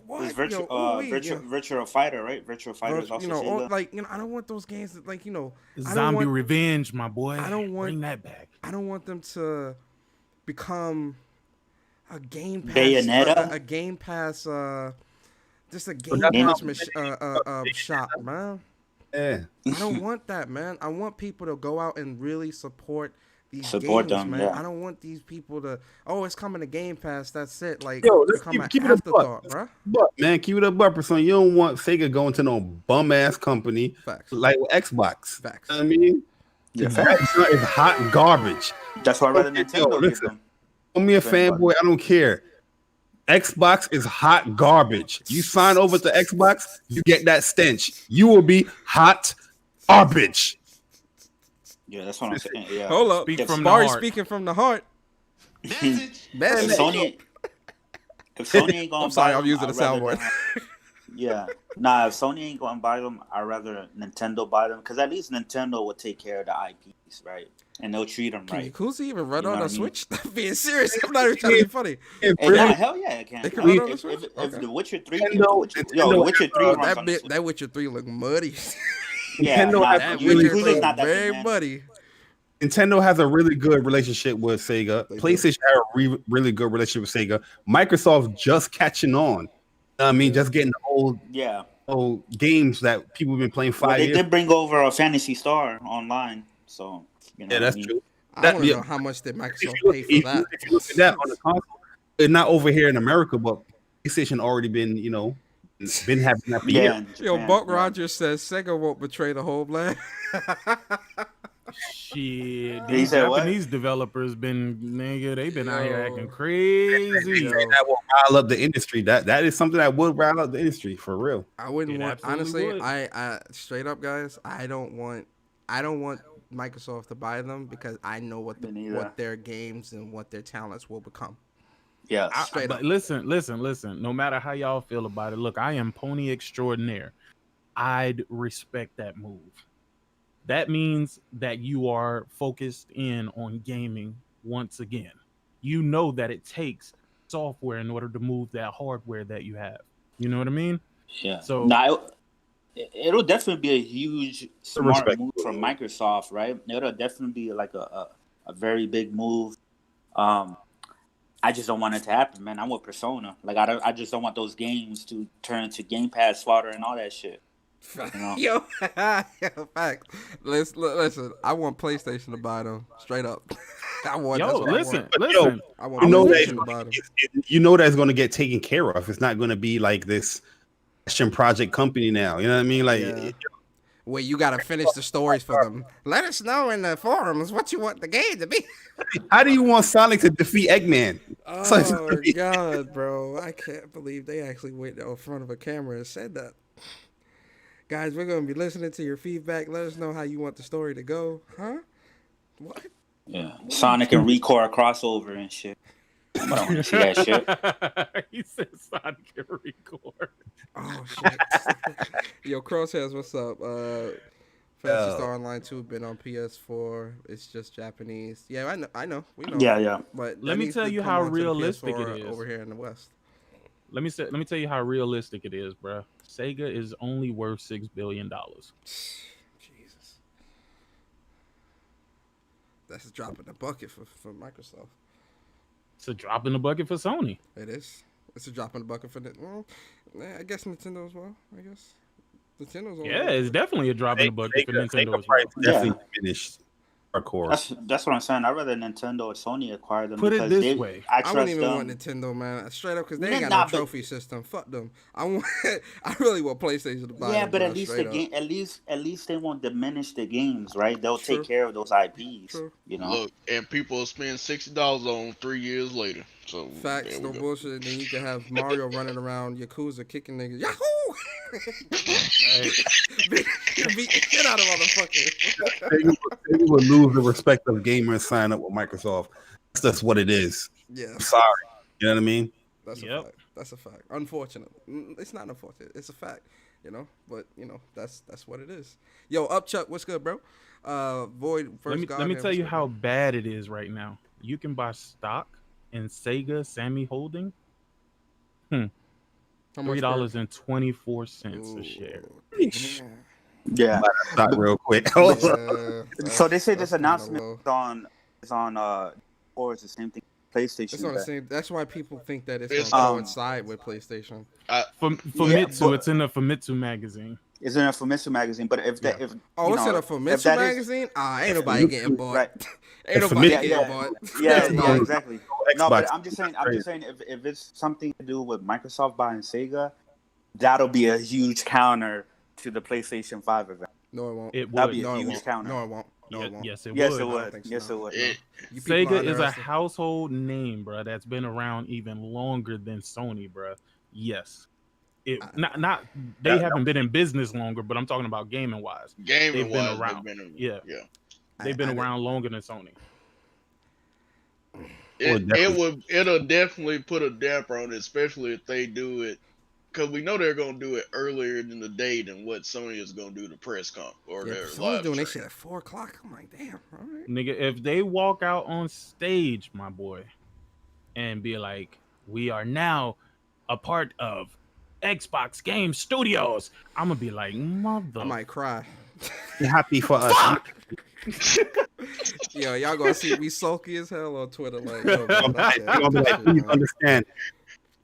what? It's virtual, Yo, virtual fighter, right? Virtual fighter is also Sega. I don't want those games that, like, I don't Zombie want, Revenge, my boy. I don't want- Bring that back. I don't want them to become a Game Pass. Bayonetta? A Game Pass. Just a Game that's Pass shop, man. Yeah. I don't want that, man. I want people to go out and really support these Support games, them, man. yeah. I don't want these people to, it's coming to Game Pass, that's it. Like, Yo, let's become keep an it a afterthought, buck. bruh. But man, keep it up, Persona. You don't want Sega going to no bum ass company Facts. like Xbox. Facts. You know what I mean, Yeah, Xbox is hot garbage. That's why I rather Yo, Nintendo give listen. them. Call me a fanboy. I don't care. Xbox is hot garbage. You sign over to Xbox, you get that stench. You will be hot garbage. Yeah, that's what I'm saying. Yeah. Hold up. Speak from the Barry heart. speaking from the heart. If Message. Sony ain't gonna I'm sorry, buy I'm using them, the I'd rather soundboard. them- Yeah. Nah, if Sony ain't gonna buy them, I'd rather Nintendo buy them, because at least Nintendo will take care of the IPs, right? And they'll treat them Can right. Yakuza even run You know on what a I mean? Switch? Being serious. I'm not even trying to be funny. And nah, hell yeah, it can. They can I mean, run on the if Switch? if Okay. The Witcher 3, Nintendo- The Witcher 3 runs on the Switch. That Witcher 3 look muddy. Yeah, Nintendo nah, has That really Witcher Yakuza's 3 not that big, very man. muddy. Nintendo has a really good relationship with Sega. They do. PlayStation has a really good relationship with Sega. Microsoft just catching on. You know what I mean, just getting the Yeah. old games that people have been playing Well, 5 they years. did bring over a Fantasy Star online, so you know Yeah, what that's I mean? true. I That- want to yeah. know how much did If Microsoft you, look, pay if, for you, that. if you look at that on the console, it's not over here in America, but PlayStation already been, been having that for Yeah, years. in Yo, Japan, Buck yeah. Rogers says Sega won't betray the homeland. Shit, He these said what? Japanese developers they've been out here Yo. acting crazy. Yo. That will rile up the industry. That is something that would rile up the industry for real. I wouldn't It want, absolutely honestly, would. I straight up, guys, I don't want Microsoft to buy them because I know what Me neither. what their games and what their talents will become. Yeah. Straight But up. listen. No matter how y'all feel about it, look, I am pony extraordinaire. I'd respect that move. That means that you are focused in on gaming once again. You know that it takes software in order to move that hardware that you have. You know what I mean? Yeah. So Now, it'll definitely be a huge smart Respect. move from Microsoft, right? It'll definitely be like a very big move. I just don't want it to happen, man. I'm with Persona. Like I just don't want those games to turn into Game Pass fodder and all that shit. You know? Yo, fact. Listen, I want PlayStation to buy them straight up. I want. yo, that's what listen. I want You know PlayStation that to buy them. you know that's going to get taken care of. It's not going to be like this passion project company now. You know what I mean? Like, Yeah. Where you gotta finish the stories for them. Let us know in the forums what you want the game to be. how do you want Sonic to defeat Eggman? Oh God, bro! I can't believe they actually went in front of a camera and said that. Guys, we're gonna be listening to your feedback. Let us know how you want the story to go. Huh? What? Yeah. Sonic and Recore crossover and shit. I don't want to see that shit. He said Sonic and Record. Oh shit! Yo, Crosshairs, what's up? Fantasy Star Online 2 been on PS4. It's just Japanese. Yeah, I know. We know. Yeah. But Let that me needs tell to you come how onto the realistic it PS4 is. over here in the West. Let me tell you how realistic it is, bro. Sega is only worth $6 billion. Jesus, that's a drop in the bucket for Microsoft. It's a drop in the bucket for Sony. It is. It's a drop in the bucket for I guess Nintendo as well. I guess Nintendo's only Yeah, it's definitely a drop in the bucket for Nintendo as well. price definitely diminished. Hardcore. That's what I'm saying. I'd rather Nintendo or Sony acquire them. Put it because this way. I I trust wouldn't even them. want Nintendo, man. Straight up, because they ain't Nah, got no but- trophy system. Fuck them. I really want PlayStation to buy Yeah, them, but bro, at least straight the up. game, at least they won't diminish the games, right? They'll True. take care of those IPs. True. You know. Look, and people will spend $60 on 3 years later. So Facts, there we no go. bullshit. And then you can have Mario running around Yakuza kicking niggas. Yahoo! beat the shit out of motherfuckers. They would lose the respect of gamers and sign up with Microsoft. That's what it is. Yeah, I'm sorry. You know what I mean? that's a Yep. fact. That's a fact. Unfortunate. It's not unfortunate. It's a fact. You know, but you know that's what it is. Yo, Upchuck, what's good, bro? Void first. Let me tell you how bad it is right now. You can buy stock in Sega Sammy Holding. $3.24 a share. Yeah. Stop real quick. So they say this that's kinda announcement low. is on or it's the same thing. PlayStation. It's on the same. That's why people think that it's It's, gonna coincide with PlayStation. Famitsu, but- it's in the Famitsu magazine. It's in a Famitsu magazine, but if that if Oh, you it's know, in a if Famitsu that is- magazine? Ain't nobody getting bought. Right. Ain't If nobody Famitsu- getting bought. Yeah, exactly. No, but Xbox. I'm just saying if it's something to do with Microsoft buying Sega, that'll be a huge counter to the PlayStation 5 event. No, it won't. It That'd would. be a No, it huge won't. counter. No, it won't. No, Ye- it won't. yes, it Yes, would. it I don't would. think so, Yes, no. it would. It, You people Sega is a underestimate- household name, bro. That's been around even longer than Sony, bro. Yes, not they haven't been in business longer, but I'm talking about gaming wise. gaming They've been wise, around. they've been Yeah. yeah. They've been around longer than Sony. It'll definitely put a damper on it, especially if they do it, because we know they're gonna do it earlier in the day than what Sony is gonna do the press comp or Yeah, their Sony's live doing stream. this shit at 4:00. I'm like, damn. All right. Nigga, if they walk out on stage, my boy, and be like, "We are now a part of Xbox Game Studios," I'm gonna be like, "Mother." I might cry. Happy for us. Yo, y'all gonna see me sulky as hell on Twitter. Like, yo, man, I You're gonna be like, can't. please understand.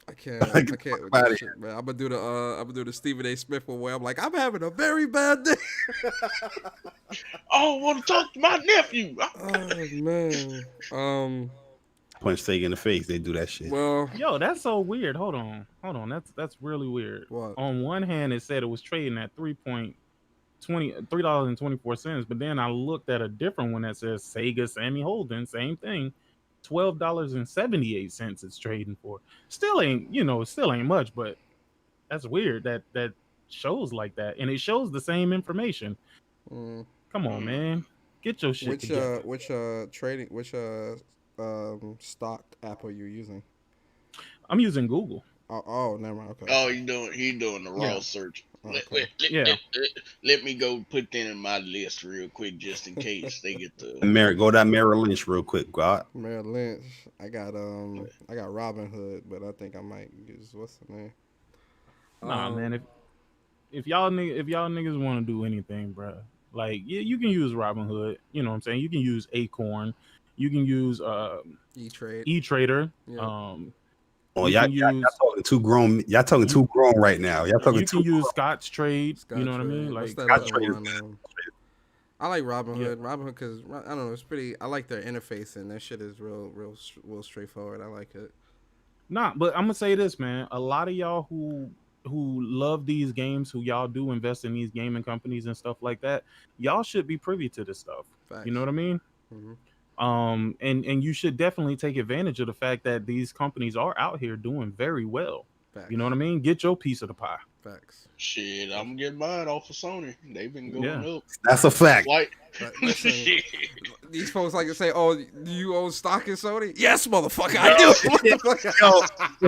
I can't with this shit, man. I'm gonna do the Stephen A. Smith one where I'm like, I'm having a very bad day. Oh, I want to talk to my nephew. Oh man. Punch Sega in the face. They do that shit. Well, Yo, that's so weird. Hold on. That's really weird. What? On one hand, it said it was trading at $3.24. But then I looked at a different one that says Sega Sammy Holden, same thing, $12.78 it's trading for. Still ain't, still ain't much, but that's weird that shows like that, and it shows the same information. Mm. Come on, man, get your shit together. Which trading stock app are you using? I'm using Google. Oh, never mind. Okay. Oh, he doing the raw Yeah. search. Okay. Let me go put that in my list real quick, just in case they get the Go down Merrill Lynch real quick, God. Merrill Lynch. I got Robin Hood, but I think I might use what's the name? Nah, man. If y'all niggas want to do anything, bro, like you can use Robinhood. You know what I'm saying? You can use Acorn. You can use E-Trader. Yeah. Y'all talking too grown. Y'all talking too grown right now. Y'all talking You too can use Scotch Trade. You know what I mean? What's Like that Scotch other Trade. one? I like Robinhood. Yeah. Robinhood because I don't know. It's pretty. I like their interface and that shit is real straightforward. I like it. Nah, but I'm gonna say this, man. A lot of y'all who love these games, who y'all do invest in these gaming companies and stuff like that, y'all should be privy to this stuff. Facts. You know what I mean? Mm-hmm. And you should definitely take advantage of the fact that these companies are out here doing very well. Facts. You know what I mean? Get your piece of the pie. Facts. shit. I'm getting mine off of Sony. They've been going up. That's a fact. Like, Listen, these folks like to say, "Oh, do you own stock in Sony?" Yes, motherfucker, I do.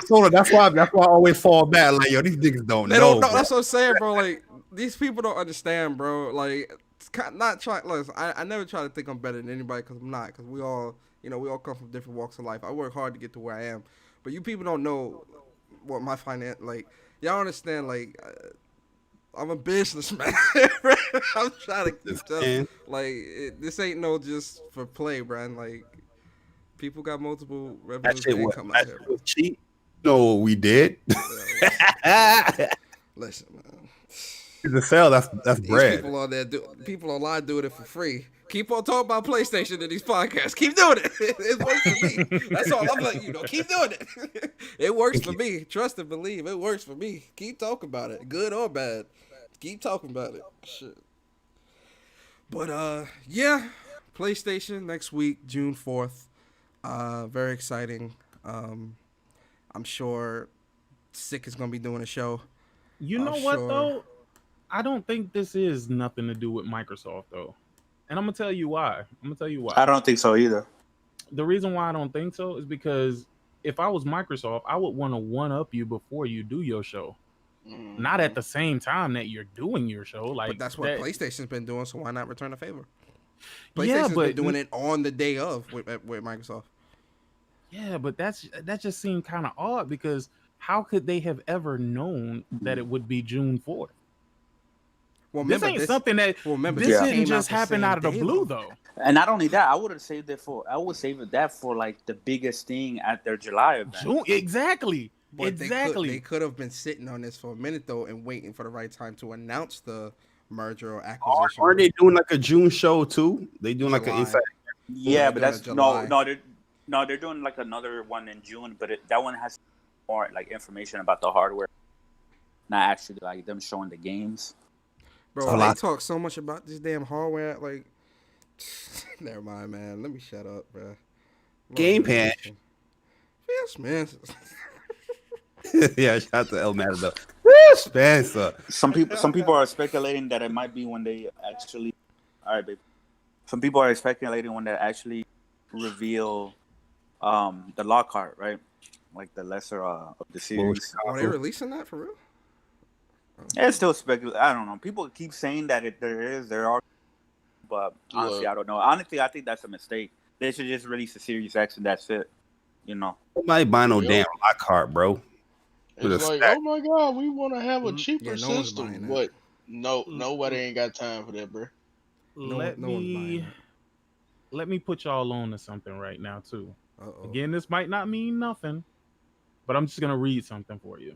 Yo, that's why I always fall back. Like, yo, these niggas don't They know. don't know. Bro. That's what I'm saying, bro. Like these people don't understand, bro. Like, it's not trying. Listen, I never try to think I'm better than anybody because I'm not. Because we all come from different walks of life. I work hard to get to where I am, but you people don't know what my finance. Like, y'all understand? Like, I'm a businessman. I'm trying to keep up. Like, this ain't no just for play, bro. Like, people got multiple revenues and income out here, bro. Cheap? No, we did. Listen, man. The sell, that's bread. People on there people online doing it for free. Keep on talking about PlayStation in these podcasts. Keep doing it. It works for me. That's all I'm letting you know. Keep doing it. It works for me. Trust and believe. It works for me. Keep talking about it, good or bad. Keep talking about it. Shit. But yeah, PlayStation next week, June 4th. Very exciting. I'm sure Sick is gonna be doing a show. You know what though? I don't think this is nothing to do with Microsoft though. And I'm gonna tell you why. I don't think so either. The reason why I don't think so is because if I was Microsoft, I would want to one up you before you do your show. Not at the same time that you're doing your show. Like, but that's what PlayStation's been doing, so why not return a favor? PlayStation's been doing it on the day of with Microsoft. Yeah, but that just seemed kind of odd because how could they have ever known that it would be June 4th? Well, this ain't something that this didn't just happen out of the blue though. And not only that, I would have saved it for like the biggest thing at their July event. June, exactly. But they could have been sitting on this for a minute though and waiting for the right time to announce the merger or acquisition. Are they doing like a June show too? They doing like an inside. Yeah, but that's they're doing like another one in June, but that one has more like information about the hardware, not actually like them showing the games. Bro, they talk so much about this damn hardware. Like, never mind, man. Let me shut up, bro. Game Patch. Yes, man. Yeah, shout out to El Matador. Spencer. Some people are speculating that it might be when they actually. All right, babe. Some people are speculating when they actually reveal the Lockhart, right? Like the lesser of the series. Are they releasing that for real? It's still speculative. I don't know. People keep saying that there are, but honestly, I don't know. Honestly, I think that's a mistake. They should just release the Series X and that's it. You know, nobody buy no damn Lockhart, bro. It's like, oh my god, we want to have a cheaper system, but nobody ain't got time for that, bro. Let me put y'all on to something right now too. Again, this might not mean nothing, but I'm just gonna read something for you.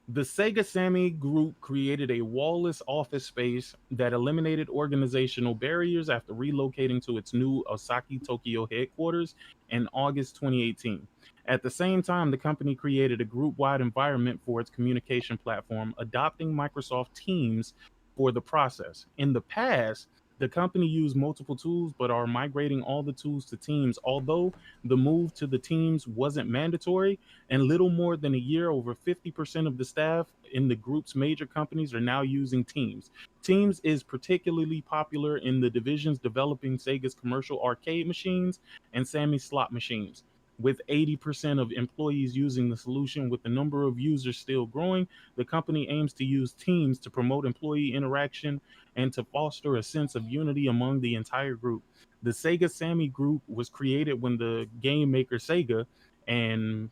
The Sega Sammy Group created a wall-less office space that eliminated organizational barriers after relocating to its new Osaka, Tokyo headquarters in August 2018. At the same time, the company created a group-wide environment for its communication platform, adopting Microsoft Teams for the process. In the past, the company used multiple tools, but are migrating all the tools to Teams. Although the move to the Teams wasn't mandatory, and little more than a year, over 50% of the staff in the group's major companies are now using Teams. Teams is particularly popular in the divisions developing Sega's commercial arcade machines and Sammy slot machines. With 80% of employees using the solution, with the number of users still growing, the company aims to use Teams to promote employee interaction and to foster a sense of unity among the entire group. The Sega Sammy group was created when the game maker Sega and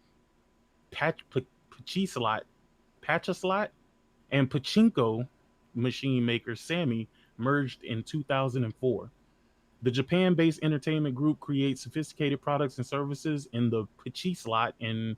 Pachaslot and Pachinko machine maker Sammy merged in 2004. The Japan-based entertainment group creates sophisticated products and services in the Pachislot and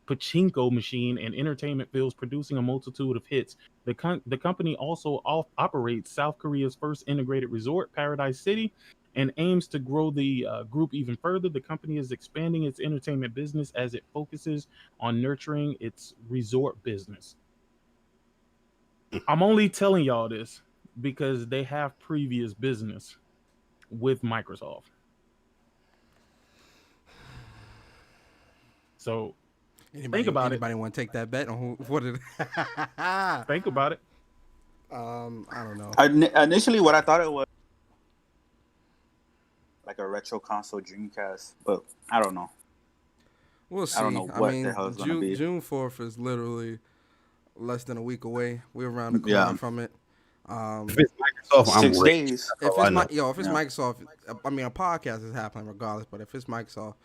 Pachinko machine and entertainment fields, producing a multitude of hits. The company also operates South Korea's first integrated resort, Paradise City, and aims to grow the group even further. The company is expanding its entertainment business as it focuses on nurturing its resort business. I'm only telling y'all this because they have previous business with Microsoft. So think about anybody want to take that bet on who? What did? think about it. I don't know. Initially, what I thought it was like a retro console Dreamcast, but I don't know. We'll see. I don't know what the hell it's gonna be. June 4th is literally less than a week away. We're around the corner from it. If it's Microsoft, I'm 6 days. If it's Microsoft, I mean, a podcast is happening regardless. But if it's Microsoft,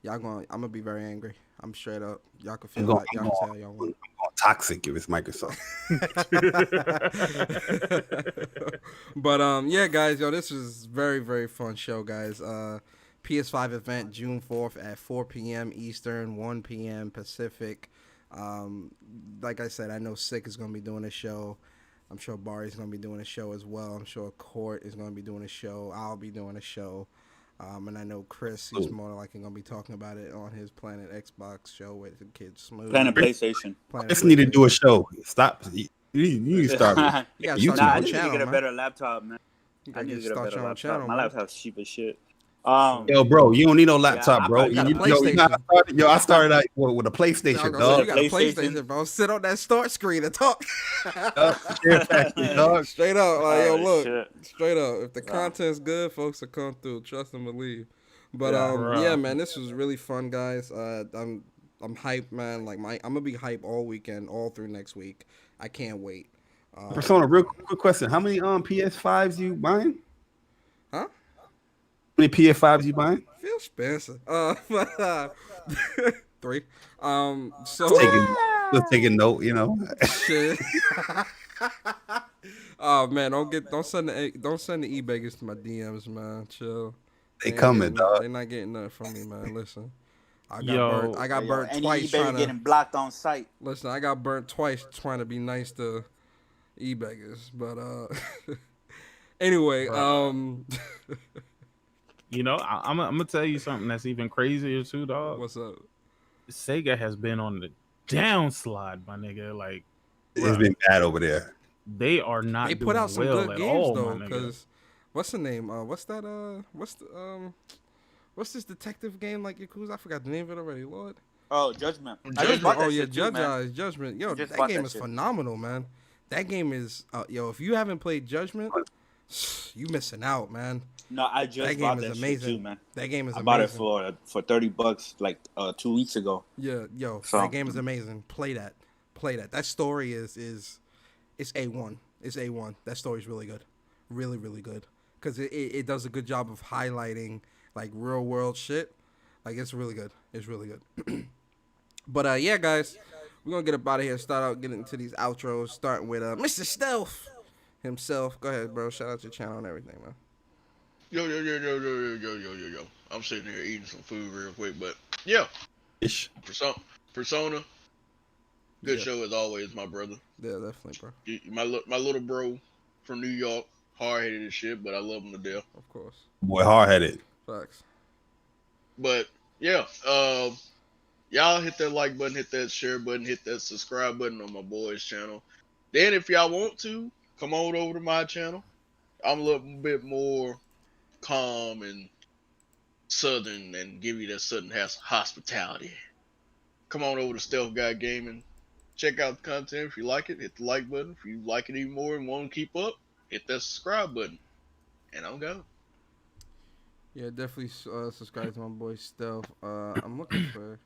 I'm gonna be very angry. I'm straight up. Y'all can feel like y'all can say how y'all want. toxic if it's Microsoft. But yeah, guys, this is very, very fun show, guys. PS5 event June 4th at 4 p.m. Eastern, 1 p.m. Pacific. Like I said, I know Sick is gonna be doing a show. I'm sure Barry's gonna be doing a show as well. I'm sure Court is gonna be doing a show. I'll be doing a show. And I know Chris, he's more likely going to be talking about it on his Planet Xbox show with the kids Smooth. Planet PlayStation. Just need to do a show. Stop. You need to start. I need to get a better laptop, man. I need to get a better laptop. My laptop's cheap as shit. Yo, bro, you don't need no laptop, bro. I started out with a PlayStation, dog. You got a PlayStation, bro. Sit on that start screen and talk. Straight up, like, yo, look. Straight up. If the content's good, folks will come through. Trust and believe. But yeah, man, this was really fun, guys. I'm hyped, man. Like I'm gonna be hyped all weekend, all through next week. I can't wait. Persona, real quick question: how many PS5s you buying? Huh? How many PS5s you buying? Phil Spencer. 3. So just taking note, Shit. Oh man, don't send the e-beggars to my DMs, man. Chill. They coming, dog. They not getting nothing from me, man. Listen. I got burnt twice trying to getting blocked on site. Listen, I got burnt twice trying to be nice to e-beggars, but anyway, I'm gonna tell you something that's even crazier too, dog. What's up? Sega has been on the downslide, my nigga. Like, it's been bad over there. They are not. They put out some good games all, though. Because what's the name? What's this detective game like Yakuza? I forgot the name of it already. Lord. Oh, Judgment. Judgment. Yo, that game is phenomenal, man. That game is if you haven't played Judgment, you missing out, man. No, I just bought that shit too, man. That game is amazing. I bought it for $30 like 2 weeks ago. Yeah, that game is amazing. Play that. That story is it's A1. It's A1. That story's really good. Really, really good. Because it does a good job of highlighting like real world shit. Like it's really good. It's really good. But yeah, guys, we're gonna get up out of here. Start out getting into these outros, starting with Mr. Stealth himself. Go ahead, bro. Shout out your channel and everything, man. Yo. I'm sitting here eating some food real quick, but yeah. Persona. Good show as always, my brother. Yeah, definitely, bro. My little bro from New York, hard-headed as shit, but I love him to death. Of course. Boy, hard-headed. Facts. But yeah, y'all hit that like button, hit that share button, hit that subscribe button on my boy's channel. Then if y'all want to, come on over to my channel. I'm a little bit more calm and southern and give you that southern hospitality. Come on over to Stealth Guy Gaming. Check out the content. If you like it, hit the like button. If you like it even more and want to keep up, hit that subscribe button. And I'm going. Yeah, definitely subscribe to my boy Stealth. I'm looking for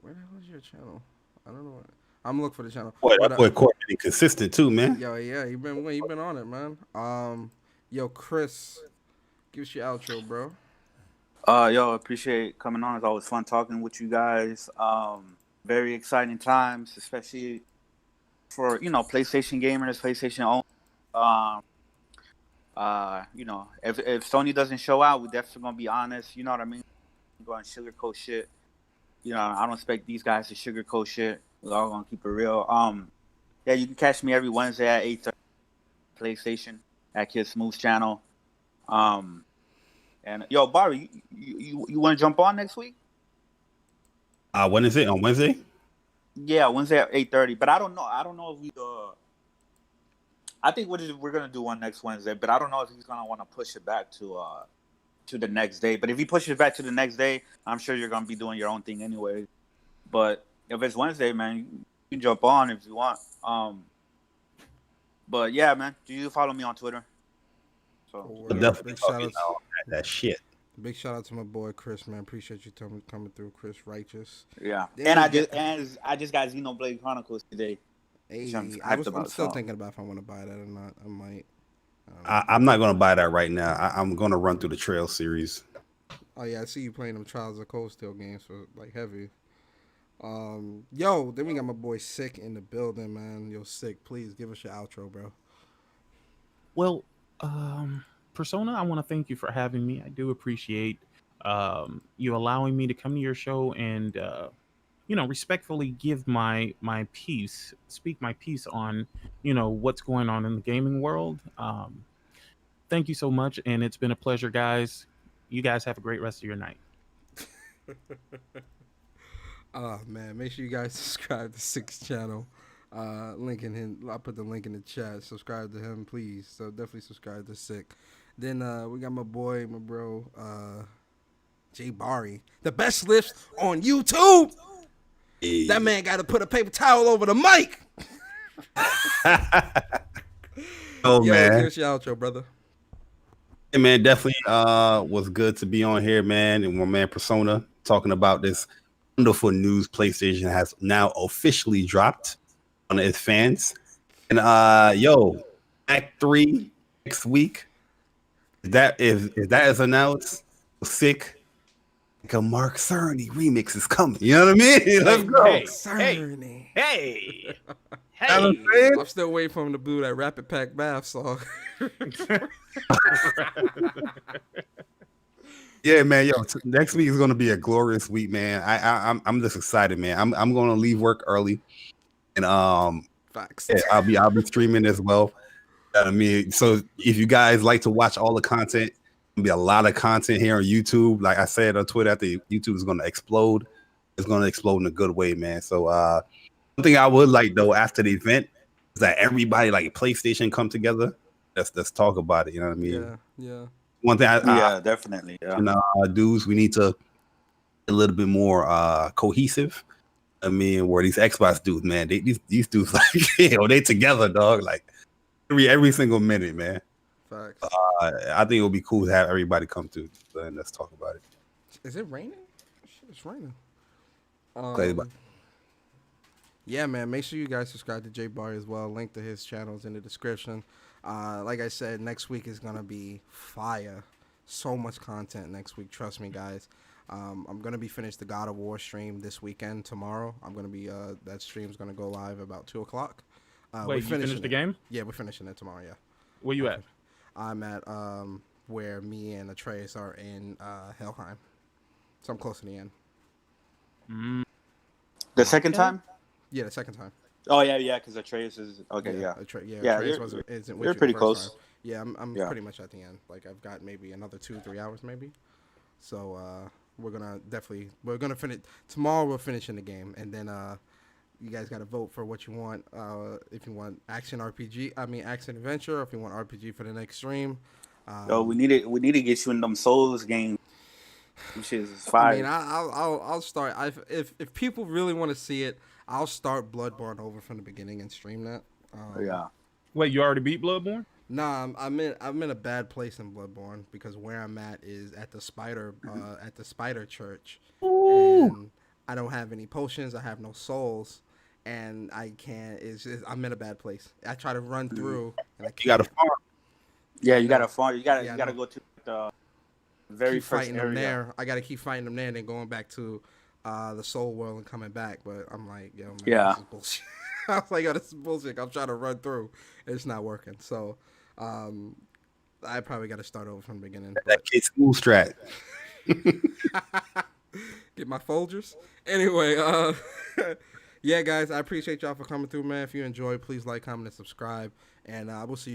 where the hell is your channel? I don't know. I'm looking for the channel. Boy, But that boy Courtney consistent too, man. yo, yeah, you been on it, man. Yo, Chris, give us your outro, bro. Yo, appreciate coming on. It's always fun talking with you guys. Very exciting times, especially for PlayStation gamers, PlayStation owners. If Sony doesn't show out, we're definitely gonna be honest. You know what I mean? Go and sugarcoat shit. I don't expect these guys to sugarcoat shit. We're all gonna keep it real. Yeah, you can catch me every Wednesday at 8:30 PlayStation at Kid Smooth's channel. And yo, Barry, you want to jump on next week? When is it? On Wednesday? Yeah, Wednesday at 8:30. But I don't know. I don't know if we. I think we're gonna do one next Wednesday, but I don't know if he's gonna want to push it back to the next day. But if he pushes it back to the next day, I'm sure you're gonna be doing your own thing anyway. But if it's Wednesday, man, you can jump on if you want. But yeah, man, you follow me on Twitter. So Definitely Big shout talking out, that shit. big shout out to my boy Chris, man. Appreciate you coming through, Chris Righteous. yeah, Then and we I just got Xenoblade Chronicles today. Hey, I'm I'm hyped about, still so. thinking about if I want to buy that or not. I might. I'm not gonna buy that right now. I'm gonna run through the Trail series. Oh yeah, I see you playing them Trials of Cold Steel games for like heavy. Yo, then we got my boy Sick in the building, man. Yo, Sick, please give us your outro, bro. Well, Persona, I want to thank you for having me. I do appreciate you allowing me to come to your show and respectfully give my piece, speak my piece on what's going on in the gaming world. Thank you so much, and it's been a pleasure, guys. You guys have a great rest of your night. Oh man, make sure you guys subscribe to Sick's channel. Link in him. I'll put the link in the chat. Subscribe to him, please. So definitely subscribe to Sick. Then we got my bro, Jay Barry, the best lifts on YouTube. That man got to put a paper towel over the mic. Oh Yo, man, give us your outro, brother. hey, man, definitely was good to be on here, man. And my man Persona talking about this wonderful news. PlayStation has now officially dropped on its fans. And yo, Act 3 next week. If that is announced, Sick. Like a Mark Cerny remix is coming. You know what I mean? Let's go. Cerny. Hey, You know what I'm saying? I'm still waiting for him to do that Rapid Pack Bath song. Yeah, man. Yo, next week is gonna be a glorious week, man. I'm just excited, man. I'm gonna leave work early, and Facts. yeah, I'll be streaming as well. I mean, so if you guys like to watch all the content, there'll be a lot of content here on YouTube. Like I said on Twitter, I think YouTube is gonna explode. It's gonna explode in a good way, man. So one thing I would like though after the event is that everybody like PlayStation come together. Let's talk about it. You know what I mean? Yeah. One thing Yeah, definitely. Yeah. dudes, we need to be a little bit more cohesive. I mean, where these Xbox dudes, man, these dudes like they together, dog. Like every single minute, man. Facts. I think it would be cool to have everybody come to and let's talk about it. Is it raining? Shit, it's raining. Okay, but- Yeah, man. Make sure you guys subscribe to Jay Barry as well. Link to his channels in the description. Like I said, next week is gonna be fire. So much content next week. Trust me, guys. I'm gonna be finished the God of War stream this weekend. Tomorrow, I'm gonna be that stream's gonna go live about 2:00. Wait, you finished the game? Yeah, we're finishing it tomorrow. Yeah. Where you at? I'm at where me and Atreus are in Helheim, so I'm close to the end. The second time? Yeah, the second time. Oh yeah, because Atreus is okay. Yeah. Atreus isn't with you're you pretty the first close. time. Yeah, I'm Yeah. pretty much at the end. Like I've got maybe another 2-3 hours maybe. So we're gonna finish tomorrow. We're finishing the game, and then you guys got to vote for what you want. If you want action RPG, I mean action adventure, or if you want RPG for the next stream. Yo, we need to get you in them Souls games. Which is I fire. mean, I'll start. If people really want to see it, I'll start Bloodborne over from the beginning and stream that. Yeah. Wait, you already beat Bloodborne? Nah, I'm in a bad place in Bloodborne because where I'm at is at the spider church, and I don't have any potions. I have no souls, and I can't. I'm in a bad place. I try to run through, and I can't. You got to farm. Yeah, you gotta farm. You gotta no. go to the very keep first fighting area. them there. I gotta keep fighting them there, and then going back to the soul world and coming back. But I'm like, yo, man, Yeah. this is bullshit. I was like, yo, this is bullshit. I'm trying to run through, and it's not working. So, I probably got to start over from the beginning. That kid school strat. Get my Folgers. Anyway, yeah, guys, I appreciate y'all for coming through, man. If you enjoyed, please like, comment, and subscribe, and we'll see you.